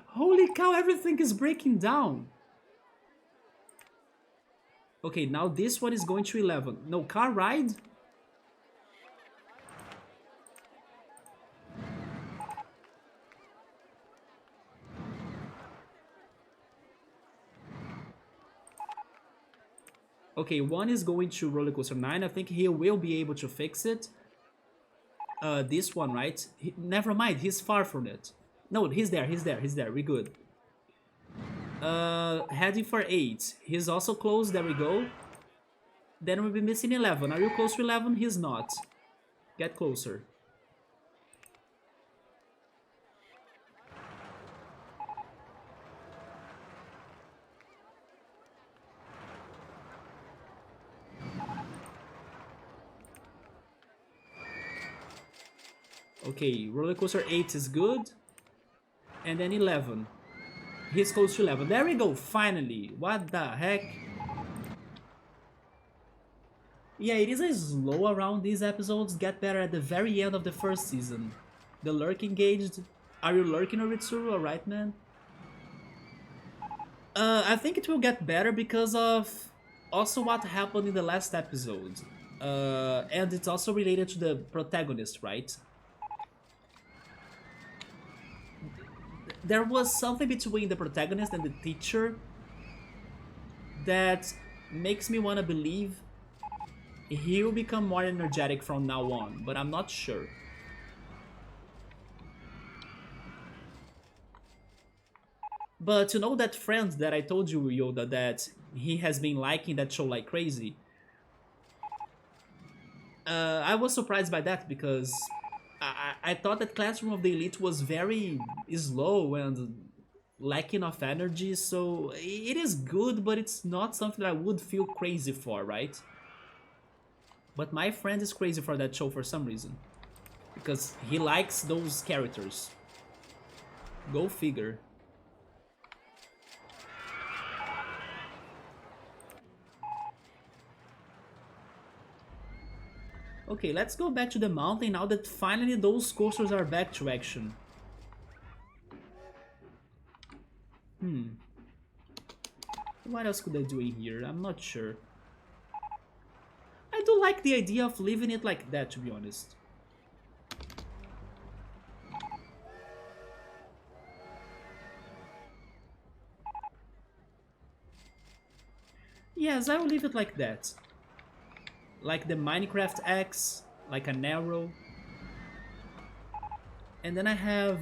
Holy cow, everything is breaking down. Okay, now this one is going to 11. No, car ride? Okay, one is going to Roller Coaster 9. I think he will be able to fix it. This one, right? Never mind, he's far from it. No, he's there, he's there, he's there. We're good. Heading for 8. He's also close, there we go. Then we'll be missing 11. Are you close to 11? He's not. Get closer. Okay, roller coaster 8 is good. And then 11. He's close to 11. There we go, finally. What the heck? Yeah, it is a slow around these episodes. Get better at the very end of the first season. The lurk engaged. Are you lurking, Oritsuru? Alright, man. I think it will get better because of also what happened in the last episode. And it's also related to the protagonist, right? There was something between the protagonist and the teacher that makes me want to believe he will become more energetic from now on, but I'm not sure. But you know that friend that I told you, Yoda, that he has been liking that show like crazy? I was surprised by that because I thought that Classroom of the Elite was very slow and lacking of energy, so it is good, but it's not something that I would feel crazy for, right? But my friend is crazy for that show for some reason. Because he likes those characters. Go figure. Okay, let's go back to the mountain now that finally those coasters are back to action. What else could I do in here? I'm not sure. I do like the idea of leaving it like that, to be honest. Yes, I will leave it like that. Like the Minecraft X, like an arrow. And then I have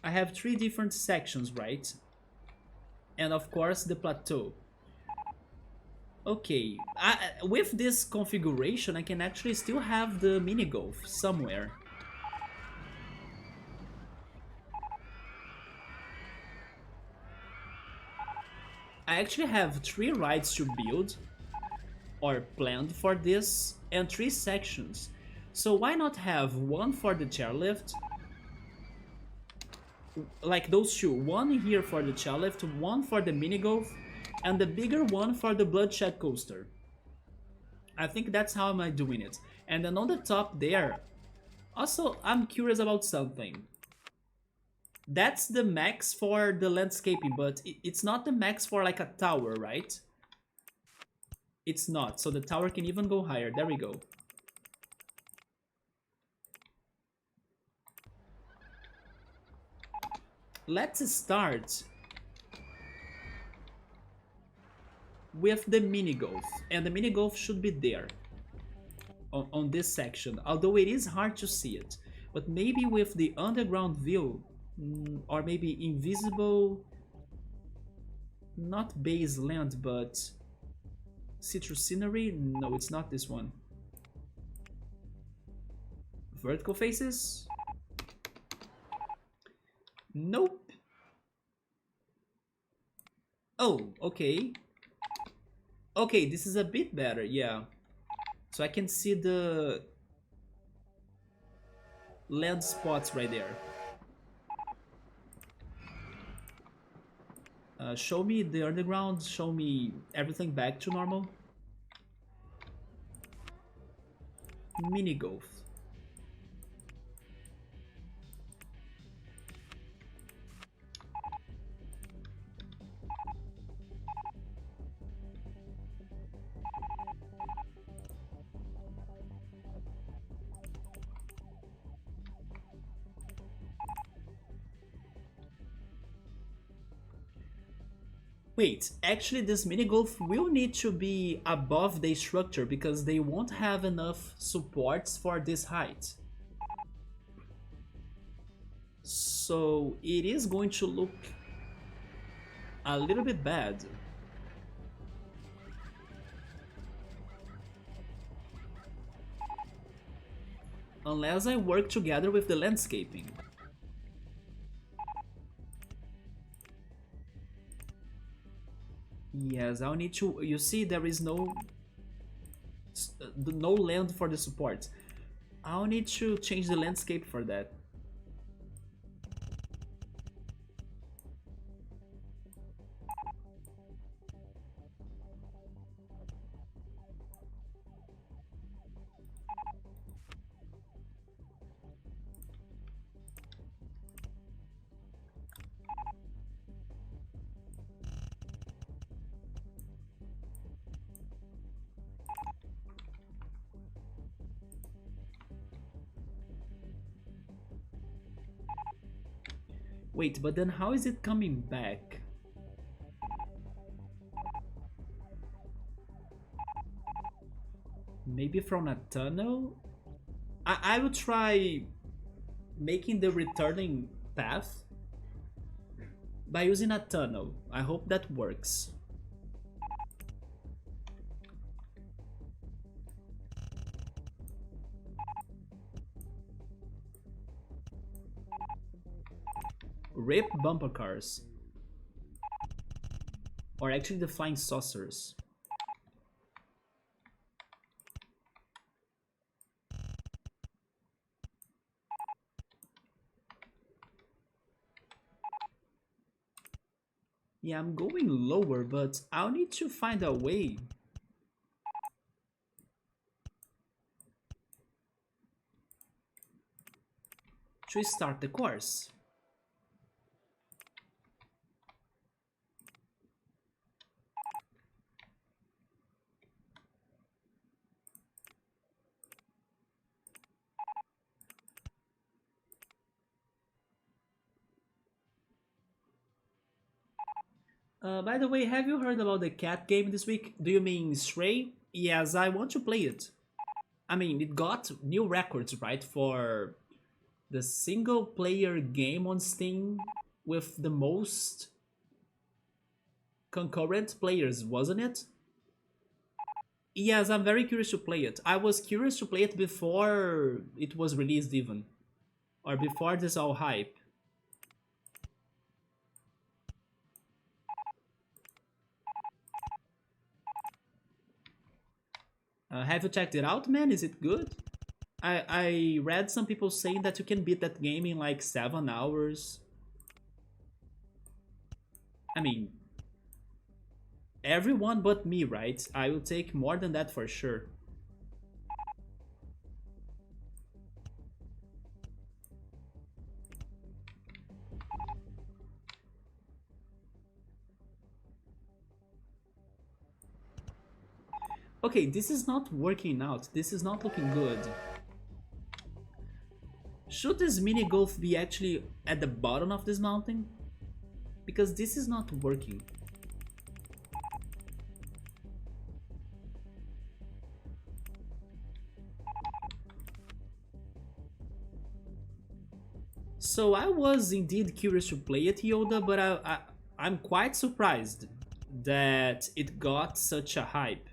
I have 3 different sections, right? And of course the plateau. Okay, with this configuration I can actually still have the mini golf somewhere. I actually have 3 rides to build or planned for this and 3 sections. So why not have one for the chairlift? Like those 2, one here for the chairlift, one for the mini golf, and the bigger one for the bloodshed coaster. I think that's how I'm doing it. And then on the top there, also I'm curious about something. That's the max for the landscaping, but it's not the max for like a tower, right? It's not, so the tower can even go higher. There we go. Let's start with the mini golf, and the mini golf should be there on this section, although it is hard to see it. But maybe with the underground view, or maybe invisible, not base land, but citrus scenery. No, it's not this one. Vertical faces. Nope. Oh, okay. Okay, this is a bit better, yeah. So I can see the land spots right there. Show me the underground, show me everything back to normal. Mini golf. Wait, actually this mini golf will need to be above the structure because they won't have enough supports for this height. So it is going to look a little bit bad. Unless I work together with the landscaping. Yes, I'll need to... You see, there is no land for the support. I'll need to change the landscape for that. Wait, but then how is it coming back? Maybe from a tunnel? I will try making the returning path by using a tunnel. I hope that works. Rip bumper cars. Or actually the flying saucers. Yeah, I'm going lower, but I'll need to find a way to start the course. By the way, have you heard about the cat game this week? Do you mean Stray? Yes, I want to play it. I mean, it got new records, right, for the single player game on Steam with the most concurrent players, wasn't it? Yes, I'm very curious to play it. I was curious to play it before it was released even. Or before this all hype. Have you checked it out, man? Is it good? I read some people saying that you can beat that game in like 7 hours. I mean, everyone but me, right? I will take more than that for sure. Okay, this is not working out. This is not looking good. Should this mini golf be actually at the bottom of this mountain? Because this is not working. So I was indeed curious to play it, Yoda, but I'm quite surprised that it got such a hype.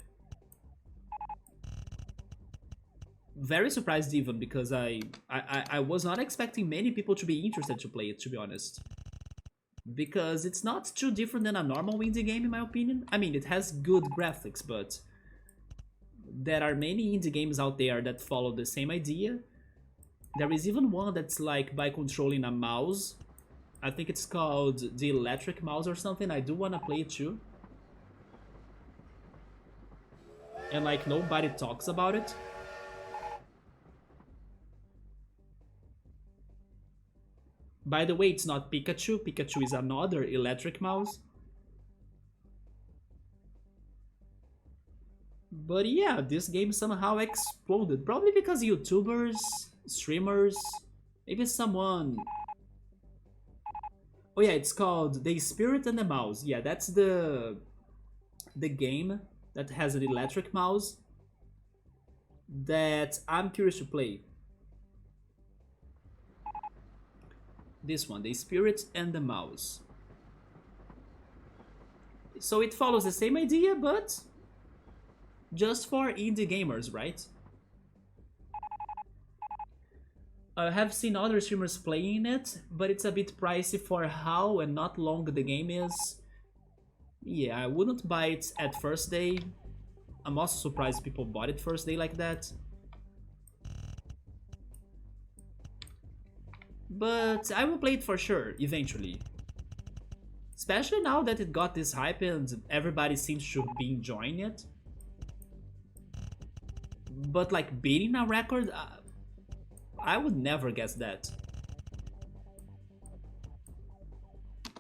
Very surprised even, because I was not expecting many people to be interested to play it, to be honest. Because it's not too different than a normal indie game, in my opinion. I mean, it has good graphics, but there are many indie games out there that follow the same idea. There is even one that's like by controlling a mouse. I think it's called the electric mouse or something. I do want to play it too. And like nobody talks about it. By the way, it's not Pikachu. Pikachu is another electric mouse. But yeah, this game somehow exploded. Probably because YouTubers, streamers, maybe someone... Oh yeah, it's called The Spirit and the Mouse. Yeah, that's the game that has an electric mouse that I'm curious to play. This one, The Spirit and the Mouse. So it follows the same idea, but just for indie gamers, right? I have seen other streamers playing it, but it's a bit pricey for how and not long the game is. Yeah, I wouldn't buy it at first day. I'm also surprised people bought it first day like that. But I will play it for sure, eventually. Especially now that it got this hype and everybody seems to be enjoying it. But like beating a record, I would never guess that.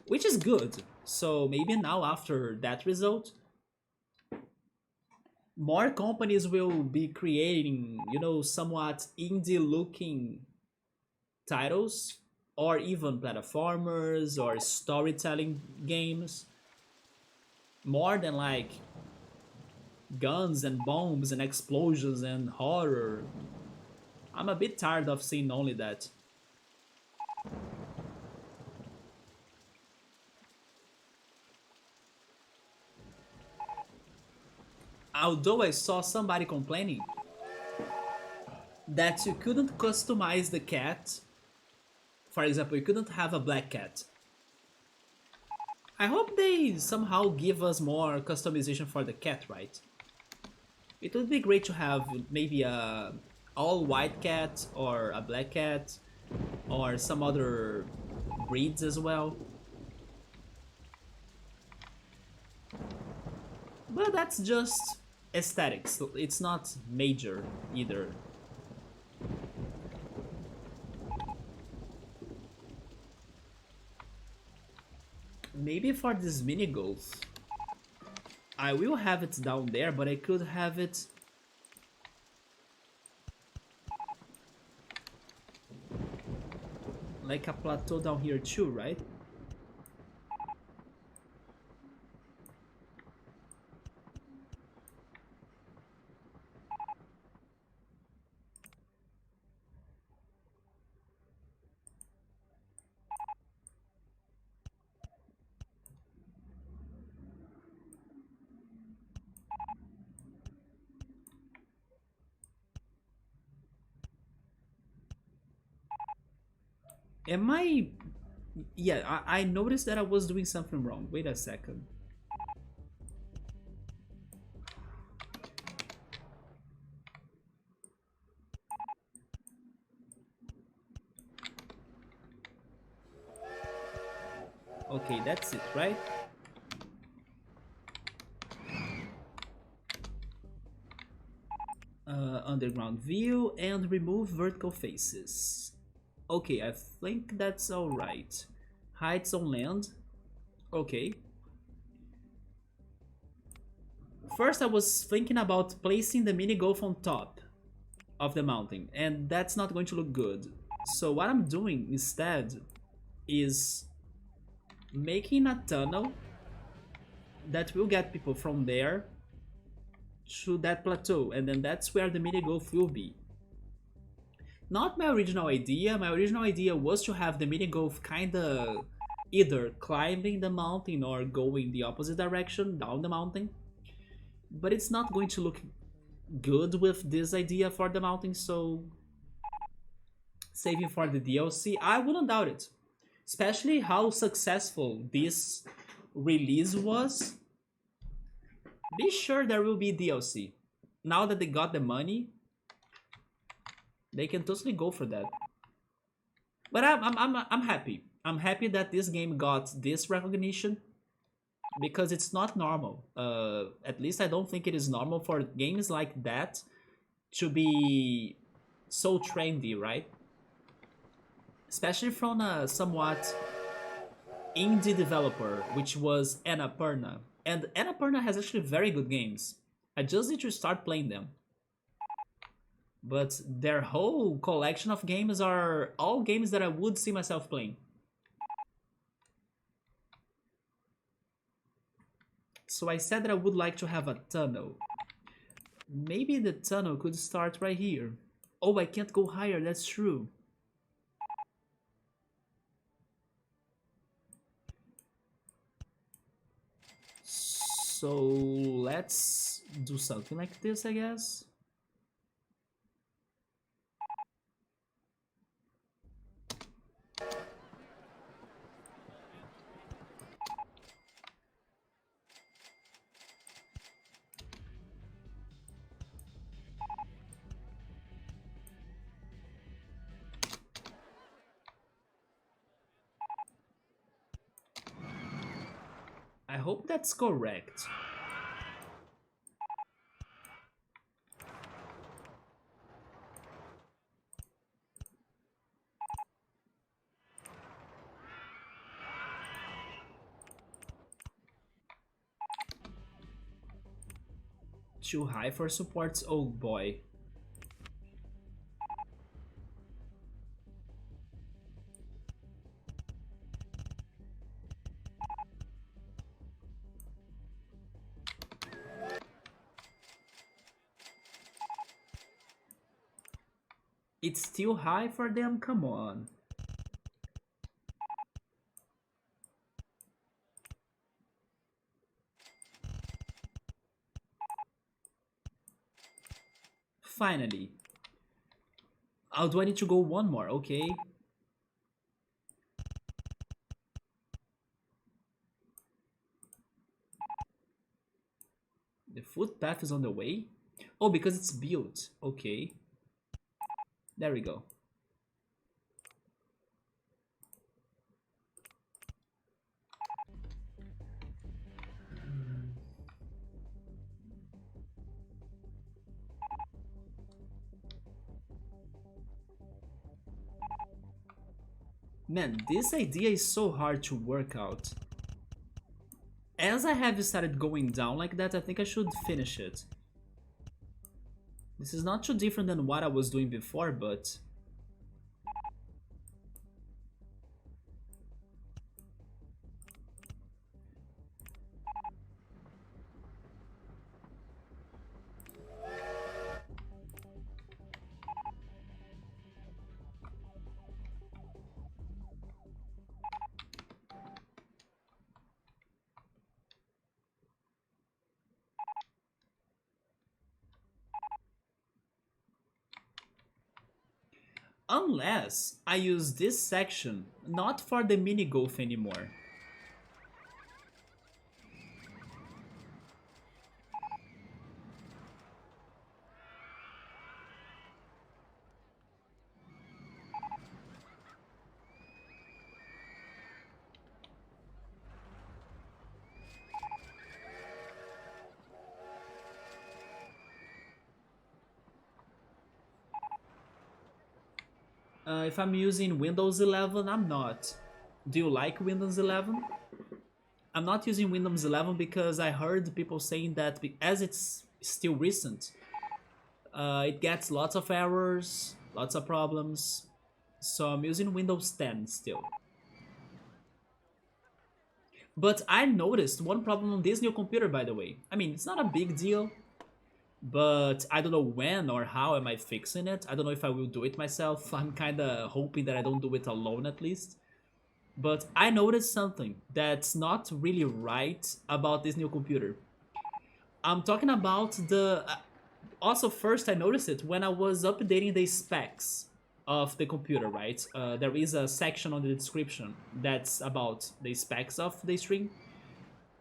Which is good. So maybe now after that result, more companies will be creating, somewhat indie looking titles or even platformers or storytelling games more than like guns and bombs and explosions and horror. I'm a bit tired of seeing only that. Although I saw somebody complaining that you couldn't customize the cat. For example, you couldn't have a black cat. I hope they somehow give us more customization for the cat, right? It would be great to have maybe a all white cat or a black cat or some other breeds as well. But that's just aesthetics. It's not major either. Maybe for this mini golf, I will have it down there, but I could have it like a plateau down here too, right? Am I... Yeah, I noticed that I was doing something wrong. Wait a second. Okay, that's it, right? Underground view and remove vertical faces. Okay, I think that's alright. Heights on land. Okay. First I was thinking about placing the mini golf on top of the mountain, and that's not going to look good. So what I'm doing instead is making a tunnel that will get people from there to that plateau, and then that's where the mini golf will be. Not my original idea. My original idea was to have the mini golf kinda either climbing the mountain or going the opposite direction down the mountain. But it's not going to look good with this idea for the mountain, so saving for the DLC, I wouldn't doubt it. Especially how successful this release was. Be sure there will be DLC. Now that they got the money, they can totally go for that. But I'm happy. I'm happy that this game got this recognition because it's not normal. At least I don't think it is normal for games like that to be so trendy, right? Especially from a somewhat indie developer, which was Annapurna. And Annapurna has actually very good games. I just need to start playing them. But their whole collection of games are all games that I would see myself playing. So I said that I would like to have a tunnel. Maybe the tunnel could start right here. Oh, I can't go higher, that's true. So let's do something like this, I guess. I hope that's correct. Too high for supports? Oh boy. It's still high for them? Come on. Finally. Oh, do I need to go one more? Okay. The footpath is on the way? Oh, because it's built. Okay. There we go. Man, this idea is so hard to work out. As I have started going down like that, I think I should finish it. This is not too different than what I was doing before, but... Unless I use this section not for the mini golf anymore. If I'm using Windows 11, I'm not. Do you like Windows 11? I'm not using Windows 11 because I heard people saying that as it's still recent, it gets lots of errors, lots of problems. So I'm using Windows 10 still. But I noticed one problem on this new computer, by the way. I mean, it's not a big deal, but I don't know when or how am I fixing it. I don't know if I will do it myself. I'm kinda hoping that I don't do it alone at least. But I noticed something that's not really right about this new computer. I'm talking about the... Also, first I noticed it when I was updating the specs of the computer, right? There is a section on the description that's about the specs of the stream.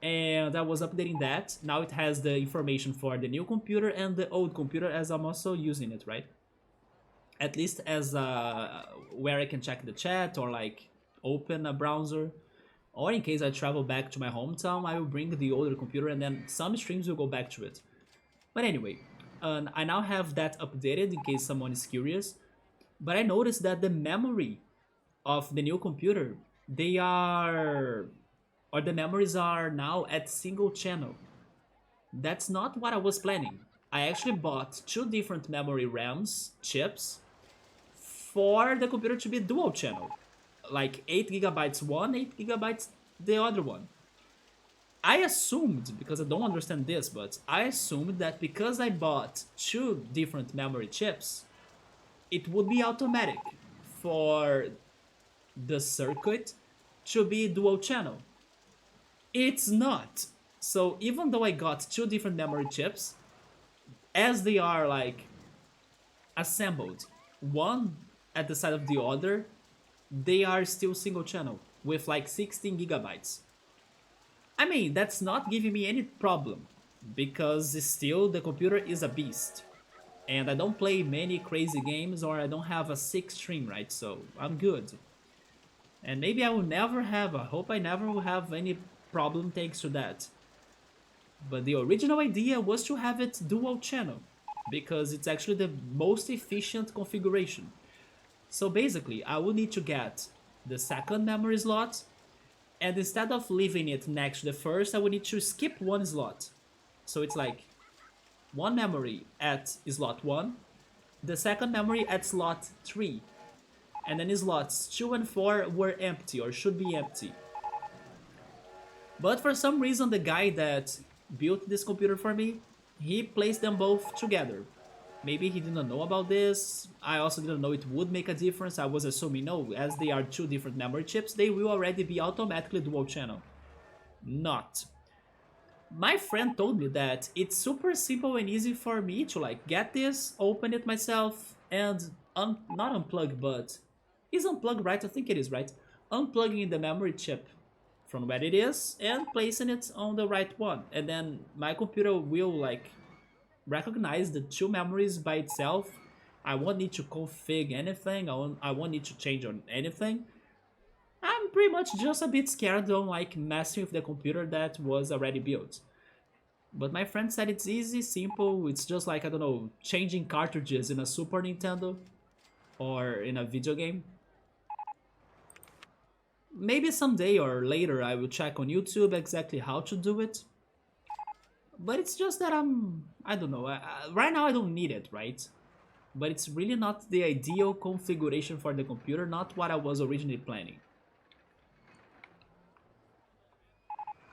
And I was updating that. Now it has the information for the new computer and the old computer, as I'm also using it, right? At least as where I can check the chat or like open a browser. Or in case I travel back to my hometown, I will bring the older computer and then some streams will go back to it. But anyway, I now have that updated in case someone is curious. But I noticed that the memory of the new computer, they are... or the memories are now at single channel. That's not what I was planning. I actually bought two different memory RAMs chips for the computer to be dual channel. Like 8 gigabytes one, 8 gigabytes the other one. I assumed, because I don't understand this, but I assumed that because I bought two different memory chips, it would be automatic for the circuit to be dual channel. It's not. So even though I got two different memory chips, as they are like assembled, one at the side of the other, they are still single channel with like 16 gigabytes. I mean, that's not giving me any problem because still the computer is a beast. And I don't play many crazy games or I don't have a sick stream, right? So I'm good. And maybe I will never have, I hope I never will have any problem thanks to that. But the original idea was to have it dual channel, because it's actually the most efficient configuration. So basically, I will need to get the second memory slot, and instead of leaving it next to the first, I will need to skip one slot. So it's like one memory at slot 1, the second memory at slot 3, and then slots 2 and 4 were empty or should be empty. But for some reason, the guy that built this computer for me, he placed them both together. Maybe he didn't know about this. I also didn't know it would make a difference. I was assuming no, as they are two different memory chips, they will already be automatically dual channel. Not. My friend told me that it's super simple and easy for me to like get this, open it myself, and not unplug, but is unplug right? I think it is right. Unplugging the memory chip from where it is and placing it on the right one, and then my computer will like recognize the two memories by itself. I won't need to config anything. I won't need to change on anything. I'm pretty much just a bit scared on like messing with the computer that was already built. But my friend said it's easy, simple. It's just like, I don't know, changing cartridges in a Super Nintendo or in a video game. Maybe someday or later I will check on YouTube exactly how to do it. But it's just that I don't know, right now I don't need it, right? But it's really not the ideal configuration for the computer, not what I was originally planning.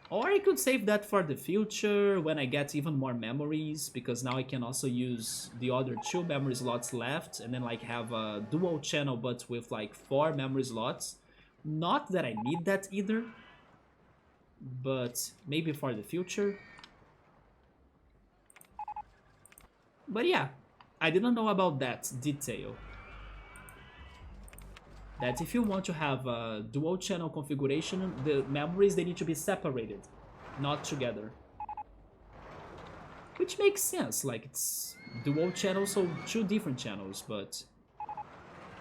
Or I could save that for the future when I get even more memories, because now I can also use the other two memory slots left and then like have a dual channel but with like 4 memory slots. Not that I need that either, but maybe for the future. But yeah, I didn't know about that detail. That if you want to have a dual channel configuration, the memories, they need to be separated, not together. Which makes sense, like it's dual channel, so 2 different channels, but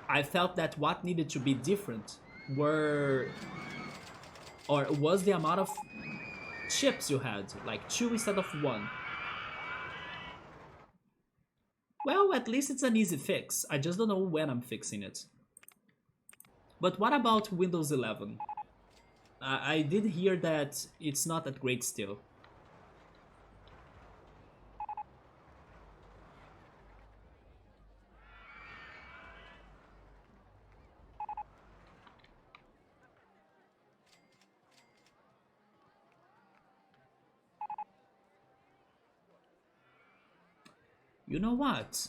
I felt that what needed to be different was the amount of chips you had, like 2 instead of 1. Well, at least it's an easy fix. I just don't know when I'm fixing it. But what about Windows 11? I did hear that it's not that great still. You know what?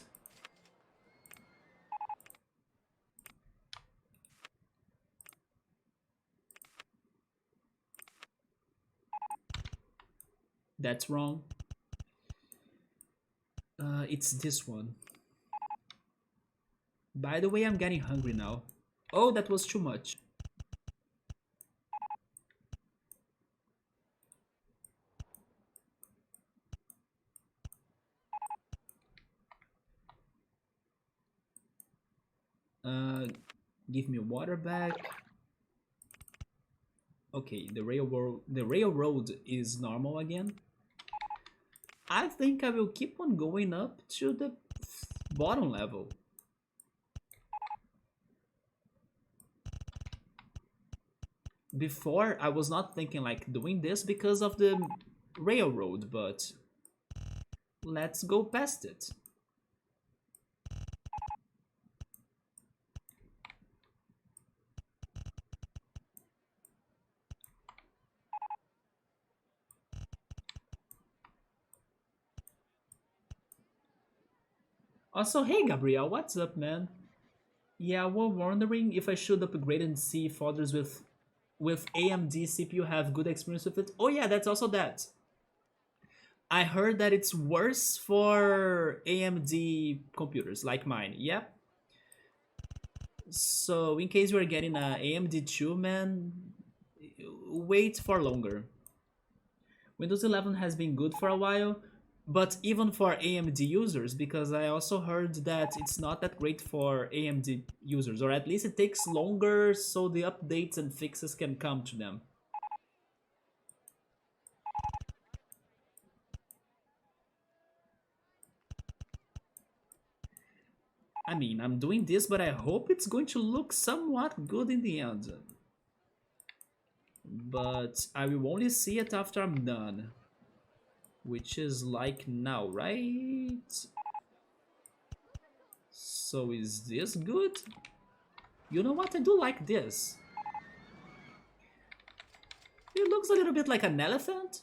That's wrong. It's this one. By the way, I'm getting hungry now. Oh, that was too much. Uh, Give me water back. Okay, the railroad is normal again. I think I will keep on going up to the bottom level. Before, I was not thinking like doing this because of the railroad, but let's go past it. Also, hey Gabriel, what's up, man? Yeah, we're wondering if I should upgrade and see if others with AMD CPU have good experience with it. Oh yeah, that's also that. I heard that it's worse for AMD computers like mine. Yep. So in case you're getting a AMD 2, man, wait for longer. Windows 11 has been good for a while, but even for AMD users, because I also heard that it's not that great for AMD users, or at least it takes longer so the updates and fixes can come to them. I mean, I'm doing this, but I hope it's going to look somewhat good in the end. But I will only see it after I'm done. Which is like now, right? So is this good? You know what? I do like this. It looks a little bit like an elephant.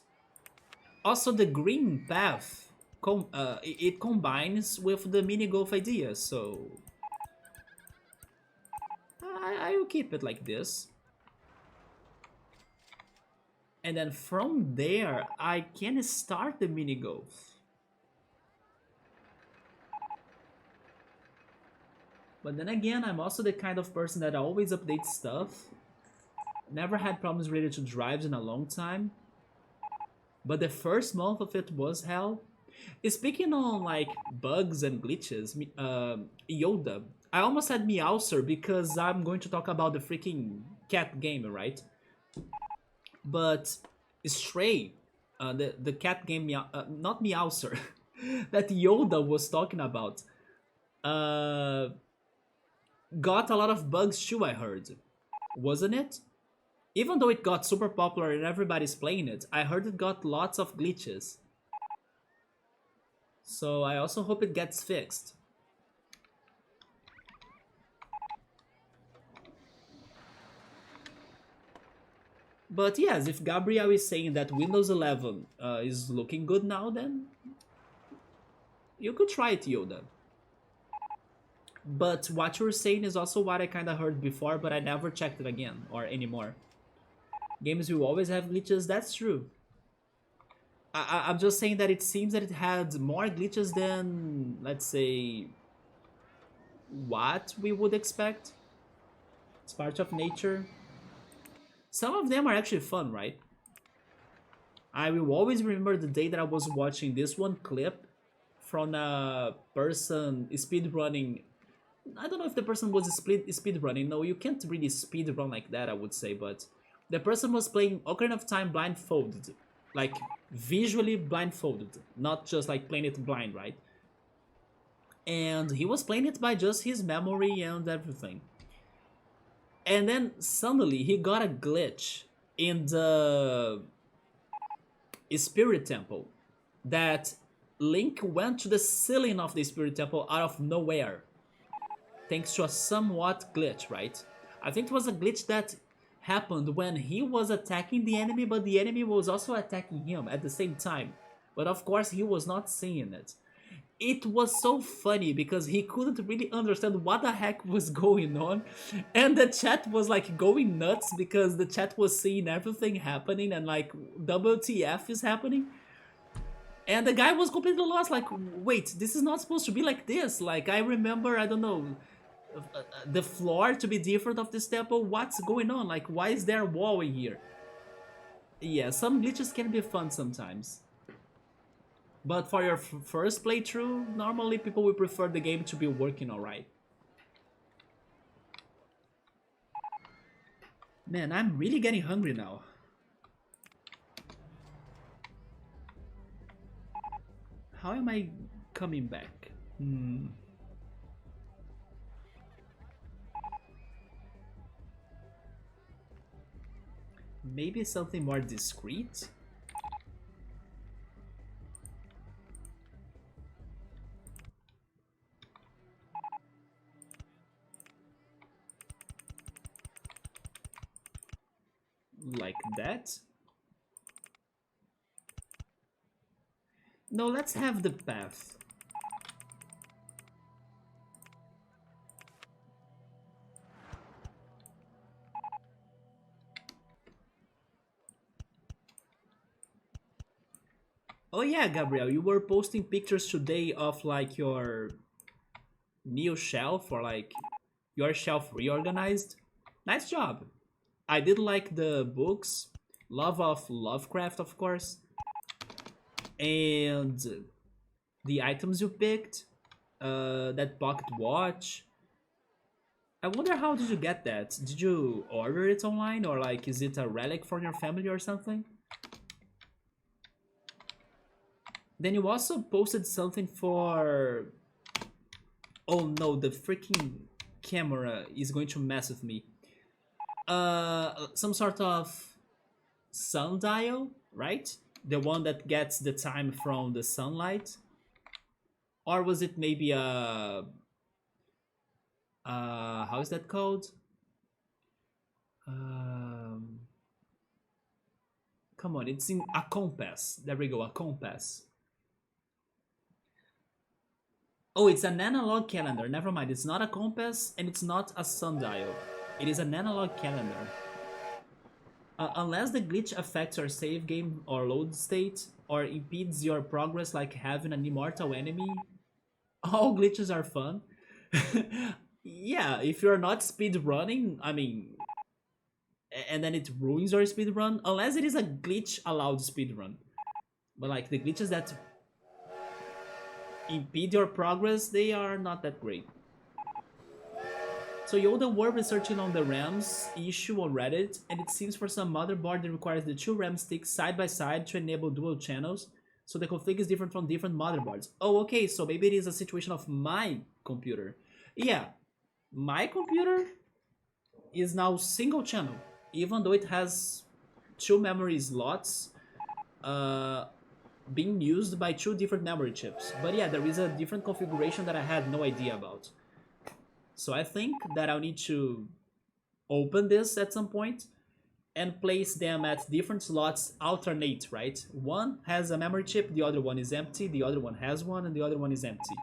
Also, the green path, it combines with the mini golf idea, so I will keep it like this. And then from there, I can start the mini golf. But then again, I'm also the kind of person that always updates stuff. Never had problems related to drives in a long time. But the first month of it was hell. Speaking on like bugs and glitches, Yoda, I almost said Meowser because I'm going to talk about the freaking cat game, right? But Stray, the cat game, not Meowser, that Yoda was talking about, uh, got a lot of bugs too, I heard. Wasn't it? Even though it got super popular and everybody's playing it, I heard it got lots of glitches. So I also hope it gets fixed. But yes, if Gabriel is saying that Windows 11 is looking good now, then you could try it, Yoda. But what you're saying is also what I kind of heard before, but I never checked it again or anymore. Games will always have glitches, that's true. I'm just saying that it seems that it had more glitches than, let's say, what we would expect. It's part of nature. Some of them are actually fun, right? I will always remember the day that I was watching this one clip from a person speedrunning. I don't know if the person was speedrunning. No, you can't really speedrun like that, I would say, but the person was playing Ocarina of Time blindfolded. Like, visually blindfolded. Not just like playing it blind, right? And he was playing it by just his memory and everything. And then suddenly he got a glitch in the Spirit Temple that Link went to the ceiling of the Spirit Temple out of nowhere. Thanks to a somewhat glitch, right? I think it was a glitch that happened when he was attacking the enemy, but the enemy was also attacking him at the same time. But of course, he was not seeing it. It was so funny because he couldn't really understand what the heck was going on, and the chat was like going nuts because the chat was seeing everything happening and like WTF is happening. And the guy was completely lost, like, wait, this is not supposed to be like this. Like, I remember, I don't know, the floor to be different of this temple. What's going on? Like, why is there a wall in here? Yeah, some glitches can be fun sometimes. But for your first playthrough, normally people will prefer the game to be working alright. Man, I'm really getting hungry now. How am I coming back? Maybe something more discreet? Like that? No, let's have the path. Oh yeah, Gabriel, you were posting pictures today of like your new shelf or like your shelf reorganized. Nice job. I did like the books, love of Lovecraft, of course, and the items you picked, that pocket watch. I wonder how did you get that? Did you order it online or like is it a relic from your family or something? Then you also posted something for Oh no, the freaking camera is going to mess with me. Some sort of sundial, right? The one that gets the time from the sunlight, or was it maybe a how is that called? Um, Come on, it's in a compass. There we go, a compass. Oh, it's an analog calendar. Never mind, it's not a compass and it's not a sundial. It is an analog calendar. Unless the glitch affects your save game or load state, or impedes your progress like having an immortal enemy, all glitches are fun. Yeah, if you're not speed running, I mean, and then it ruins your speed run, unless it is a glitch allowed speed run. But like the glitches that impede your progress, they are not that great. So Yoda were researching on the RAMs issue on Reddit, and it seems for some motherboard that requires the two RAM sticks side by side to enable dual channels, so the config is different from different motherboards. Oh, okay, so maybe it is a situation of my computer. Yeah, my computer is now single channel, even though it has two memory slots uh, being used by two different memory chips. But yeah, there is a different configuration that I had no idea about. So I think that I'll need to open this at some point and place them at different slots alternate, right? One has a memory chip, the other one is empty, the other one has one, and the other one is empty.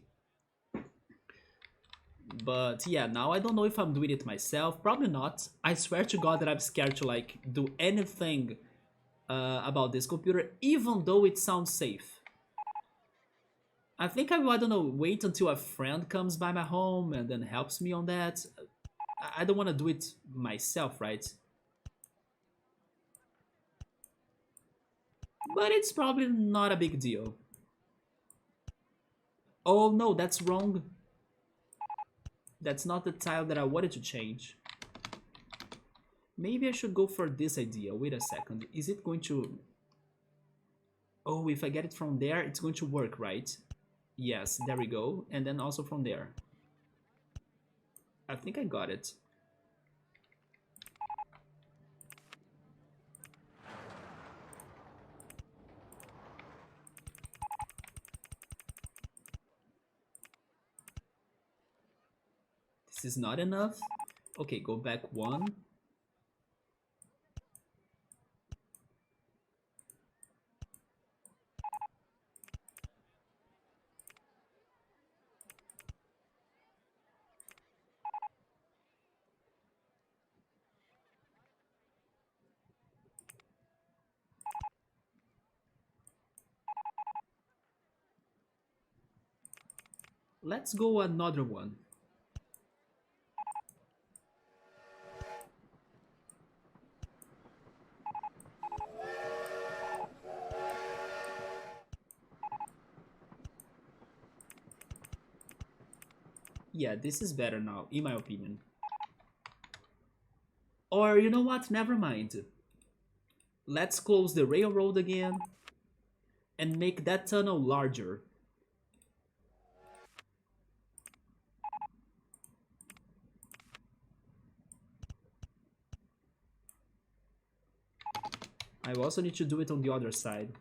But yeah, now I don't know if I'm doing it myself. Probably not. I swear to God that I'm scared to like do anything about this computer, even though it sounds safe. I think I don't know, wait until a friend comes by my home and then helps me on that. I don't want to do it myself, right? But it's probably not a big deal. Oh no, that's wrong. That's not the tile that I wanted to change. Maybe I should go for this idea. Wait a second. Is it going to... Oh, if I get it from there, it's going to work, right? Yes, there we go. And then also from there. I think I got it. This is not enough. Okay, go back one. Let's go another one. Yeah, this is better now, in my opinion. Or you know what? Never mind. Let's close the railroad again and make that tunnel larger. I also need to do it on the other side.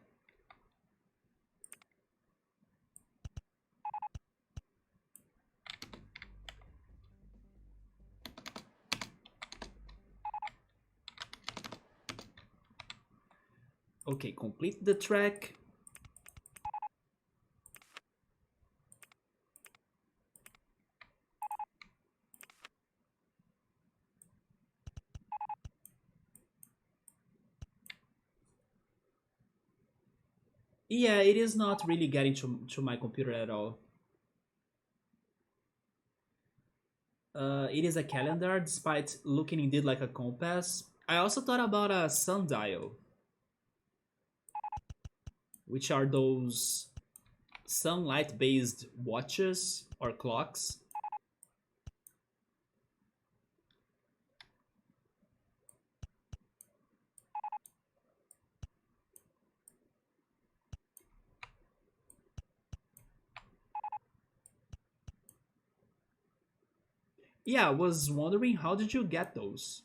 Okay, complete the track. Yeah, it is not really getting to my computer at all. It is a calendar, despite looking indeed like a compass. I also thought about a sundial, which are those sunlight-based watches or clocks. Yeah, I was wondering how did you get those?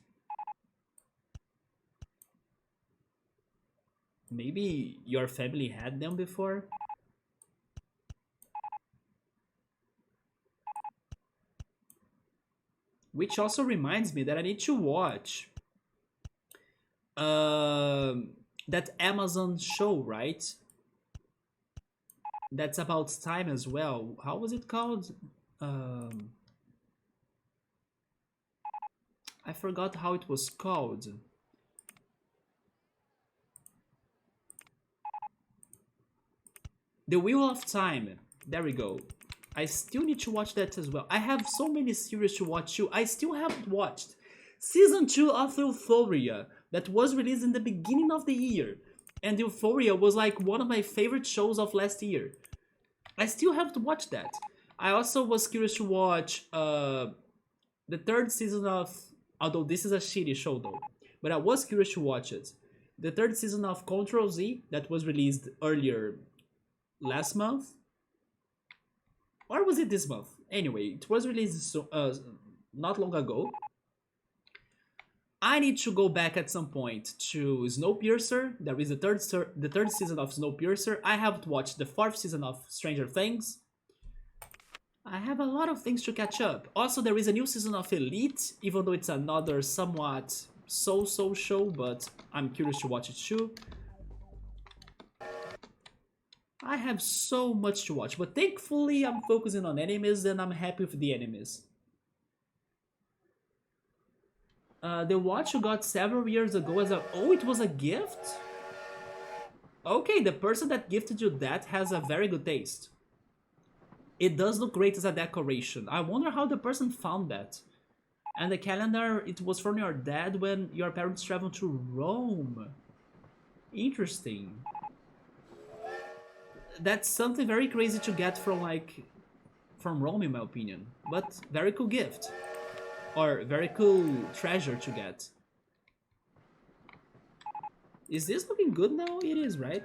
Maybe your family had them before? Which also reminds me that I need to watch um that Amazon show, right? That's about time as well. How was it called? Um, I forgot how it was called. The Wheel of Time. There we go. I still need to watch that as well. I have so many series to watch too. I still haven't watched season 2 of Euphoria that was released in the beginning of the year. And Euphoria was like one of my favorite shows of last year. I still have to watch that. I also was curious to watch the third season of, although this is a shitty show though, but I was curious to watch it. The third season of Control Z that was released earlier last month, or was it this month? Anyway, it was released not long ago. I need to go back at some point to Snowpiercer. There is the third season of Snowpiercer. I haven't watched the fourth season of Stranger Things. I have a lot of things to catch up. Also, there is a new season of Elite, even though it's another somewhat so-so show, but I'm curious to watch it too. I have so much to watch, but thankfully I'm focusing on animes and I'm happy with the animes. The watch you got several years ago as a... Oh, it was a gift? Okay, the person that gifted you that has a very good taste. It does look great as a decoration. I wonder how the person found that. And the calendar, it was from your dad when your parents traveled to Rome. Interesting. That's something very crazy to get from from Rome in my opinion. But very cool gift. Or very cool treasure to get. Is this looking good now? It is, right?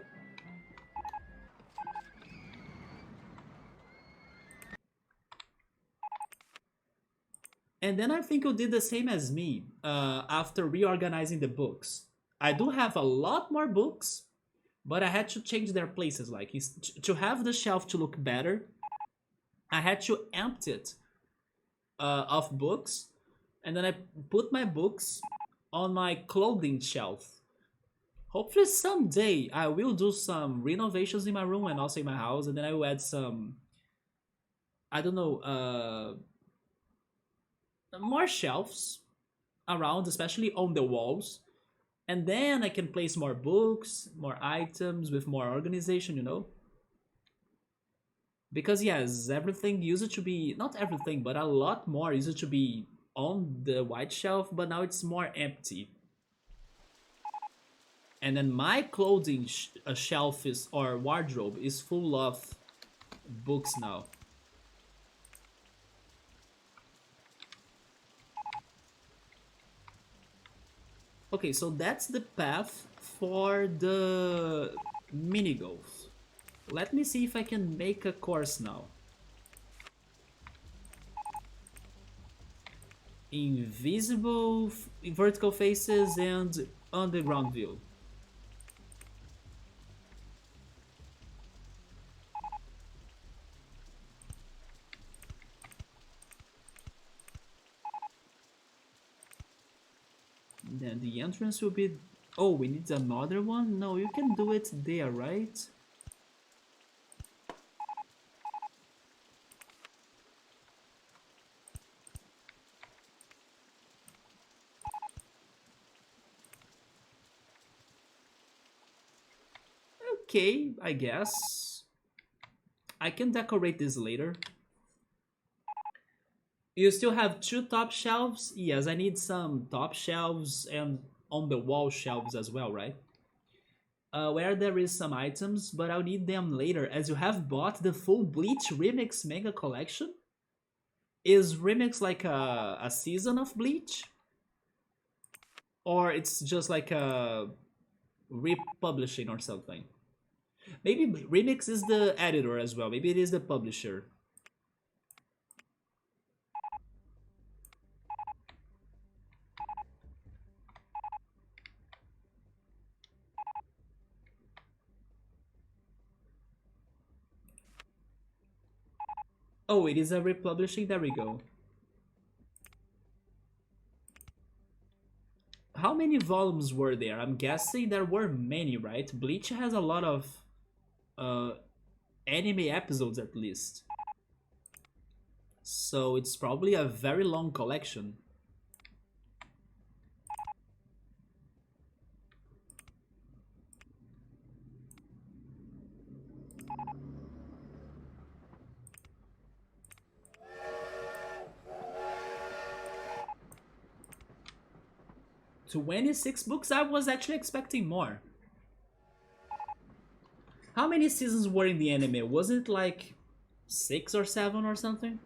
And then I think you did the same as me after reorganizing the books. I do have a lot more books, but I had to change their places. Like to have the shelf to look better, I had to empty it of books, and then I put my books on my clothing shelf. Hopefully someday I will do some renovations in my room and also in my house, and then I will add some, I don't know, more shelves around, especially on the walls. And then I can place more books, more items with more organization, you know? Because yes, everything used to be, not everything, but a lot more used to be on the white shelf, but now it's more empty. And then my clothing shelf is, or wardrobe is full of books now. Okay, so that's the path for the mini golf. Let me see if I can make a course now. Invisible vertical faces and underground view. Then the entrance will be... Oh, we need another one? No, you can do it there, right? Okay, I guess. I can decorate this later. You still have two top shelves? Yes, I need some top shelves and on the wall shelves as well, right? Where there is some items, but I'll need them later as you have bought the full Bleach Remix Mega Collection. Is Remix like a season of Bleach? Or it's just like a republishing or something? Maybe Remix is the editor as well. Maybe it is the publisher. Oh, it is a republishing. There we go. How many volumes were there? I'm guessing there were many, right? Bleach has a lot of uh, anime episodes at least. So it's probably a very long collection. "26 books? I was actually expecting more. How many seasons were in the anime? Was it like 6 or 7 or something?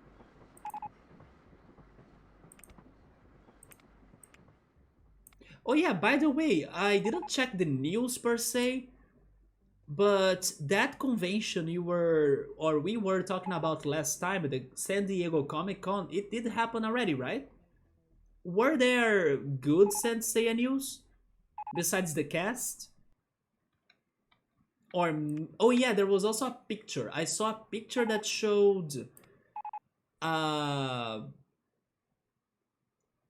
Oh yeah, by the way, I didn't check the news per se, but that convention we were talking about last time, the San Diego Comic Con, it did happen already, right? Were there good Sensei news besides the cast? Or oh yeah, there was also a picture. I saw a picture that showed uh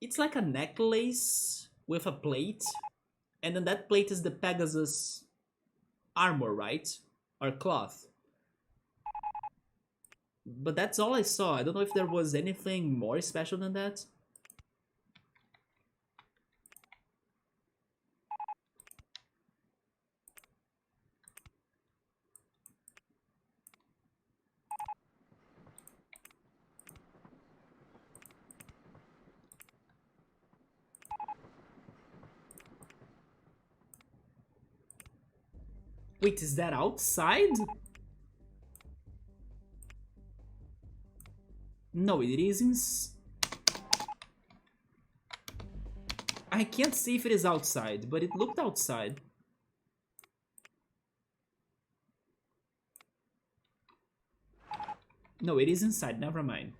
it's like a necklace with a plate, and then that plate is the Pegasus armor, right? Or cloth. But that's all I saw. I don't know if there was anything more special than that. Wait, is that outside? No, it isn't. I can't see if it is outside, but it looked outside. No, it is inside. Never mind.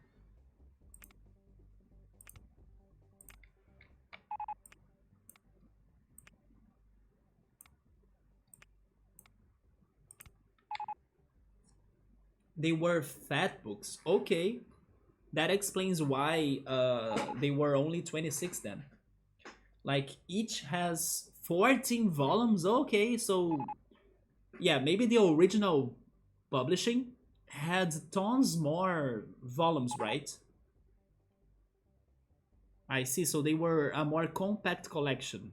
They were fat books. Okay. That explains why they were only 26 then. Like, each has 14 volumes. Okay, so yeah, maybe the original publishing had tons more volumes, right? I see, so they were a more compact collection.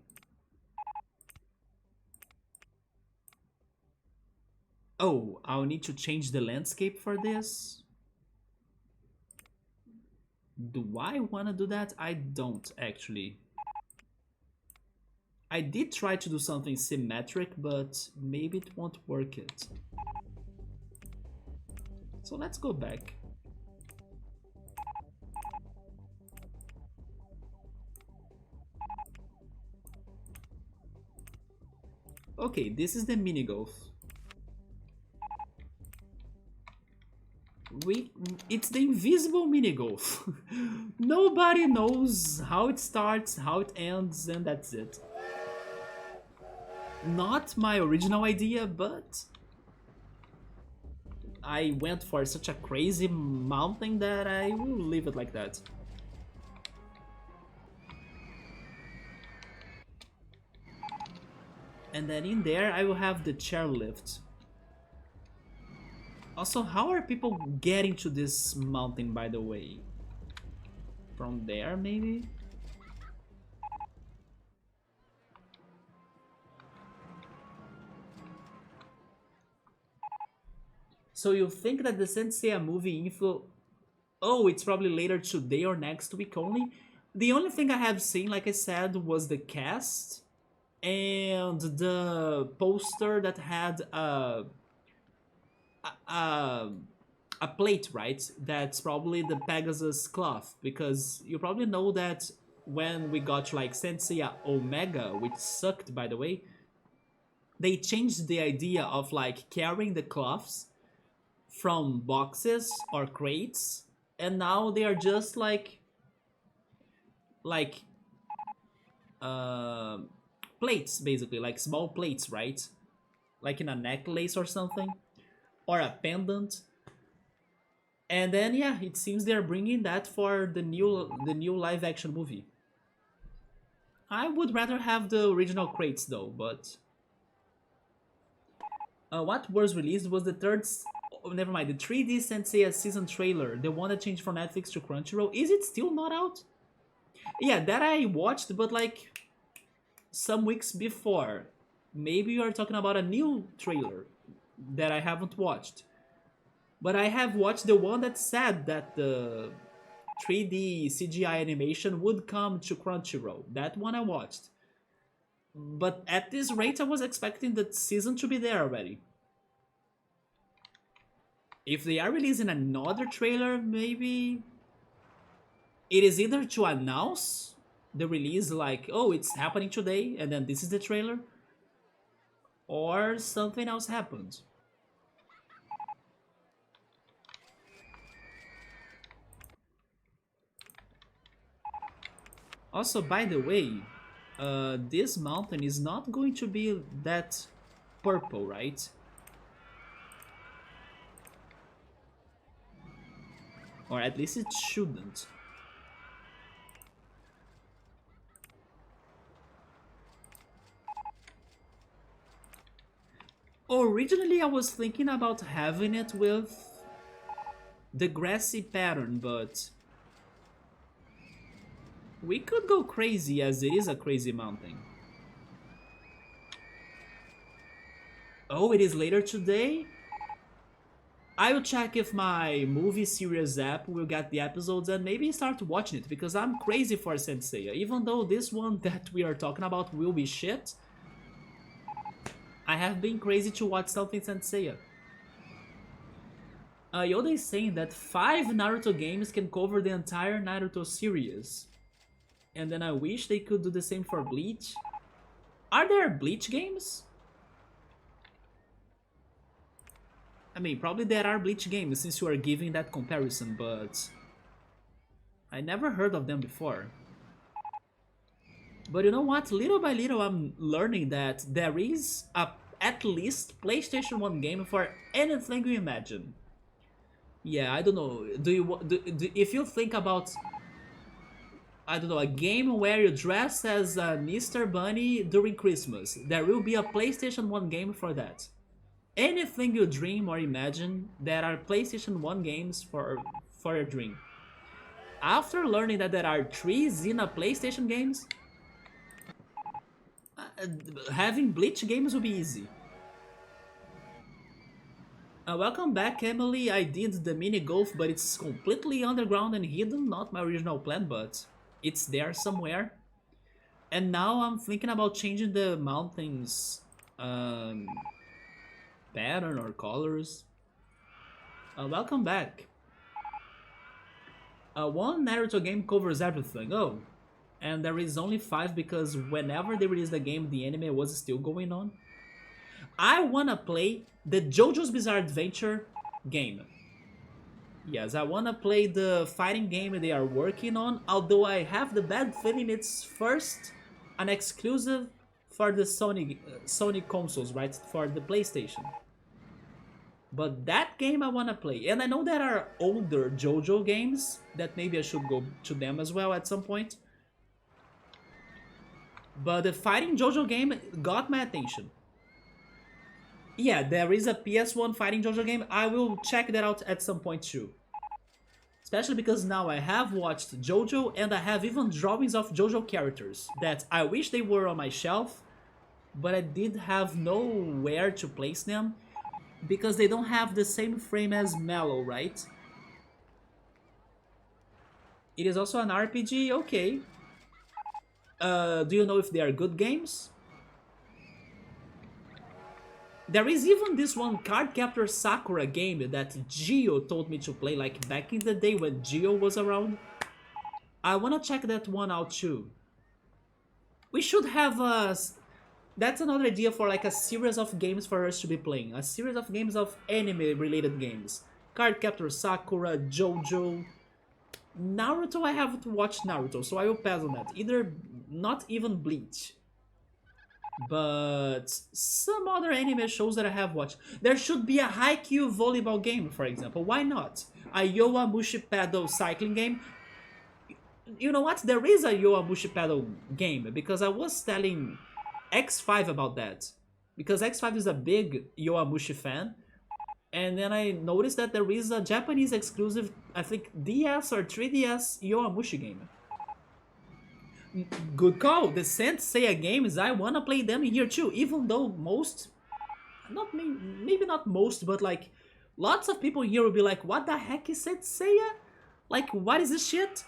Oh, I'll need to change the landscape for this. Do I want to do that? I don't, actually. I did try to do something symmetric, but maybe it won't work it. So let's go back. Okay, this is the mini golf. It's the invisible mini golf. Nobody knows how it starts, how it ends, and that's it. Not my original idea, but I went for such a crazy mountain that I will leave it like that. And then in there I will have the chairlift. Also, how are people getting to this mountain, by the way? From there, maybe? So you think that the Sensei movie info... Oh, it's probably later today or next week only? The only thing I have seen, like I said, was the cast and the poster that had a, a plate, right? That's probably the Pegasus cloth, because you probably know that when we got to like Sensei Omega, which sucked by the way, they changed the idea of like carrying the cloths from boxes or crates, and now they are just like uh, plates, basically, like small plates, right? Like in a necklace or something, or a pendant. And then yeah, it seems they're bringing that for the new live action movie. I would rather have the original crates though, but what was released was the oh, never mind, the 3D Sensei season trailer, the one that changed from Netflix to Crunchyroll. Is it still not out? Yeah, that I watched, but like some weeks before. Maybe you are talking about a new trailer that I haven't watched. But I have watched the one that said that the 3D CGI animation would come to Crunchyroll. That one I watched. But at this rate, I was expecting the season to be there already. If they are releasing another trailer, maybe it is either to announce the release, like, oh, it's happening today, and then this is the trailer, or something else happened. Also, by the way, this mountain is not going to be that purple, right? Or at least it shouldn't. Originally, I was thinking about having it with the grassy pattern, but we could go crazy as it is a crazy mountain. Oh, it is later today? I will check if my movie series app will get the episodes and maybe start watching it because I'm crazy for Senseiya. Even though this one that we are talking about will be shit, I have been crazy to watch something Senseiya. Yoda is saying that 5 Naruto games can cover the entire Naruto series. And then I wish they could do the same for Bleach. Are there Bleach games? I mean, probably there are Bleach games since you are giving that comparison, but I never heard of them before. But you know what? Little by little, I'm learning that there is a at least PlayStation 1 game for anything you imagine. Yeah, I don't know. If you think about, I don't know, a game where you dress as an Easter Bunny during Christmas, there will be a PlayStation 1 game for that. Anything you dream or imagine, there are PlayStation 1 games for your dream. After learning that there are 3 Xena PlayStation games, having Bleach games will be easy. Welcome back, Emily. I did the mini golf, but it's completely underground and hidden. Not my original plan, but it's there somewhere. And now I'm thinking about changing the mountains pattern or colors. Welcome back. One Naruto game covers everything. Oh, and there is only 5 because whenever they released the game, the anime was still going on. I wanna play the JoJo's Bizarre Adventure game. Yes, I wanna play the fighting game they are working on, although I have the bad feeling it's first an exclusive for the Sony consoles, right? For the PlayStation. But that game I wanna play. And I know there are older JoJo games that maybe I should go to them as well at some point. But the fighting JoJo game got my attention. Yeah, there is a PS1 fighting JoJo game. I will check that out at some point too. Especially because now I have watched JoJo and I have even drawings of JoJo characters that I wish they were on my shelf, but I did have nowhere to place them because they don't have the same frame as Mellow, right? It is also an RPG? Okay. Do you know if they are good games? There is even this one Cardcaptor Sakura game that Gio told me to play, like back in the day when Gio was around. I wanna check that one out too. We should have a... That's another idea for like a series of games for us to be playing. A series of games of anime related games. Cardcaptor Sakura, JoJo... Naruto, I haven't watched Naruto, so I will pass on that. Either not even Bleach. But some other anime shows that I have watched, there should be a Haikyuu volleyball game, for example. Why not? A Yowamushi Paddle cycling game. You know what? There is a Yowamushi Paddle game because I was telling X5 about that. Because X5 is a big Yowamushi fan. And then I noticed that there is a Japanese exclusive, I think DS or 3DS Yowamushi game. Good call. The Saint Seiya games, I wanna play them here too. Even though most, not maybe not most, but like lots of people here will be like, "What the heck is Saint Seiya? Like, what is this shit?"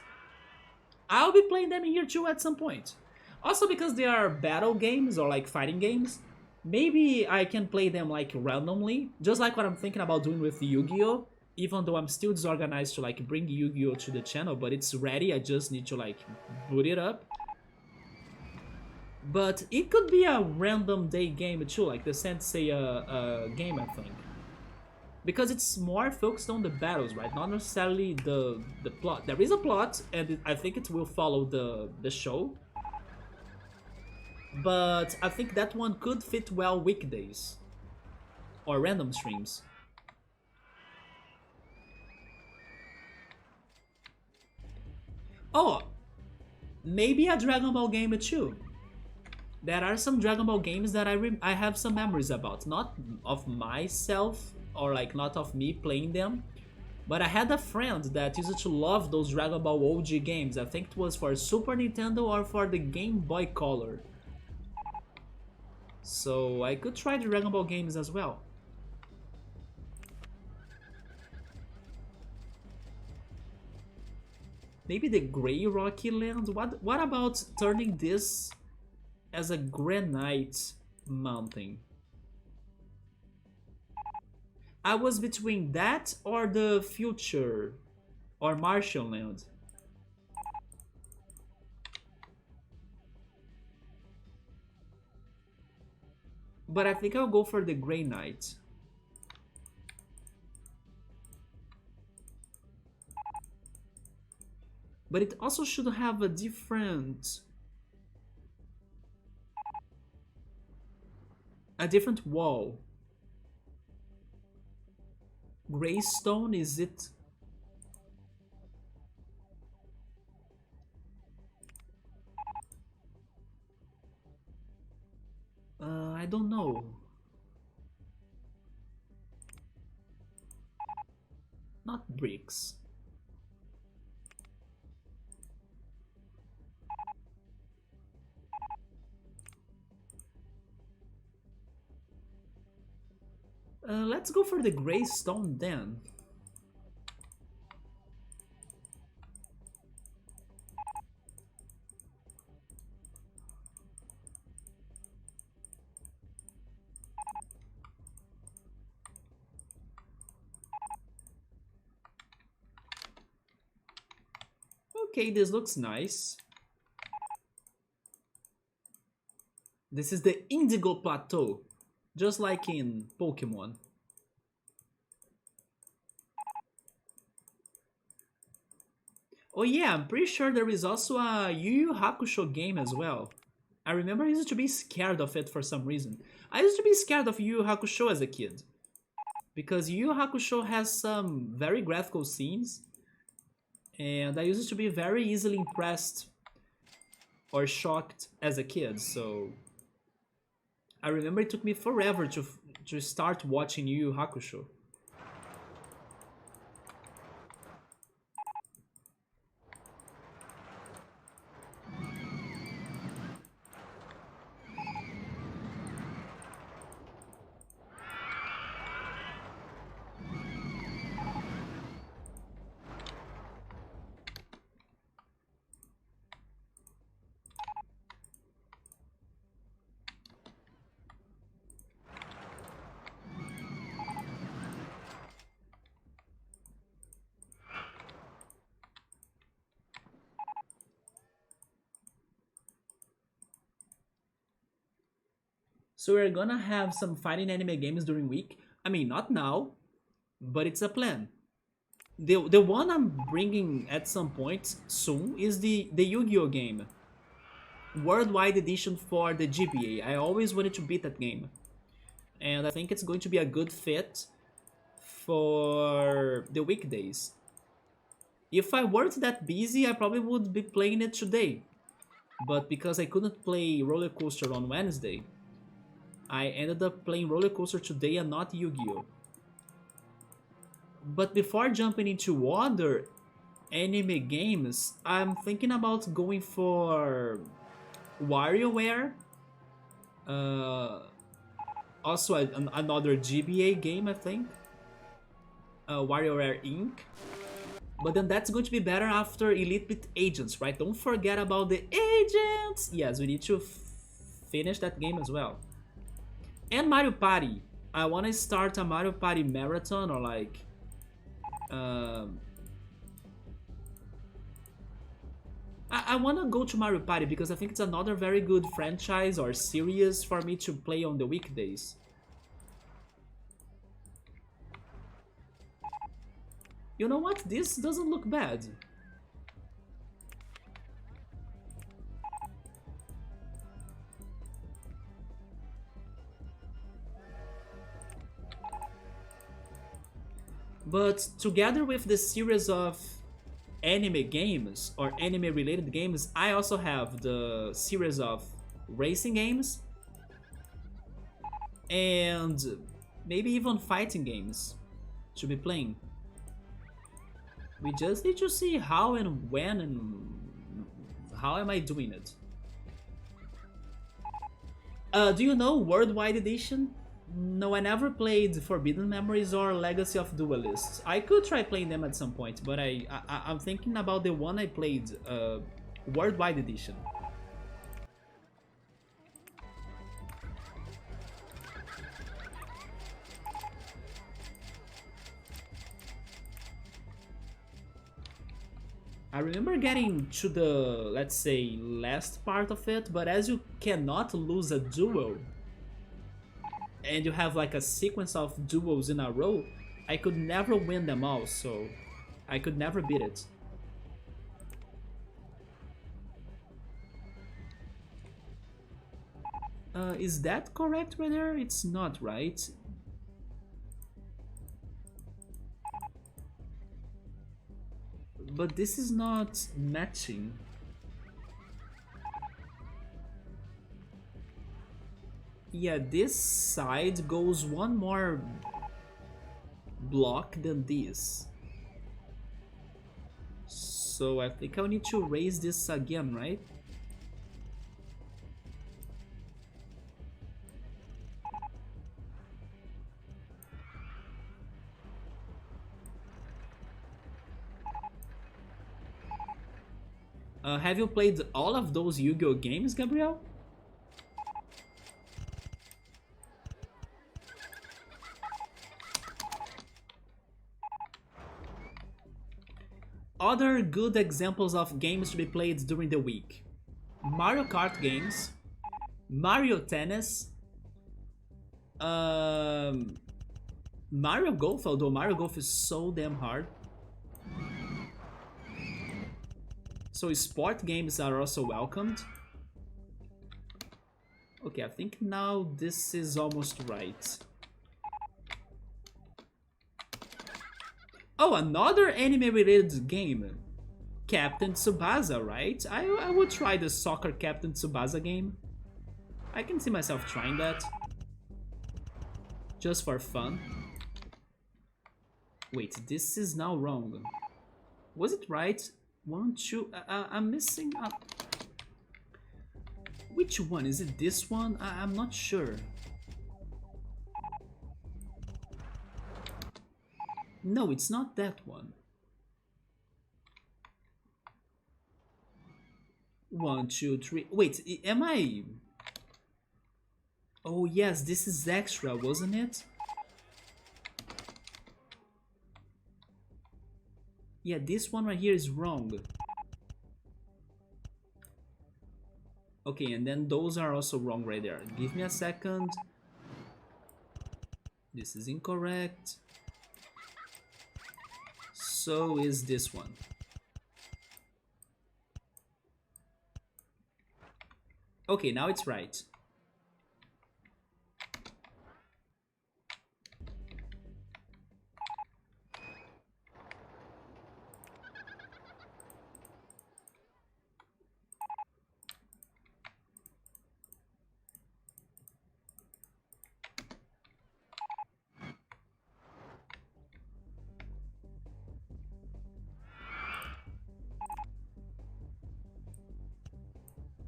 I'll be playing them here too at some point. Also because they are battle games or like fighting games, maybe I can play them like randomly, just like what I'm thinking about doing with Yu-Gi-Oh! Even though I'm still disorganized to like bring Yu-Gi-Oh! To the channel, but it's ready, I just need to like boot it up. But it could be a random day game too, like the Sensei game, I think. Because it's more focused on the battles, right? Not necessarily the plot. There is a plot, and I think it will follow the show. But I think that one could fit well weekdays. Or random streams. Oh, maybe a Dragon Ball game too. There are some Dragon Ball games that I have some memories about. Not of myself, or like not of me playing them. But I had a friend that used to love those Dragon Ball OG games. I think it was for Super Nintendo or for the Game Boy Color. So I could try the Dragon Ball games as well. Maybe the Grey Rocky Land? What about turning this as a granite mountain? I was between that or the future or Martian Land. But I think I'll go for the Grey Knight. But it also should have a different wall. Greystone, is it? I don't know. Not bricks. Let's go for the gray stone then. Okay, this looks nice. This is the Indigo Plateau, just like in Pokemon. Oh yeah, I'm pretty sure there is also a Yu Yu Hakusho game as well. I remember I used to be scared of it for some reason. I used to be scared of Yu Yu Hakusho as a kid. Because Yu Yu Hakusho has some very graphical scenes. And I used to be very easily impressed or shocked as a kid, so... I remember it took me forever to start watching Yu Yu Hakusho. So we're gonna have some fighting anime games during week. I mean, not now, but it's a plan. The one I'm bringing at some point soon is the Yu-Gi-Oh game. worldwide edition for the GBA. I always wanted to beat that game, and I think it's going to be a good fit for the weekdays. If I weren't that busy, I probably would be playing it today. But because I couldn't play Roller Coaster on Wednesday, I ended up playing Roller Coaster today and not Yu-Gi-Oh! But before jumping into other anime games, I'm thinking about going for WarioWare. Uh, Also another GBA game, I think. WarioWare Inc. But then that's going to be better after Elite Beat Agents, right? Don't forget about the agents! Yes, we need to finish that game as well. And Mario Party. I want to start a Mario Party marathon or like... Um, I want to go to Mario Party because I think it's another very good franchise or series for me to play on the weekdays. You know what? This doesn't look bad. But together with the series of anime games or anime related games, I also have the series of racing games and maybe even fighting games to be playing. We just need to see how and when and how am I doing it. Do you know Worldwide Edition? No, I never played Forbidden Memories or Legacy of Duelists. I could try playing them at some point, but I'm thinking about the one I played, Worldwide Edition. I remember getting to the, let's say, last part of it, but as you cannot lose a duel, and you have like a sequence of duels in a row, I could never win them all, so I could never beat it. Is that correct right there? It's not, right? But this is not matching. Yeah, this side goes one more block than this. So I think I'll need to raise this again, right? Have you played all of those Yu-Gi-Oh games, Gabriel? Other good examples of games to be played during the week. Mario Kart games, Mario Tennis, Mario Golf, although Mario Golf is so damn hard. So sport games are also welcomed. Okay, I think now this is almost right. Oh, another anime-related game. Captain Tsubasa, right? I would try the Soccer Captain Tsubasa game. I can see myself trying that. Just for fun. Wait, this is now wrong. Was it right? One, two... I'm missing... Which one? Is it this one? I'm not sure. No, it's not that one. 1, 2, 3... Wait, am I... Oh yes, this is extra, wasn't it? Yeah, this one right here is wrong. Okay, and then those are also wrong right there. Give me a second. This is incorrect. So is this one. Okay, now it's right.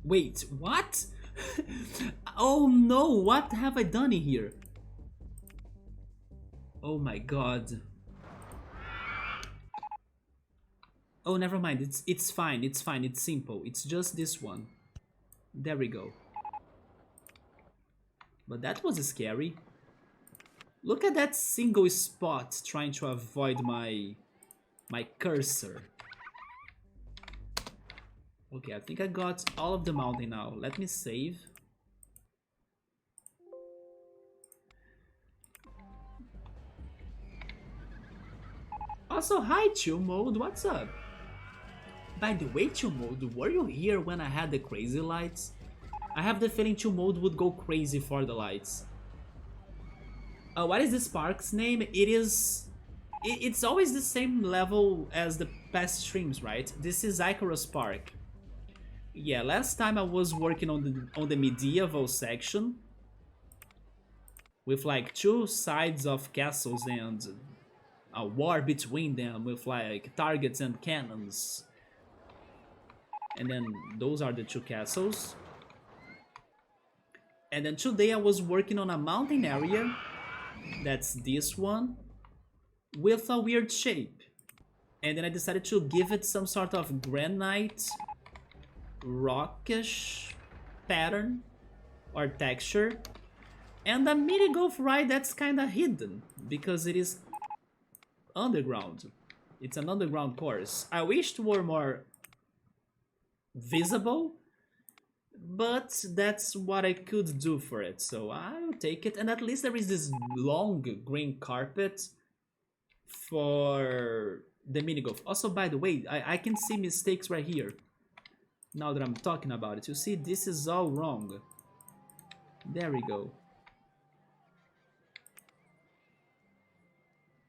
Wait, what? Oh no, what have I done in here? Oh my god. Oh, never mind. It's fine. It's fine. It's simple. It's just this one. There we go. But that was scary. Look at that single spot trying to avoid my cursor. Okay, I think I got all of the mountain now. Let me save. Also, hi Chill Mode, what's up? By the way, Chill Mode, were you here when I had the crazy lights? I have the feeling Chill Mode would go crazy for the lights. What is this park's name? It's always the same level as the past streams, right? This is Icarus Park. Yeah, last time I was working on the medieval section with like two sides of castles and a war between them with like targets and cannons. And then those are the two castles. And then today I was working on a mountain area, that's this one, with a weird shape. And then I decided to give it some sort of granite rockish pattern or texture. And a mini golf ride that's kinda hidden because it is underground. It's an underground course. I wish it were more visible, but that's what I could do for it, so I'll take it. And at least there is this long green carpet for the mini golf. Also, by the way, I can see mistakes right here. Now that I'm talking about it, you see, this is all wrong. There we go.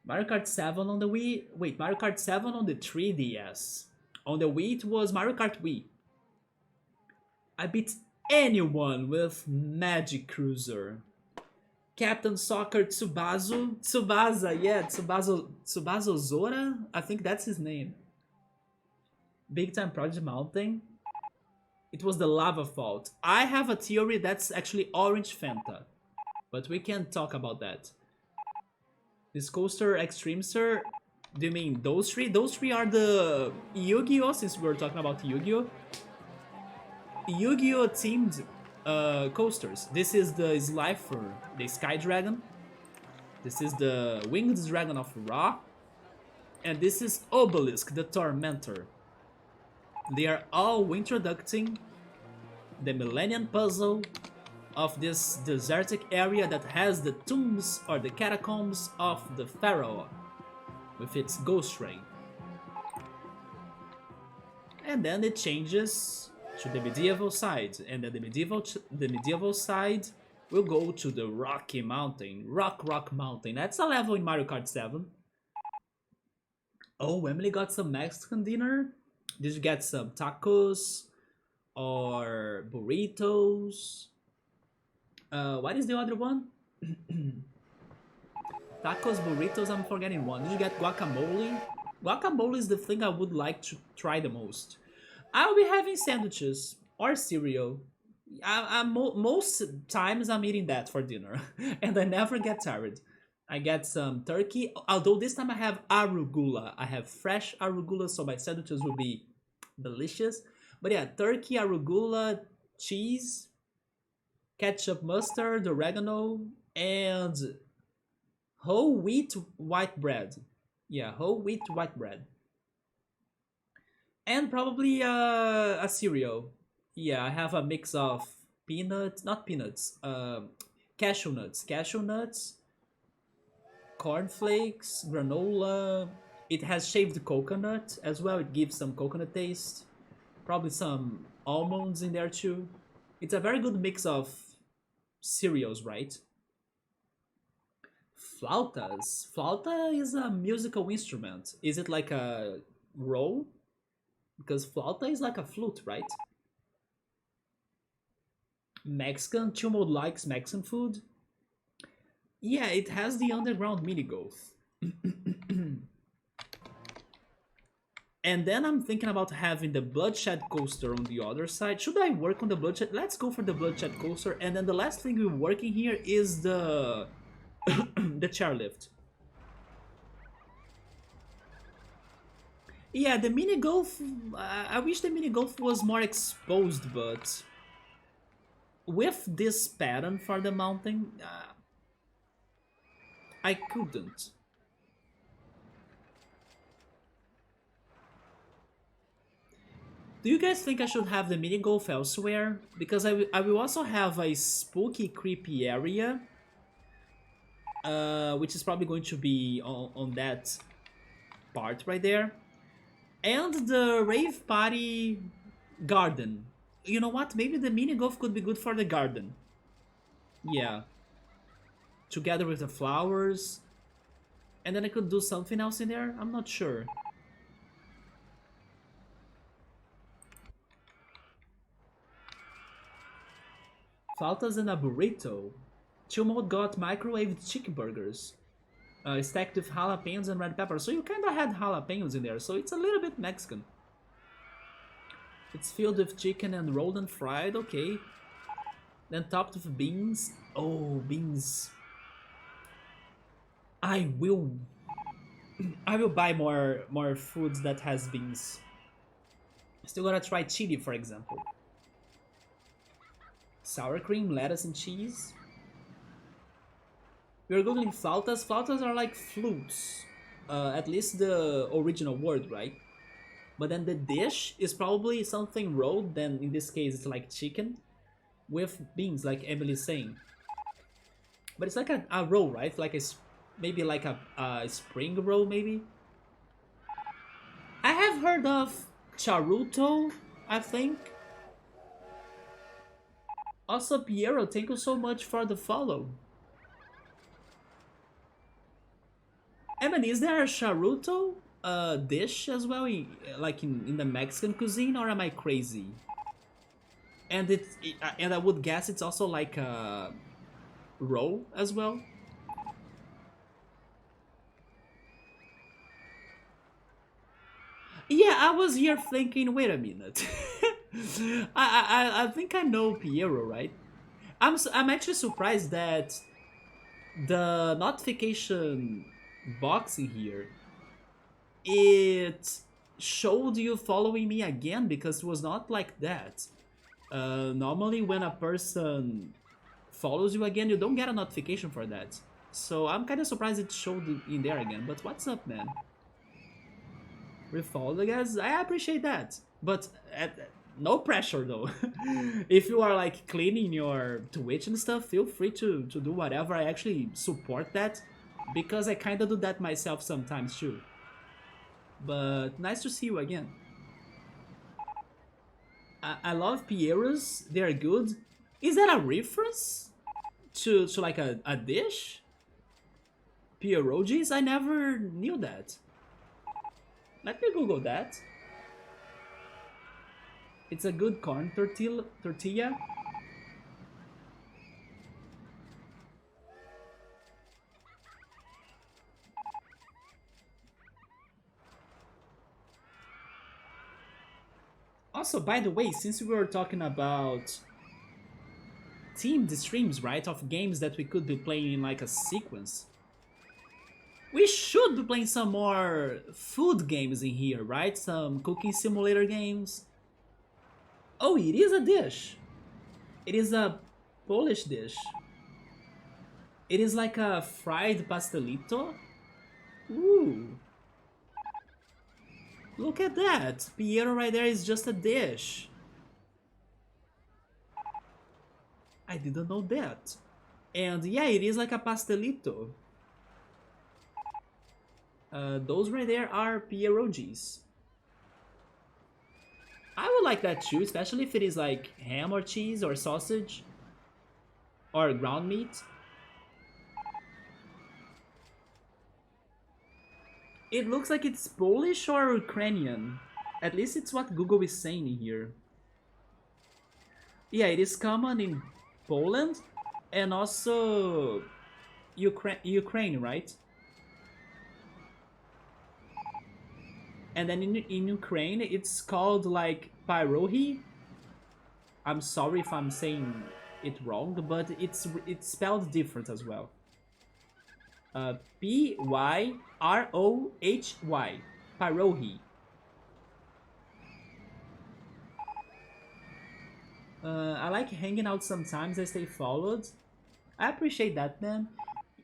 Mario Kart 7 on the Wii. Wait, Mario Kart 7 on the 3DS. On the Wii, it was Mario Kart Wii. I beat anyone with Magic Cruiser. Captain Soccer Tsubazu. Tsubasa, yeah, Tsubazu Zora? I think that's his name. Big Time Project Mountain. It was the lava fault. I have a theory that's actually Orange Fanta. But we can't talk about that. This coaster Extreme Sir, do you mean those three? Those three are the Yu-Gi-Oh! Since we're talking about Yu-Gi-Oh! Yu-Gi-Oh! Themed coasters. This is the Slifer, the Sky Dragon. This is the Winged Dragon of Ra. And this is Obelisk, the Tormentor. They are all introducing the Millennium Puzzle of this desertic area that has the tombs or the catacombs of the Pharaoh with its ghost ray. And then it changes to the medieval side, and then the medieval side will go to the Rocky Mountain, Rock Mountain. That's a level in Mario Kart 7. Oh, Emily got some Mexican dinner. Did you get some tacos or burritos? What is the other one? Tacos, burritos, I'm forgetting one. Did you get guacamole? Guacamole is the thing I would like to try the most. I'll be having sandwiches or cereal. Most times I'm eating that for dinner. And I never get tired. I get some turkey, although this time I have arugula. I have fresh arugula, so my sandwiches will be delicious. But yeah, turkey, arugula, cheese, ketchup, mustard, oregano, and whole wheat white bread. Yeah, whole wheat white bread. And probably a cereal. Yeah, I have a mix of peanuts, not peanuts, cashew nuts. Cashew nuts, cornflakes, granola. It has shaved coconut as well. It gives some coconut taste. Probably some almonds in there too. It's a very good mix of cereals, right? Flautas. Flauta is a musical instrument. Is it like a roll? Because flauta is like a flute, right? Mexican. Chumod likes Mexican food. Yeah, it has the underground mini golf. And then I'm thinking about having the bloodshed coaster on the other side. Should I work on the bloodshed? Let's go for the bloodshed coaster. And then the last thing we're working here is the the chairlift. Yeah, the mini golf. I wish the mini golf was more exposed, but with this pattern for the mountain, I couldn't. Do you guys think I should have the mini golf elsewhere? Because I will also have a spooky, creepy area, which is probably going to be on that part right there. And the rave party garden. You know what? Maybe the mini golf could be good for the garden. Yeah. Together with the flowers. And then I could do something else in there? I'm not sure. Flautas and a burrito. Chumod got microwaved chicken burgers. Stacked with jalapenos and red pepper. So you kind of had jalapenos in there. So it's a little bit Mexican. It's filled with chicken and rolled and fried. Okay. Then topped with beans. Oh, beans. I will buy more foods that has beans. Still gotta try chili, for example. Sour cream, lettuce, and cheese. We're googling flautas. Flautas are like flutes. At least the original word, right? But then the dish is probably something rolled, then in this case it's like chicken, with beans, like Emily's saying. But it's like a roll, right? Like maybe like a spring roll, maybe? I have heard of charuto, I think. Also, Piero, thank you so much for the follow. Emily, is there a charuto dish as well, like in the Mexican cuisine, or am I crazy? And and I would guess it's also like a roll as well. Yeah, I was here thinking. Wait a minute. I think I know Piero, right? I'm actually surprised that the notification box in here, it showed you following me again, because it was not like that. Normally when a person follows you again, you don't get a notification for that. So I'm kind of surprised it showed in there again. But what's up, man? Refollowed, I guess. I appreciate that. But no pressure though. If you are like cleaning your Twitch and stuff, feel free to do whatever. I actually support that, because I kind of do that myself sometimes too. But nice to see you again. I love Pieros. They're good. Is that a reference to like a dish? Pierogies? I never knew that. Let me Google that. It's a good corn tortilla. Also, by the way, since we were talking about themed streams, right, of games that we could be playing in like a sequence, we should be playing some more food games in here, right? Some cooking simulator games. Oh, it is a dish. It is a Polish dish. It is like a fried pastelito. Ooh. Look at that. Piero right there is just a dish. I didn't know that. And yeah, it is like a pastelito. Those right there are pierogies. I would like that too, especially if it is like ham or cheese or sausage or ground meat. It looks like it's Polish or Ukrainian. At least it's what Google is saying in here. Yeah, it is common in Poland and also Ukraine, right? And then in Ukraine, it's called like pyrohi. I'm sorry if I'm saying it wrong, but it's spelled different as well. Pyrohy, pyrohi. I like hanging out sometimes. I stay followed. I appreciate that, man.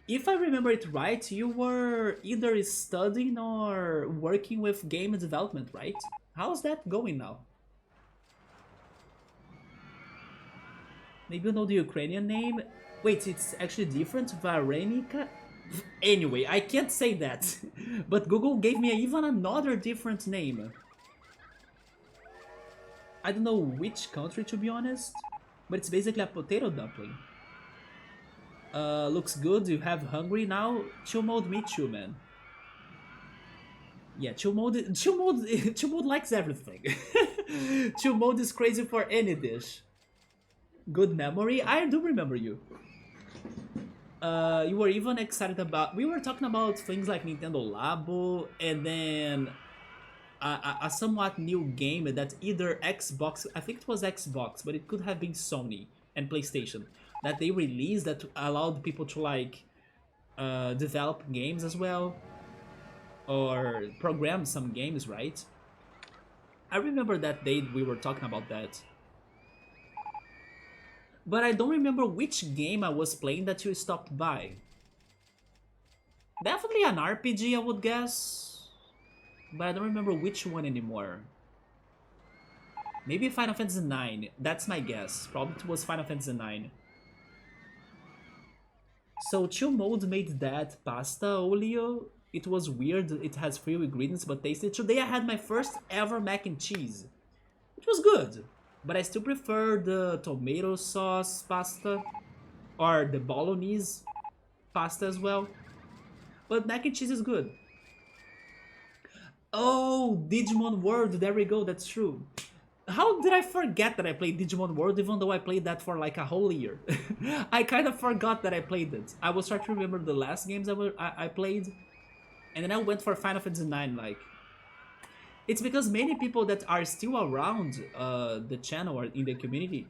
If I remember it right, you were either studying or working with game development, right? How's that going now? Maybe you know the Ukrainian name? Wait, it's actually different? Varenika? Anyway, I can't say that. But Google gave me even another different name. I don't know which country to be honest, but it's basically a potato dumpling. Looks good, you have hungry now? Chill mode, me too, man. Yeah, chill mode, chill mode likes everything. Chill mode is crazy for any dish. Good memory, I do remember you. You were even excited about, we were talking about things like Nintendo Labo, and then a somewhat new game that either Xbox, I think it was Xbox, but it could have been Sony and PlayStation, that they released that allowed people to like develop games as well, or program some games, right? I remember that day we were talking about that. But I don't remember which game I was playing that you stopped by. Definitely an RPG, I would guess. But I don't remember which one anymore. Maybe Final Fantasy IX. That's my guess. Probably it was Final Fantasy IX. So chill mode made that pasta olio. It was weird. It has few ingredients but tasty. Today I had my first ever mac and cheese. It was good. But I still prefer the tomato sauce pasta. Or the bolognese pasta as well. But mac and cheese is good. Oh, Digimon World, there we go, that's true. How did I forget that I played Digimon World even though I played that for like a whole year? I kind of forgot that I played it. I was trying to remember the last games I played. And then I went for Final Fantasy IX, like... It's because many people that are still around the channel or in the community,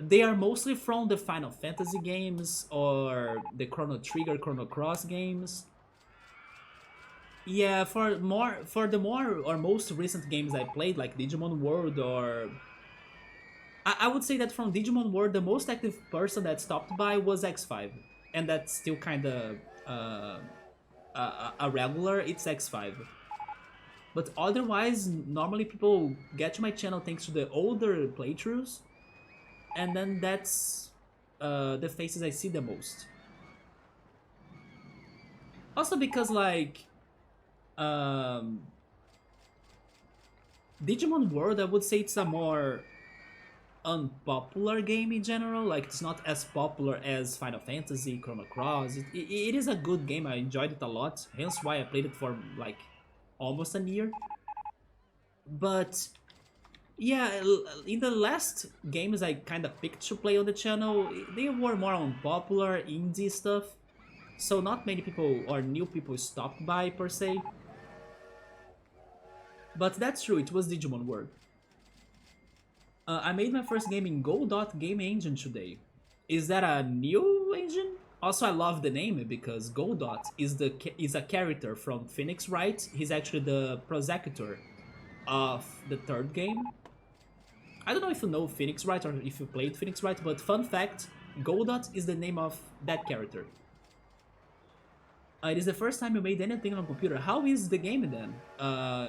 they are mostly from the Final Fantasy games or the Chrono Trigger, Chrono Cross games. Yeah, for the more or most recent games I played, like Digimon World or... I would say that from Digimon World, the most active person that stopped by was X5. And that's still kinda a regular, it's X5. But otherwise, normally people get to my channel thanks to the older playthroughs. And then that's the faces I see the most. Also because like... Digimon World, I would say it's a more unpopular game in general. Like, it's not as popular as Final Fantasy, Chrono Cross. It is a good game, I enjoyed it a lot. Hence why I played it for, like, almost a year. But, yeah, in the last games I kind of picked to play on the channel, they were more unpopular, indie stuff. So not many people or new people stopped by, per se. But that's true, it was Digimon World. I made my first game in Go.Dot game engine today. Is that a new engine? Also, I love the name because Go.Dot is a character from Phoenix Wright. He's actually the prosecutor of the third game. I don't know if you know Phoenix Wright or if you played Phoenix Wright, but fun fact, Go.Dot is the name of that character. It is the first time you made anything on a computer. How is the game then?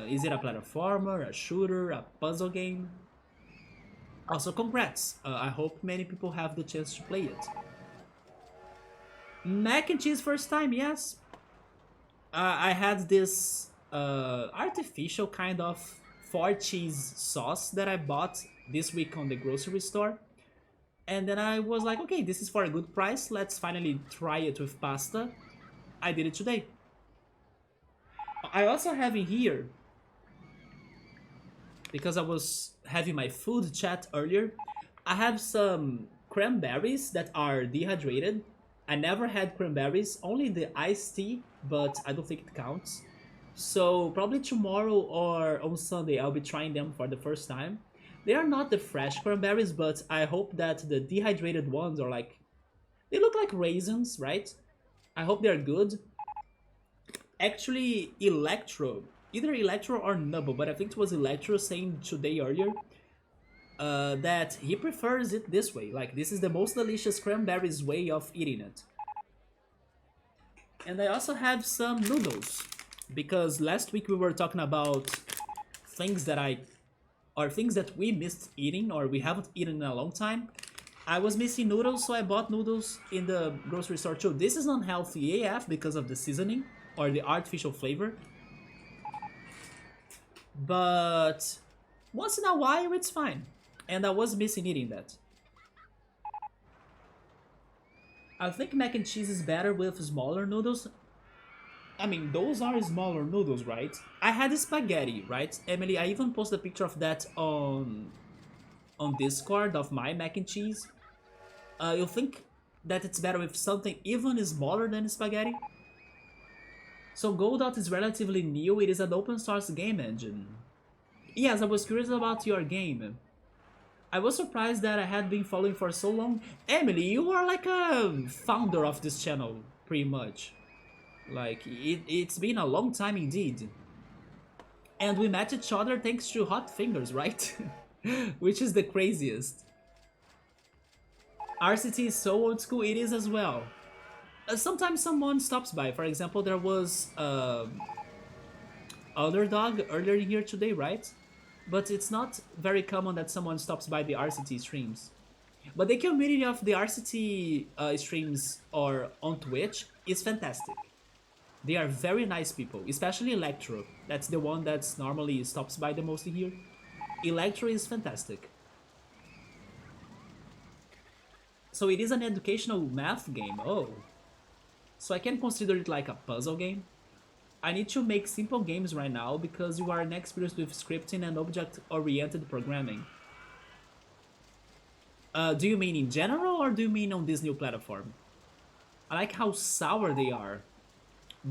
Is it a platformer, a shooter, a puzzle game? Also, congrats. I hope many people have the chance to play it. Mac and cheese first time, yes. I had this artificial kind of 4 cheese sauce that I bought this week on the grocery store. And then I was like, okay, this is for a good price. Let's finally try it with pasta. I did it today. I also have in here, because I was having my food chat earlier, I have some cranberries that are dehydrated. I never had cranberries, only the iced tea, but I don't think it counts. So probably tomorrow or on Sunday I'll be trying them for the first time. They are not the fresh cranberries, but I hope that the dehydrated ones are like, they look like raisins, right? I hope they're good. Actually, Electro, either Electro or Nubble, but I think it was Electro saying today earlier that he prefers it this way. Like, this is the most delicious cranberries way of eating it. And I also have some noodles, because last week we were talking about things that things that we missed eating or we haven't eaten in a long time. I was missing noodles, so I bought noodles in the grocery store too. This is unhealthy AF because of the seasoning or the artificial flavor. But once in a while it's fine. And I was missing eating that. I think mac and cheese is better with smaller noodles. I mean, those are smaller noodles, right? I had spaghetti, right? Emily, I even posted a picture of that on Discord of my mac and cheese. You think that it's better with something even smaller than spaghetti? So Godot is relatively new, it is an open source game engine. Yes, I was curious about your game. I was surprised that I had been following for so long. Emily, you are like a founder of this channel, pretty much. Like, it's been a long time indeed. And we met each other thanks to Hot Fingers, right? Which is the craziest. RCT is so old school, it is as well. Sometimes someone stops by. For example, there was Underdog earlier here today, right? But it's not very common that someone stops by the RCT streams. But the community of the RCT streams or on Twitch is fantastic. They are very nice people, especially Electro. That's the one that's normally stops by the most here. Electro is fantastic. So it is an educational math game. Oh. So I can consider it like a puzzle game. I need to make simple games right now because you are inexperienced with scripting and object-oriented programming. Do you mean in general or do you mean on this new platform? I like how sour they are.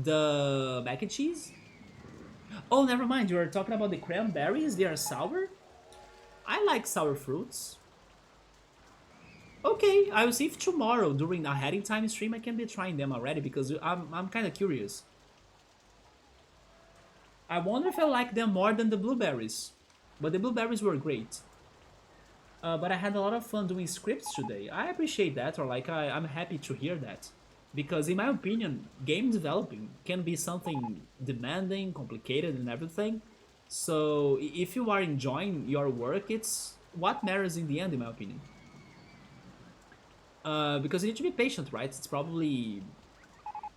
The mac and cheese? Oh, never mind, you are talking about the cranberries? They are sour? I like sour fruits. Okay, I will see if tomorrow during a heading time stream I can be trying them already because I'm kind of curious. I wonder if I like them more than the blueberries. But the blueberries were great. But I had a lot of fun doing scripts today. I appreciate that, or like I'm happy to hear that. Because in my opinion, game developing can be something demanding, complicated and everything. So if you are enjoying your work, it's what matters in the end, in my opinion. Because you need to be patient, right? It's probably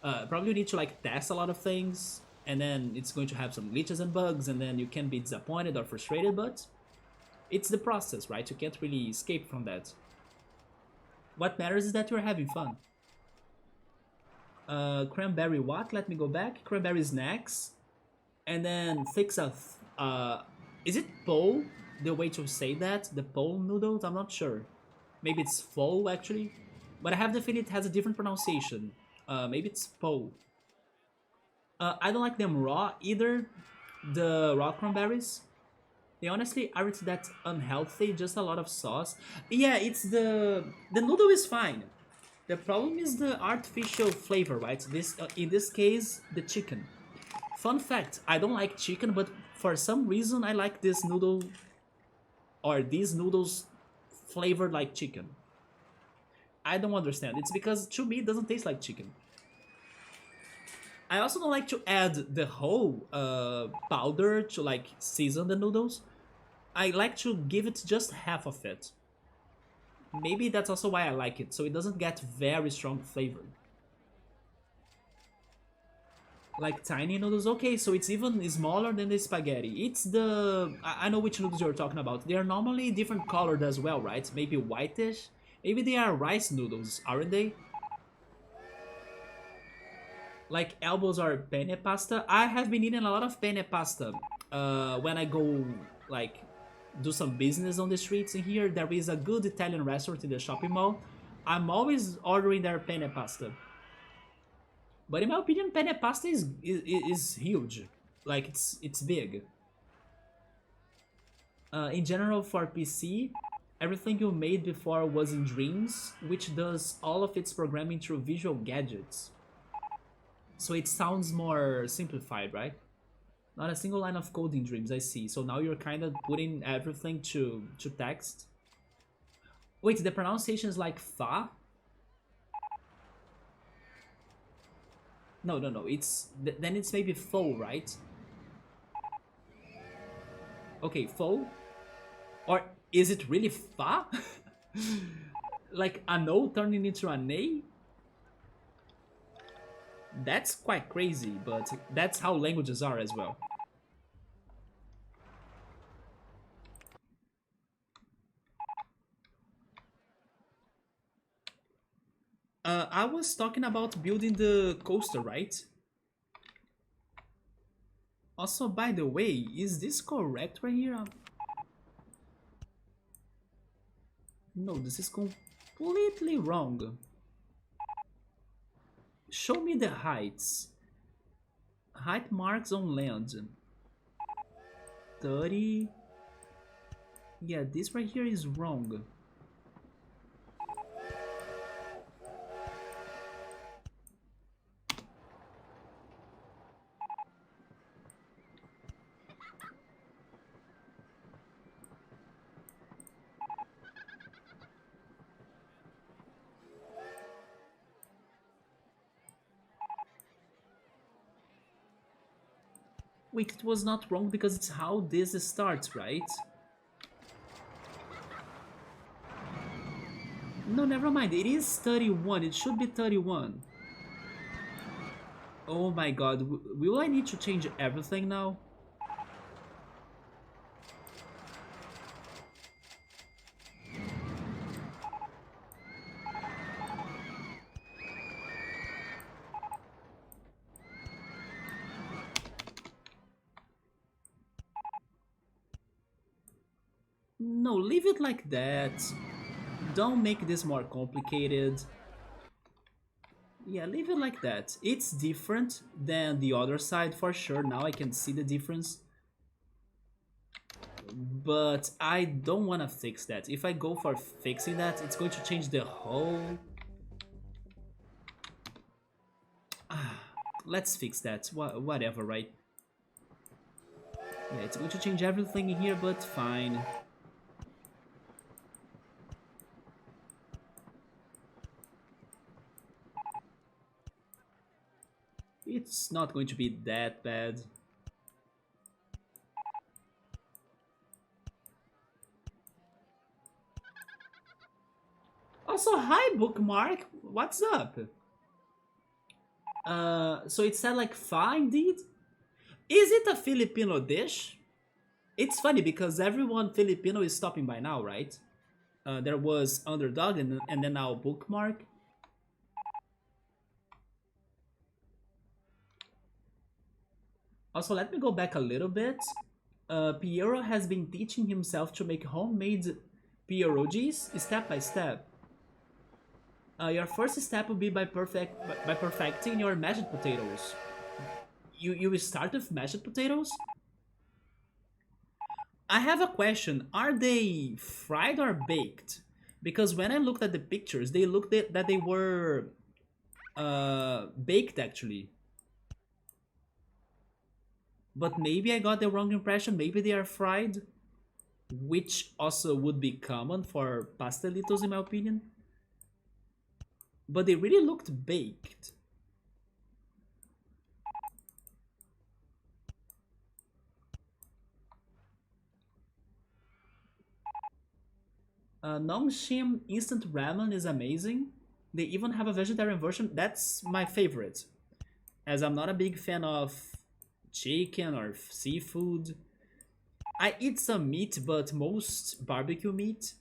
you need to like test a lot of things, and then it's going to have some glitches and bugs, and then you can be disappointed or frustrated, but it's the process, right? You can't really escape from that. What matters is that you're having fun. Cranberry what? Let me go back. Cranberry snacks, and then fix a. Is it pole? The way to say that? The pole noodles? I'm not sure. Maybe it's pho actually, but I have the feeling it has a different pronunciation. Maybe it's pole. I don't like them raw either. The raw cranberries. They honestly aren't that unhealthy. Just a lot of sauce. Yeah, it's the noodle is fine. The problem is the artificial flavor, right? This in this case, the chicken. Fun fact: I don't like chicken, but for some reason I like this noodle or these noodles flavored like chicken. I don't understand. It's because to me it doesn't taste like chicken. I also don't like to add the whole powder to like season the noodles. I like to give it just half of it. Maybe that's also why I like it, so it doesn't get very strong flavor. Like tiny noodles. Okay, so it's even smaller than the spaghetti. It's the... I know which noodles you're talking about. They are normally different colored as well, right? Maybe whitish? Maybe they are rice noodles, aren't they? Like elbows are penne pasta. I have been eating a lot of penne pasta when I go like do some business on the streets in here. There is a good Italian restaurant in the shopping mall. I'm always ordering their penne pasta. But in my opinion, penne pasta is huge. Like it's big. In general, for PC, everything you made before was in Dreams, which does all of its programming through visual gadgets. So it sounds more simplified, right? Not a single line of code in Dreams, I see. So now you're kind of putting everything to text. Wait, the pronunciation is like fa? No, no, no. Then it's maybe fo, right? Okay, fo? Or is it really fa? Like an O turning into an A? That's quite crazy, but that's how languages are as well. I was talking about building the coaster, right? Also, by the way, is this correct right here? No, this is completely wrong. Show me the heights. Height marks on land. 30. Yeah, this right here is wrong. Wait, it was not wrong because it's how this starts, right? No, never mind. It is 31. It should be 31. Oh my god. Will I need to change everything now? No, leave it like that. Don't make this more complicated. Yeah, leave it like that. It's different than the other side for sure. Now I can see the difference. But I don't want to fix that. If I go for fixing that, it's going to change the whole... Let's fix that. Whatever, right? Yeah, it's going to change everything in here, but fine. It's not going to be that bad. Also, hi Bookmark, what's up? So it said like fa indeed? Is it a Filipino dish? It's funny because everyone Filipino is stopping by now, right? There was Underdog and then now Bookmark. Also, let me go back a little bit. Piero has been teaching himself to make homemade pierogies step by step. Your first step will be by perfecting your mashed potatoes. You will start with mashed potatoes? I have a question. Are they fried or baked? Because when I looked at the pictures, they looked that they were baked actually. But maybe I got the wrong impression. Maybe they are fried, which also would be common for pastelitos in my opinion. But they really looked baked. Nongshim instant ramen is amazing. They even have a vegetarian version. That's my favorite. as I'm not a big fan of chicken or seafood. I eat some meat, but most barbecue meat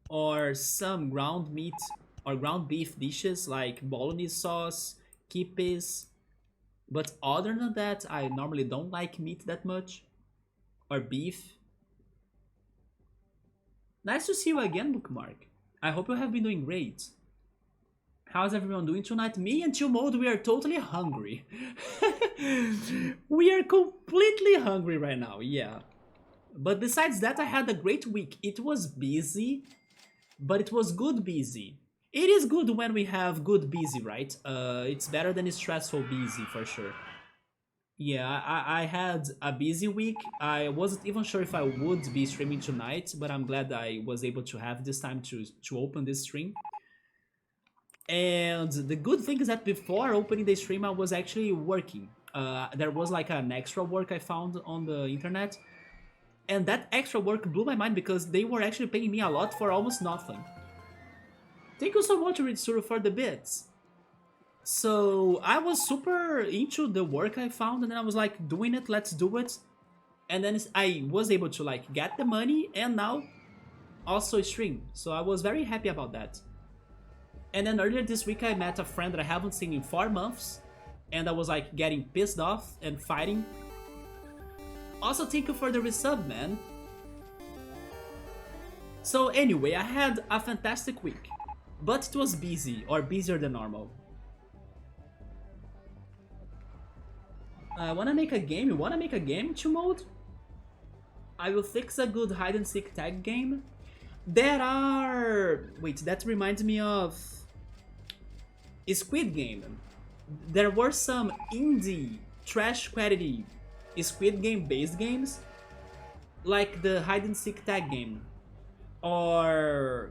or some ground meat or ground beef dishes like bolognese sauce, kipes. But other than that, I normally don't like meat that much or beef. Nice to see you again, Bookmark. I hope you have been doing great. How's everyone doing tonight? Me and Chill Mode, we are totally hungry. We are completely hungry right now, yeah. But besides that, I had a great week. It was busy, but it was good busy. It is good when we have good busy, right? It's better than stressful busy for sure. Yeah, I had a busy week. I wasn't even sure if I would be streaming tonight, but I'm glad I was able to have this time to open this stream. And the good thing is that before opening the stream, I was actually working. There was like an extra work I found on the internet. And that extra work blew my mind because they were actually paying me a lot for almost nothing. Thank you so much, Ritsuru, for the bits. So I was super into the work I found, and then I was like, doing it, let's do it. And then I was able to like get the money and now also stream. So I was very happy about that. And then earlier this week I met a friend that I haven't seen in 4 months, and I was like getting pissed off and fighting. Also, thank you for the resub, man. So anyway, I had a fantastic week, but it was busy, or busier than normal. I wanna make a game? You wanna make a game, Mode? I will fix a good hide and seek tag game. There are... Wait, that reminds me of... Squid Game. There were some indie, trash quality Squid Game based games, like the hide and seek tag game, or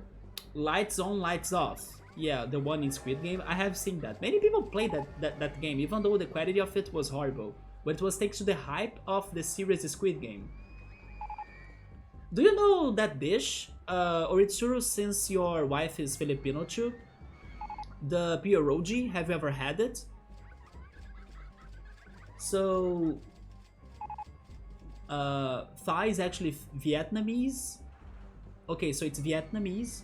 lights on, lights off. Yeah, the one in Squid Game. I have seen that. Many people played that game, even though the quality of it was horrible. But it was thanks to the hype of the series Squid Game. Do you know that dish? Oritsuru, since your wife is Filipino too, the pierogi, have you ever had it? So, Thai is actually Vietnamese. Okay, so it's Vietnamese.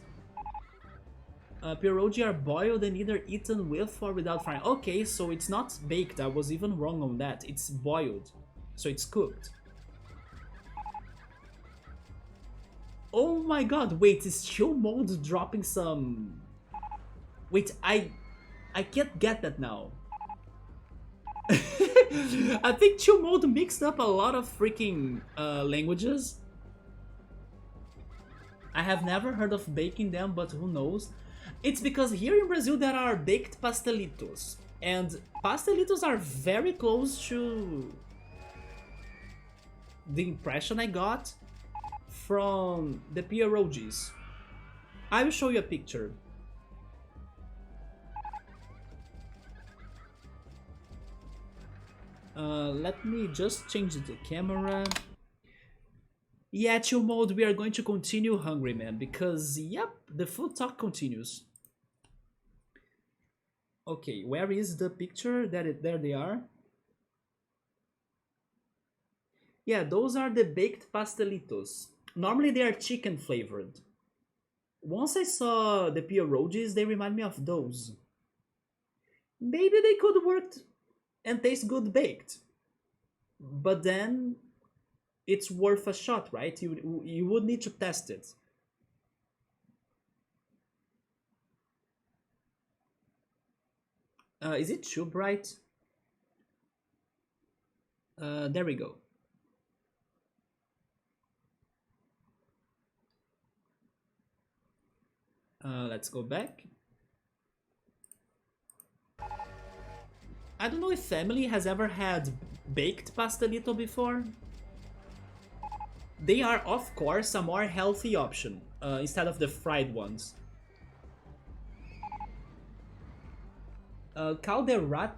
Pierogi are boiled and either eaten with or without frying. Okay, so it's not baked. I was even wrong on that. It's boiled, so it's cooked. Oh my god, wait, is Chill Mode dropping some... Wait, I can't get that now. I think Chill Mode mixed up a lot of freaking languages. I have never heard of baking them, but who knows? It's because here in Brazil there are baked pastelitos. And pastelitos are very close to the impression I got from the pierogis. I will show you a picture. Let me just change the camera. Yeah, Chill Mode, we are going to continue hungry, man, because, yep, the food talk continues. Okay, where is the picture? There they are. Yeah, those are the baked pastelitos. Normally they are chicken flavored. Once I saw the pierogis, they remind me of those. Maybe they could work and taste good baked. But then it's worth a shot, right? You would need to test it. Is it too bright? There we go. Let's go back. I don't know if family has ever had baked pastelito before. They are, of course, a more healthy option instead of the fried ones. Caldereta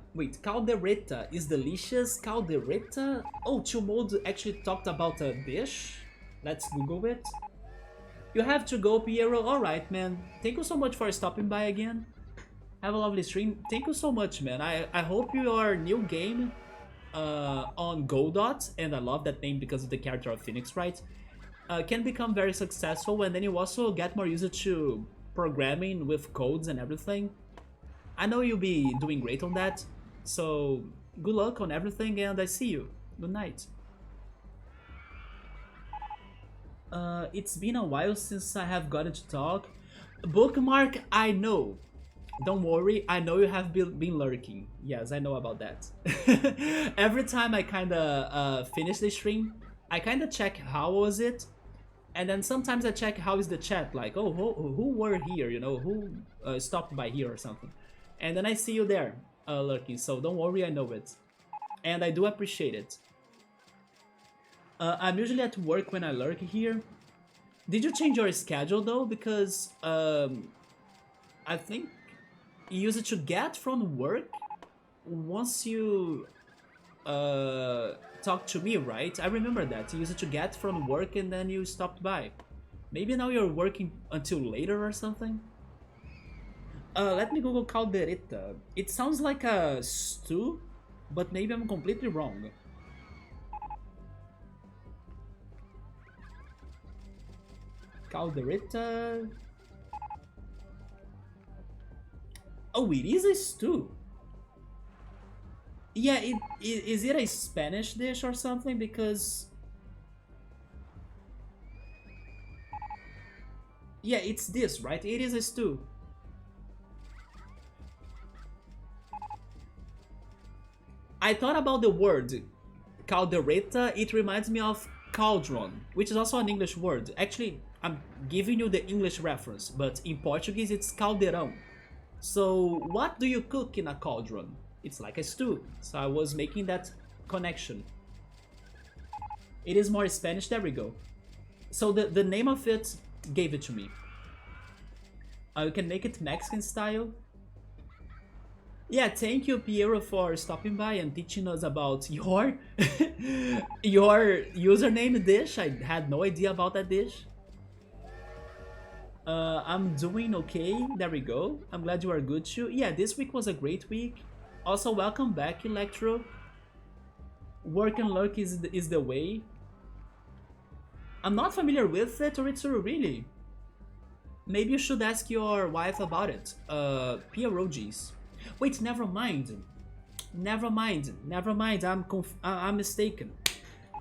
is delicious. Caldereta? Oh, Chill Mode actually talked about a dish. Let's Google it. You have to go, Piero. Alright, man. Thank you so much for stopping by again. Have a lovely stream. Thank you so much, man. I hope your new game on Godot, and I love that name because of the character of Phoenix, right? Can become very successful, and then you also get more used to programming with codes and everything. I know you'll be doing great on that, so good luck on everything, and I see you. Good night. It's been a while since I have gotten to talk. Bookmark, I know. Don't worry, I know you have been lurking. Yes, I know about that. Every time I kinda finish the stream, I kinda check how was it, and then sometimes I check how is the chat, like, oh, who were here, you know, who stopped by here or something. And then I see you there, lurking, so don't worry, I know it. And I do appreciate it. I'm usually at work when I lurk here. Did you change your schedule though? Because I think you use it to get from work once you talk to me, right? I remember that. You use it to get from work and then you stopped by. Maybe now you're working until later or something? Let me Google caldereta. It sounds like a stew, but maybe I'm completely wrong. Caldereta. Oh, it is a stew. Yeah, is it a Spanish dish or something? Because yeah, it's this, right? It is a stew. I thought about the word caldereta. It reminds me of cauldron, which is also an English word. Actually, I'm giving you the English reference, but in Portuguese it's caldeirão. So what do you cook in a cauldron? It's like a stew. So I was making that connection. It is more Spanish, there we go. So the name of it gave it to me. You can make it Mexican style. Yeah, thank you, Piero, for stopping by and teaching us about your your username dish. I had no idea about that dish. I'm doing okay. There we go. I'm glad you are good too. Yeah, this week was a great week. Also, welcome back, Electro. Work and lurk is the way. I'm not familiar with it, Oritsuru, really. Maybe you should ask your wife about it. Pierogies. Wait, never mind. Never mind. Never mind. I'm mistaken.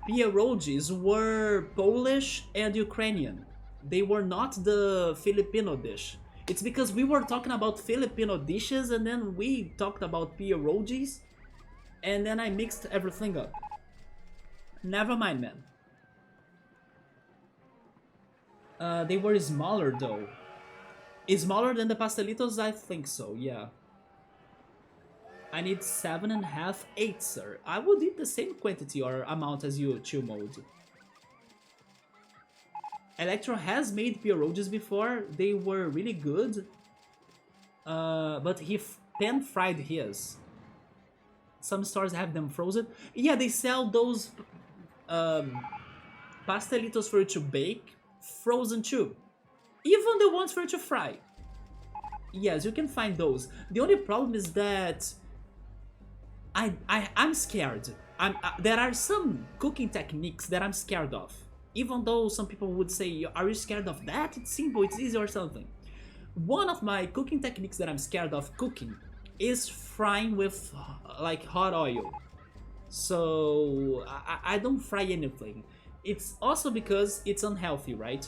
Pierogies were Polish and Ukrainian. They were not the Filipino dish. It's because we were talking about Filipino dishes and then we talked about pierogies and then I mixed everything up. Never mind, man. They were smaller though. Smaller than the pastelitos? I think so, yeah. I need 7.5, 8, sir. I would eat the same quantity or amount as you, chill mode. Electro has made pierogies before. They were really good. But he pan fried his. Some stores have them frozen. Yeah, they sell those pastelitos for you to bake, frozen too. Even the ones for you to fry. Yes, you can find those. The only problem is that I'm scared. There are some cooking techniques that I'm scared of. Even though some people would say, are you scared of that? It's simple, it's easy or something. One of my cooking techniques that I'm scared of cooking is frying with like hot oil. So I don't fry anything. It's also because it's unhealthy, right?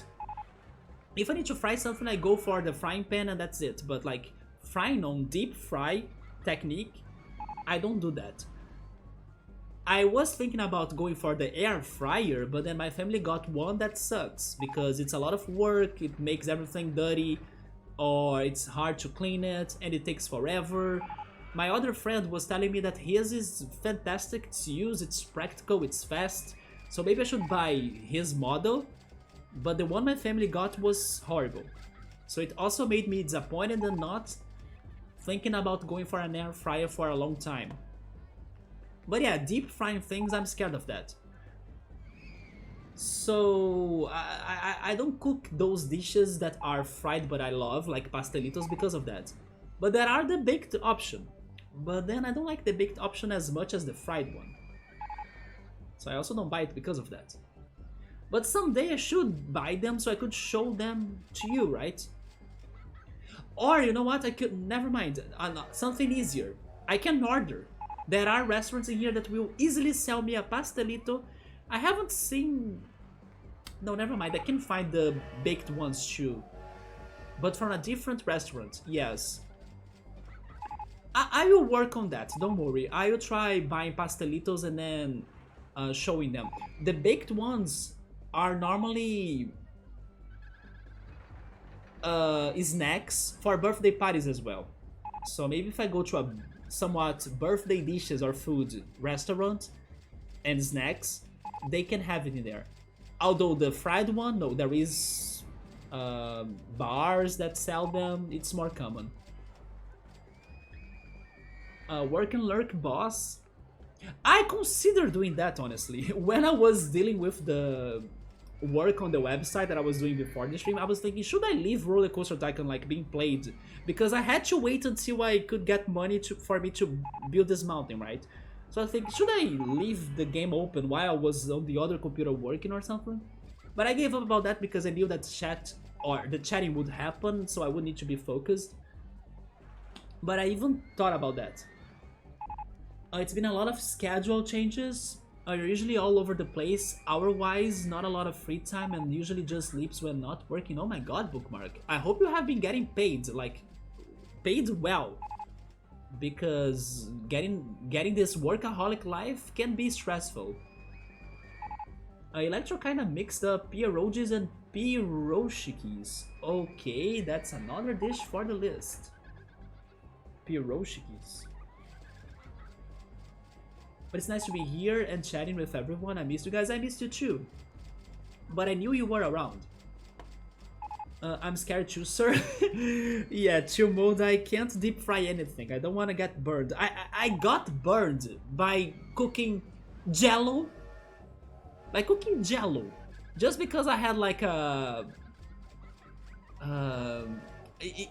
If I need to fry something, I go for the frying pan and that's it. But like frying on deep fry technique, I don't do that. I was thinking about going for the air fryer, but then my family got one that sucks because it's a lot of work, it makes everything dirty, or it's hard to clean it, and it takes forever. My other friend was telling me that his is fantastic to use, it's practical, it's fast, so maybe I should buy his model, but the one my family got was horrible. So it also made me disappointed and not thinking about going for an air fryer for a long time. But yeah, deep frying things, I'm scared of that. So I don't cook those dishes that are fried but I love, like pastelitos, because of that. But there are the baked option. But then I don't like the baked option as much as the fried one. So I also don't buy it because of that. But someday I should buy them so I could show them to you, right? Or you know what? I could, never mind. Something easier. I can order. There are restaurants in here that will easily sell me a pastelito. I haven't seen... No, never mind. I can find the baked ones too. But from a different restaurant, yes. I will work on that, don't worry. I will try buying pastelitos and then showing them. The baked ones are normally snacks for birthday parties as well. So maybe if I go to a somewhat birthday dishes or food restaurant and snacks, they can have it in there. Although the fried one, no, there is bars that sell them, it's more common. Work and lurk boss. I considered doing that, honestly. When I was dealing with the work on the website that I was doing before the stream, I was thinking, should I leave RollerCoaster Tycoon like being played? Because I had to wait until I could get money for me to build this mountain, right? So I think, should I leave the game open while I was on the other computer working or something? But I gave up about that because I knew that the chatting would happen, so I would need to be focused. But I even thought about that. It's been a lot of schedule changes. You're usually all over the place, hour-wise, not a lot of free time, and usually just sleeps when not working. Oh my god, Bookmark. I hope you have been getting paid, like, paid well. Because getting this workaholic life can be stressful. Electro kind of mixed up pierogies and piroshikis. Okay, that's another dish for the list. Piroshikis. But it's nice to be here and chatting with everyone. I missed you guys. I missed you too. But I knew you were around. I'm scared too, sir. Yeah, chill mode. I can't deep fry anything. I don't want to get burned. I got burned by cooking jello. By cooking jello. Just because I had like a... I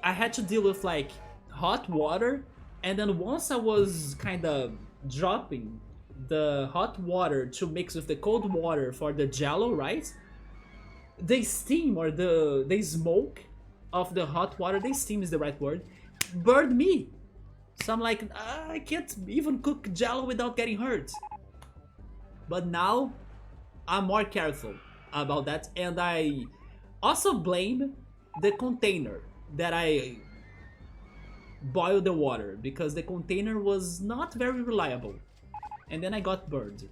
had to deal with like hot water. And then once I was kind of dropping the hot water to mix with the cold water for the jello, right? The steam or the smoke of the hot water, the steam is the right word, burned me. So I'm like, I can't even cook jello without getting hurt. But now I'm more careful about that, and I also blame the container that I boiled the water, because the container was not very reliable, and then I got burned.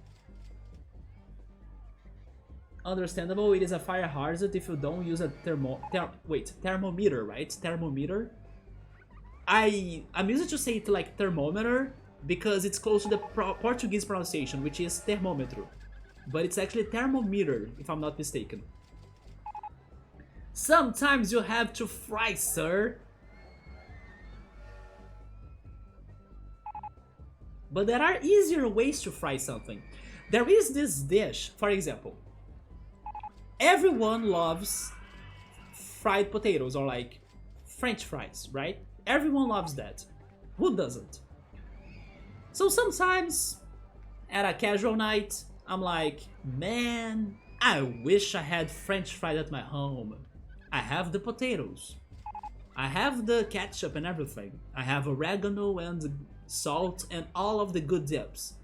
Understandable, it is a fire hazard if you don't use a thermometer, right? Thermometer. I'm used to say it like thermometer because it's close to the Portuguese pronunciation, which is termômetro. But it's actually thermometer, if I'm not mistaken. Sometimes you have to fry, sir. But there are easier ways to fry something. There is this dish, for example. Everyone loves fried potatoes, or like French fries, right? Everyone loves that. Who doesn't? So sometimes, at a casual night, I'm like, man, I wish I had French fries at my home. I have the potatoes. I have the ketchup and everything. I have oregano and salt and all of the good dips.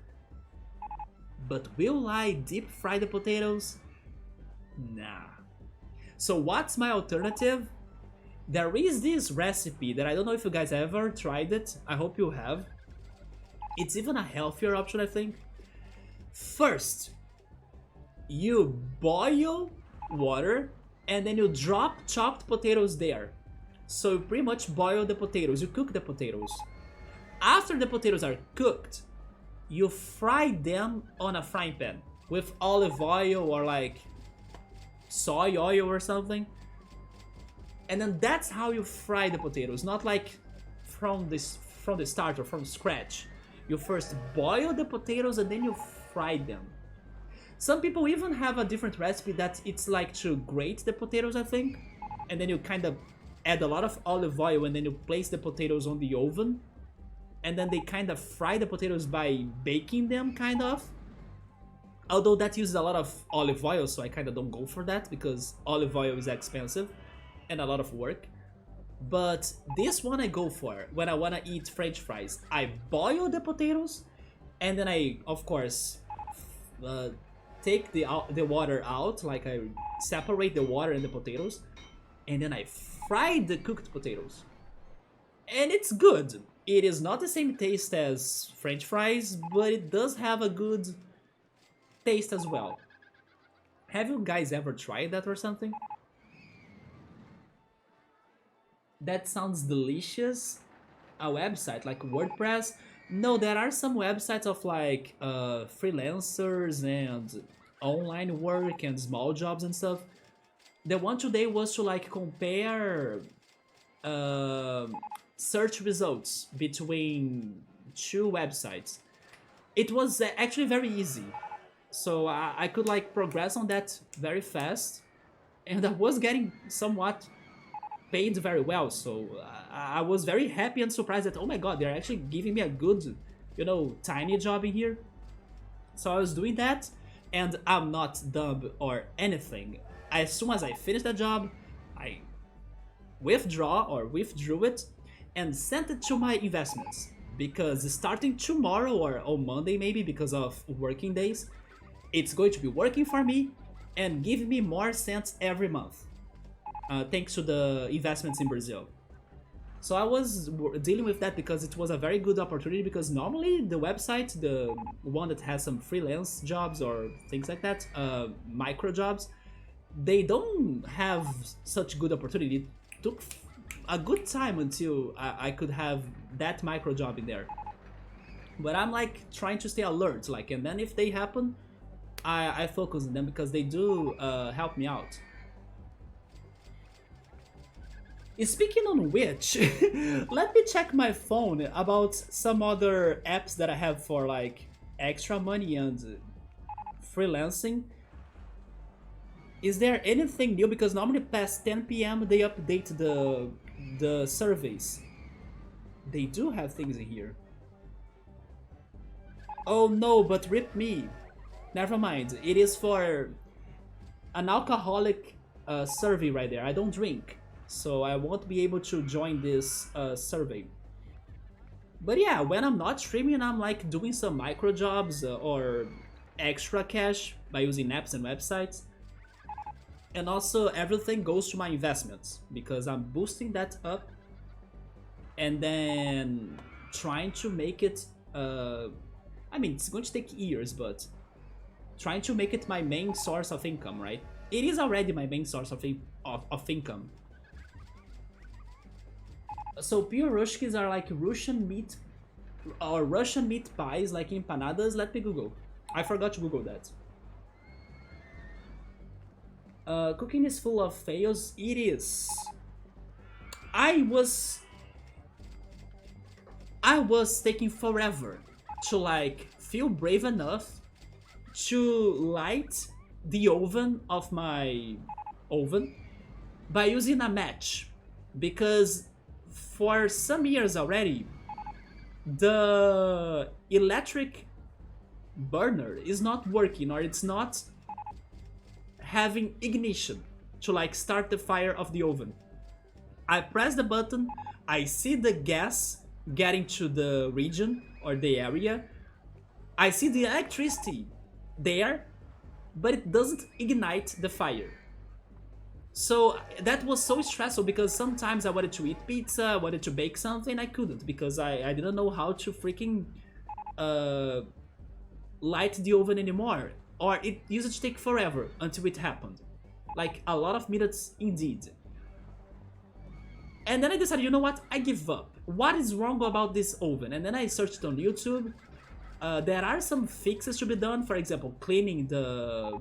But will I deep fry the potatoes? Nah. So what's my alternative? There is this recipe that I don't know if you guys ever tried it. I hope you have. It's even a healthier option, I think. First, you boil water and then you drop chopped potatoes there. So you pretty much boil the potatoes, you cook the potatoes. After the potatoes are cooked, you fry them on a frying pan with olive oil or like soy oil or something. And then that's how you fry the potatoes, not like from the start or from scratch. You first boil the potatoes and then you fry them. Some people even have a different recipe that it's like to grate the potatoes, I think, and then you kind of add a lot of olive oil and then you place the potatoes on the oven, and then they kind of fry the potatoes by baking them, kind of. Although that uses a lot of olive oil, so I kind of don't go for that because olive oil is expensive and a lot of work. But this one I go for when I want to eat French fries. I boil the potatoes, and then I, of course, take the water out, like I separate the water and the potatoes, and then I fry the cooked potatoes. And it's good. It is not the same taste as French fries, but it does have a good taste as well. Have you guys ever tried that or something? That sounds delicious. A website like WordPress? No, there are some websites of like freelancers and online work and small jobs and stuff. The one today was to like compare search results between two websites. It was actually very easy, so I could like progress on that very fast, and I was getting somewhat paid very well. So I was very happy and surprised that, oh my god, they're actually giving me a good, tiny job in here. So I was doing that, and I'm not dumb or anything. As soon as I finished that job, I withdrew it and sent it to my investments, because starting tomorrow or on Monday maybe, because of working days, it's going to be working for me and giving me more cents every month, thanks to the investments in Brazil. So I was dealing with that because it was a very good opportunity, because normally the website, the one that has some freelance jobs or things like that, micro jobs, they don't have such good opportunity. It took a good time until I could have that micro job in there. But I'm like trying to stay alert, like, and then if they happen, I focus on them because they do help me out. Speaking on which, let me check my phone about some other apps that I have for like extra money and freelancing. Is there anything new? Because normally past 10 p.m. they update the surveys. They do have things in here. Oh no, but rip me. Never mind. It is for an alcoholic survey right there. I don't drink, so I won't be able to join this survey. But yeah, when I'm not streaming, I'm like doing some micro jobs or extra cash by using apps and websites. And also everything goes to my investments, because I'm boosting that up and then trying to make it, I mean, it's going to take years, but trying to make it my main source of income, right? It is already my main source of income. So pierogies are like Russian meat or Russian meat pies, like empanadas. Let me Google. I forgot to Google that. Cooking is full of fails. It is. I was taking forever to like feel brave enough to light the oven of my oven by using a match, because for some years already the electric burner is not working, or it's not having ignition to like start the fire of the oven. I press the button, I see the gas getting to the region or the area, I see the electricity there, but it doesn't ignite the fire. So that was so stressful, because sometimes I wanted to eat pizza, I wanted to bake something, I couldn't, because I didn't know how to freaking light the oven anymore. Or it used to take forever until it happened. Like a lot of minutes indeed. And then I decided, you know what, I give up. What is wrong about this oven? And then I searched on YouTube. There are some fixes to be done, for example, cleaning the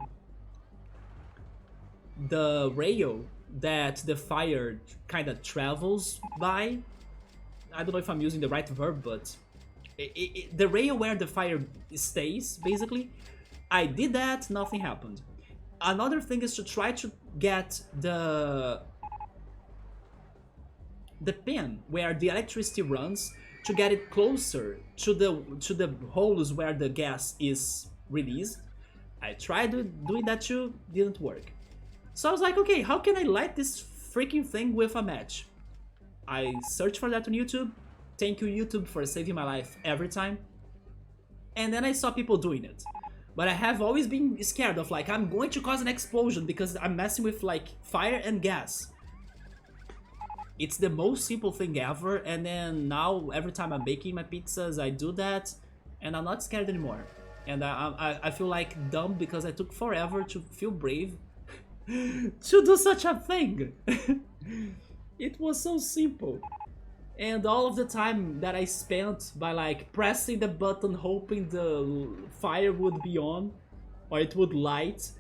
rail that the fire kind of travels by. I don't know if I'm using the right verb, but the rail where the fire stays, basically. I did that, nothing happened. Another thing is to try to get the the pin where the electricity runs to get it closer to the holes where the gas is released. I tried doing that too, didn't work. So I was like, okay, how can I light this freaking thing with a match? I searched for that on YouTube. Thank you, YouTube, for saving my life every time. And then I saw people doing it. But I have always been scared of, like, I'm going to cause an explosion because I'm messing with, like, fire and gas. It's the most simple thing ever, and then now every time I'm baking my pizzas, I do that, and I'm not scared anymore. And I feel like dumb because I took forever to feel brave to do such a thing. It was so simple. And all of the time that I spent by like pressing the button hoping the fire would be on or it would light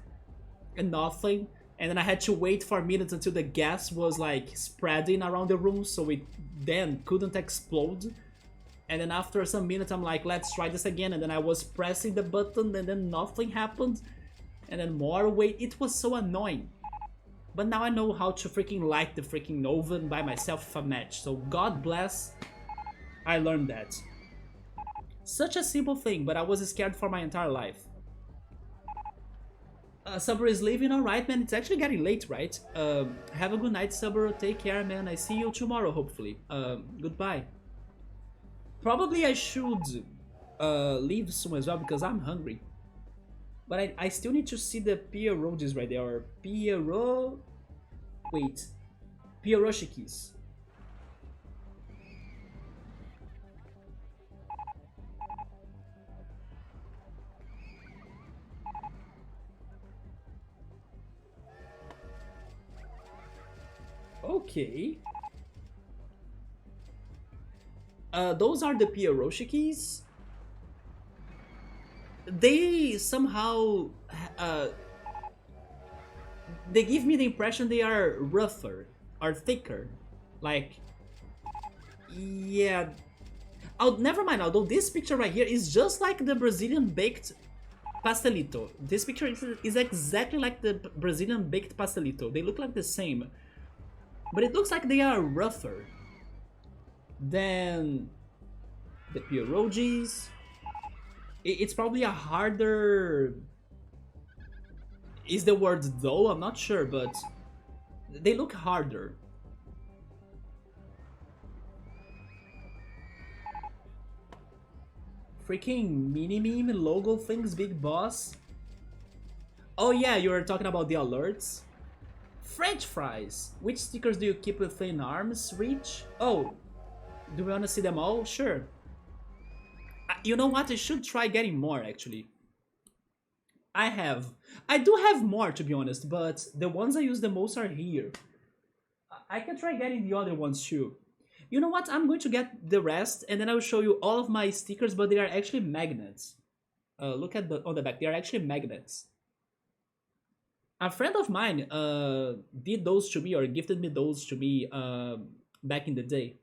and nothing. And then I had to wait for minutes until the gas was like spreading around the room so it then couldn't explode. And then after some minutes I'm like, let's try this again. And then I was pressing the button and then nothing happened. And then more wait. It was so annoying. But now I know how to freaking light the freaking oven by myself with a match. So God bless, I learned that. Such a simple thing, but I was scared for my entire life. Subaru is leaving, alright man, it's actually getting late, right? Have a good night, Subaru, take care man, I see you tomorrow hopefully. Goodbye. Probably I should leave soon as well because I'm hungry. But I still need to see the pierogies right there, or pieroshikis. Okay. Those are the pieroshikis. They somehow they give me the impression they are rougher or thicker, like, yeah. Oh, never mind, although this picture right here is just like the Brazilian baked pastelito. This picture is exactly like the Brazilian baked pastelito. They look like the same, but it looks like they are rougher than the pierogies. It's probably a harder... Is the word dough? I'm not sure, but they look harder. Freaking mini-meme logo things, big boss. Oh yeah, you're talking about the alerts. French fries. Which stickers do you keep within arm's reach? Oh, do we want to see them all? Sure. You know what? I should try getting more, actually. I do have more, to be honest, but the ones I use the most are here. I can try getting the other ones, too. You know what? I'm going to get the rest, and then I will show you all of my stickers, but they are actually magnets. Look at on the back. They are actually magnets. A friend of mine did those to me, or gifted me those to me back in the day.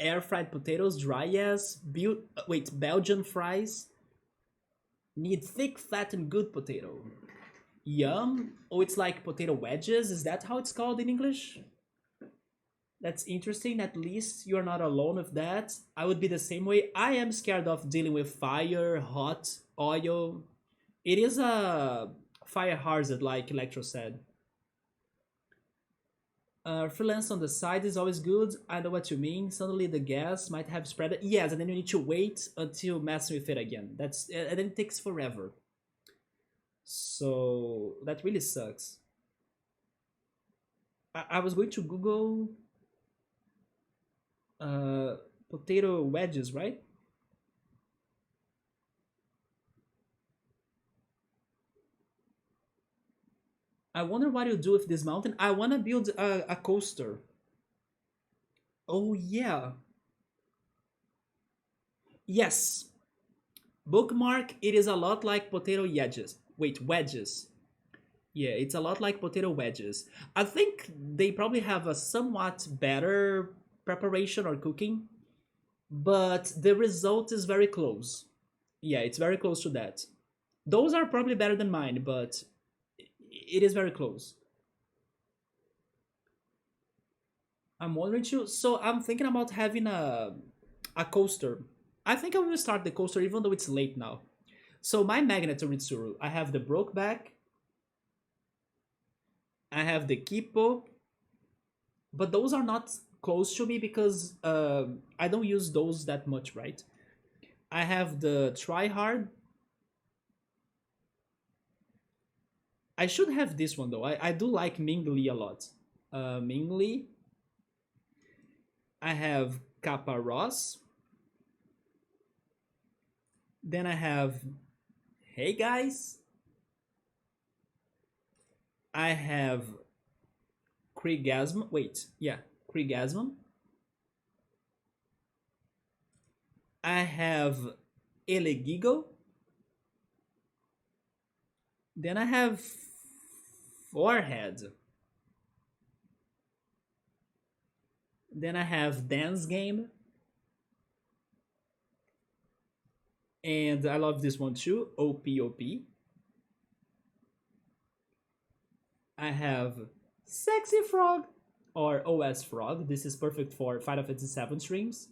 Air fried potatoes, dry as. Belgian fries. Need thick, fat, and good potato. Yum. Oh, it's like potato wedges. Is that how it's called in English? That's interesting. At least you're not alone with that. I would be the same way. I am scared of dealing with fire, hot, oil. It is a fire hazard, like Electro said. Freelance on the side is always good. I know what you mean. Suddenly the gas might have spread. Yes, and then you need to wait until messing with it again. And then it takes forever. So that really sucks. I was going to Google potato wedges, right? I wonder what you do with this mountain. I want to build a coaster. Oh yeah. Yes. Bookmark, it is a lot like potato wedges. Wait, wedges. Yeah, it's a lot like potato wedges. I think they probably have a somewhat better preparation or cooking, but the result is very close. Yeah, it's very close to that. Those are probably better than mine, but it is very close. I'm wondering too. So I'm thinking about having a coaster. I think I will start the coaster even though it's late now. So my magnet to Ritsuru, I have the Brokeback, I have the Kippo, but those are not close to me because I don't use those that much, right? I have the Tryhard. I should have this one though. I do like Mingli a lot. Mingli. I have Kappa Ross. Then I have Hey Guys. I have Kriegasm. Wait, yeah, Kriegasm. I have Elegigo. Then I have Forehead. Then I have Dance Game. And I love this one too, OPOP. I have Sexy Frog or OS Frog. This is perfect for Final Fantasy 7 streams.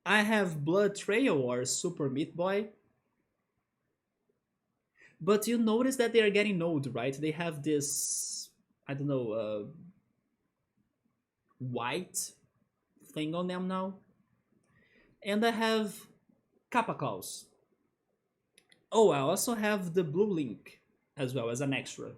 I have Blood Trail or Super Meat Boy. But you notice that they are getting old, right? They have this, I don't know, white thing on them now. And I have Kappa Claus. Oh, I also have the Blue Link as well as an extra.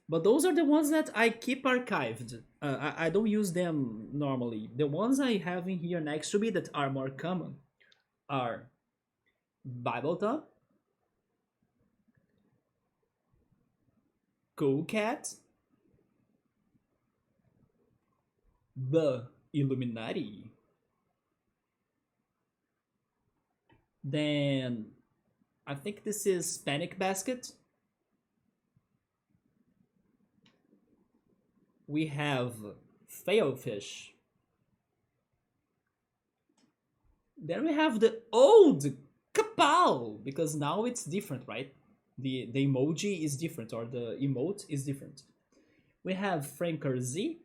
But those are the ones that I keep archived. I don't use them normally. The ones I have in here next to me that are more common are Bible Cool Cat, The Illuminati. Then I think this is Panic Basket. We have Failfish. Then we have the old Kapow, because now it's different, right? The emoji is different, or the emote is different. We have Franker Z.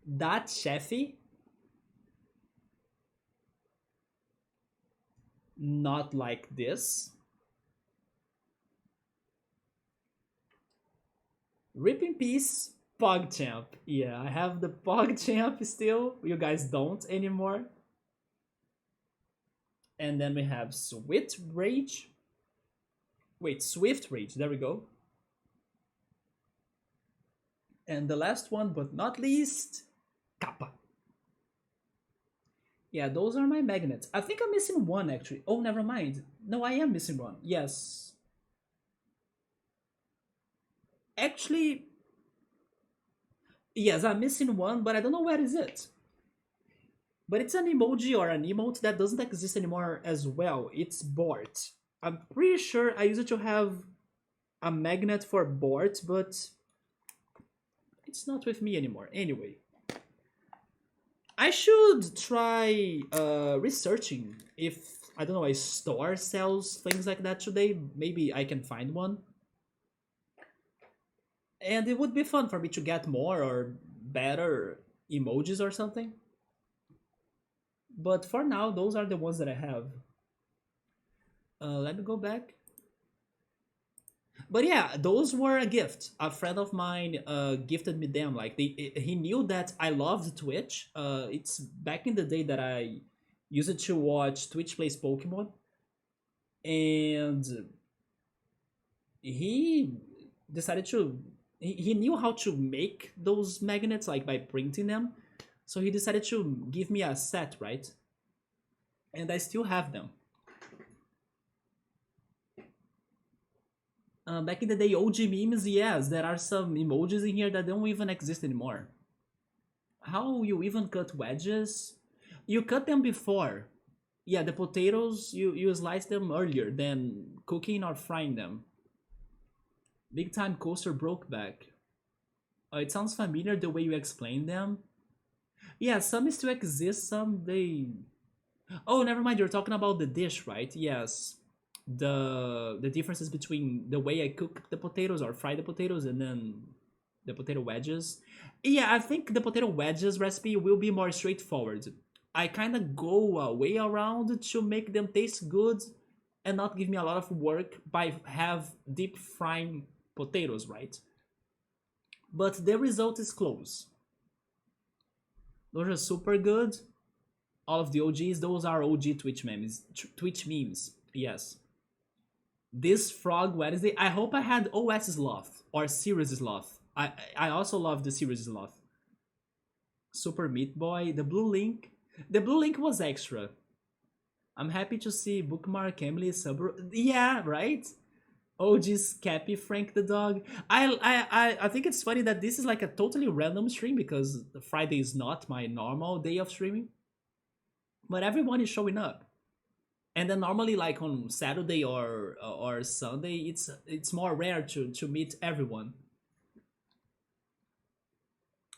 That Sheffy. Not like this. Rip in peace, PogChamp. Yeah, I have the PogChamp still. You guys don't anymore. And then we have Swift Rage. Wait, Swift Rage. There we go. And the last one, but not least, Kappa. Yeah, those are my magnets. I think I'm missing one actually. Oh, never mind. No, I am missing one. Yes. Actually, yes, I'm missing one, but I don't know where is it. But it's an emoji or an emote that doesn't exist anymore as well. It's Bort. I'm pretty sure I used to have a magnet for Bort, but it's not with me anymore. Anyway, I should try researching if, I don't know, a store sells things like that today. Maybe I can find one. And it would be fun for me to get more or better emojis or something. But for now, those are the ones that I have. Let me go back. But yeah, those were a gift. A friend of mine gifted me them. Like he knew that I loved Twitch. It's back in the day that I used to watch Twitch plays Pokemon, and he decided to. He knew how to make those magnets like by printing them, so he decided to give me a set, right? And I still have them. Back in the day, OG memes, yes, there are some emojis in here that don't even exist anymore. How you even cut wedges? You cut them before. Yeah, the potatoes, you slice them earlier than cooking or frying them. Big time coaster broke back. It sounds familiar the way you explain them. Yeah, some still exist, some they... Oh, never mind, you're talking about the dish, right? Yes. The differences between the way I cook the potatoes or fry the potatoes and then the potato wedges. Yeah, I think the potato wedges recipe will be more straightforward. I kind of go a way around to make them taste good and not give me a lot of work by have deep frying potatoes, right? But the result is close. Those are super good. All of the OGs, those are OG Twitch memes. Twitch memes, yes. This Frog Wednesday, I hope I had OS Sloth or Series Sloth. I also love the Series Sloth. Super Meat Boy, the blue link. The blue link was extra. I'm happy to see Bookmark, Emily, Subaru. Yeah, right? OG's Cappy, Frank the dog. I think it's funny that this is like a totally random stream because Friday is not my normal day of streaming. But everyone is showing up. And then normally like on Saturday or Sunday, it's more rare to meet everyone.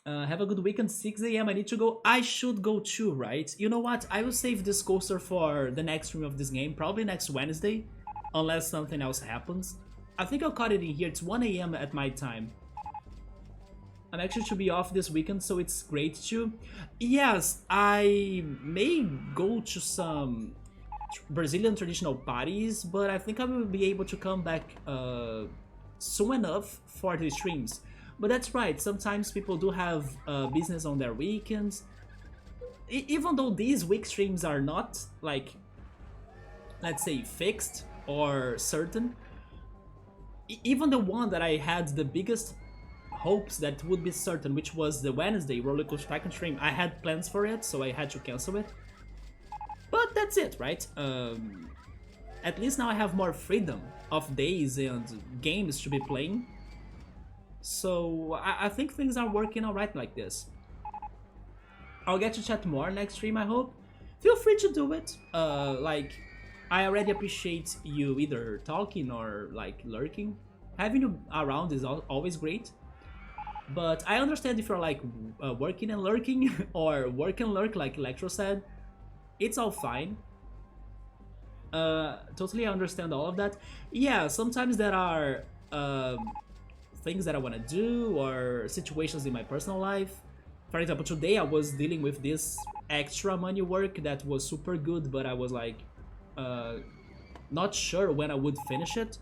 Have a good weekend, 6 a.m. I need to go. I should go too, right? You know what? I will save this coaster for the next stream of this game, probably next Wednesday, unless something else happens. I think I'll cut it in here. It's 1 a.m. at my time. I'm actually to be off this weekend, so it's great too. Yes, I may go to some Brazilian traditional parties, but I think I will be able to come back soon enough for the streams. But that's right, sometimes people do have business on their weekends. Even though these week streams are not, like, let's say, fixed or certain, even the one that I had the biggest hopes that would be certain, which was the Wednesday RollerCoaster Tycoon stream, I had plans for it, so I had to cancel it. But that's it, right? At least now I have more freedom of days and games to be playing. So I think things are working alright like this. I'll get to chat more next stream, I hope. Feel free to do it. Like, I already appreciate you either talking or like lurking. Having you around is always great. But I understand if you're like working and lurking or work and lurk like Electro said. It's all fine. Totally understand all of that. Yeah, sometimes there are things that I want to do or situations in my personal life. For example, today I was dealing with this extra money work that was super good, but I was like not sure when I would finish it.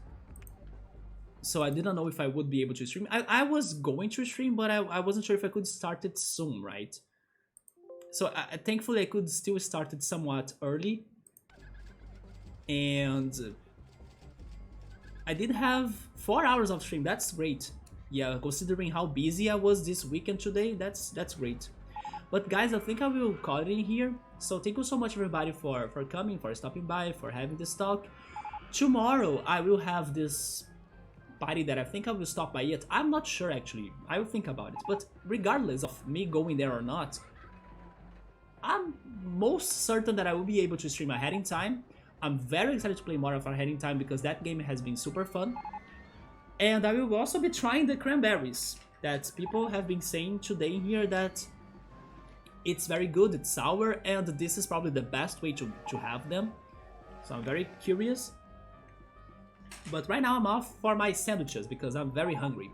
So I didn't know if I would be able to stream. I was going to stream, but I wasn't sure if I could start it soon, right? So thankfully I could still start it somewhat early. And I did have 4 hours of stream. That's great. Yeah, considering how busy I was this weekend today, that's great. But guys, I think I will call it in here. So thank you so much everybody for coming, for stopping by, for having this talk. Tomorrow I will have this party that I think I will stop by it. I'm not sure actually. I will think about it. But regardless of me going there or not, I'm most certain that I will be able to stream ahead in time. I'm very excited to play more of Ahead in Time because that game has been super fun. And I will also be trying the cranberries that people have been saying today here that it's very good, it's sour, and this is probably the best way to have them. So I'm very curious. But right now I'm off for my sandwiches because I'm very hungry.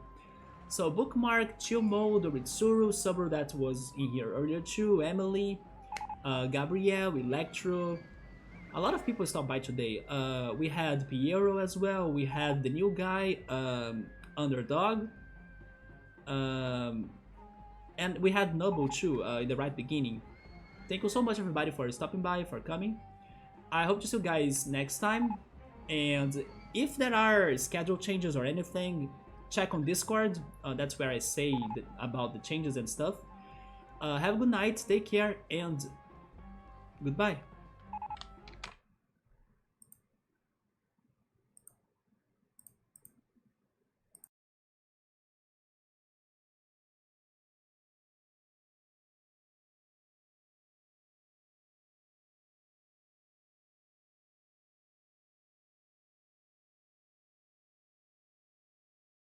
So Bookmark, Chill Mode, Ritsuru, Subaru that was in here earlier too, Emily, Gabrielle, Electro. A lot of people stopped by today. We had Piero as well. We had the new guy, Underdog. And we had Noble too, in the right beginning. Thank you so much everybody for stopping by, for coming. I hope to see you guys next time. And if there are schedule changes or anything, check on Discord. That's where I say about the changes and stuff. Have a good night, take care, and goodbye.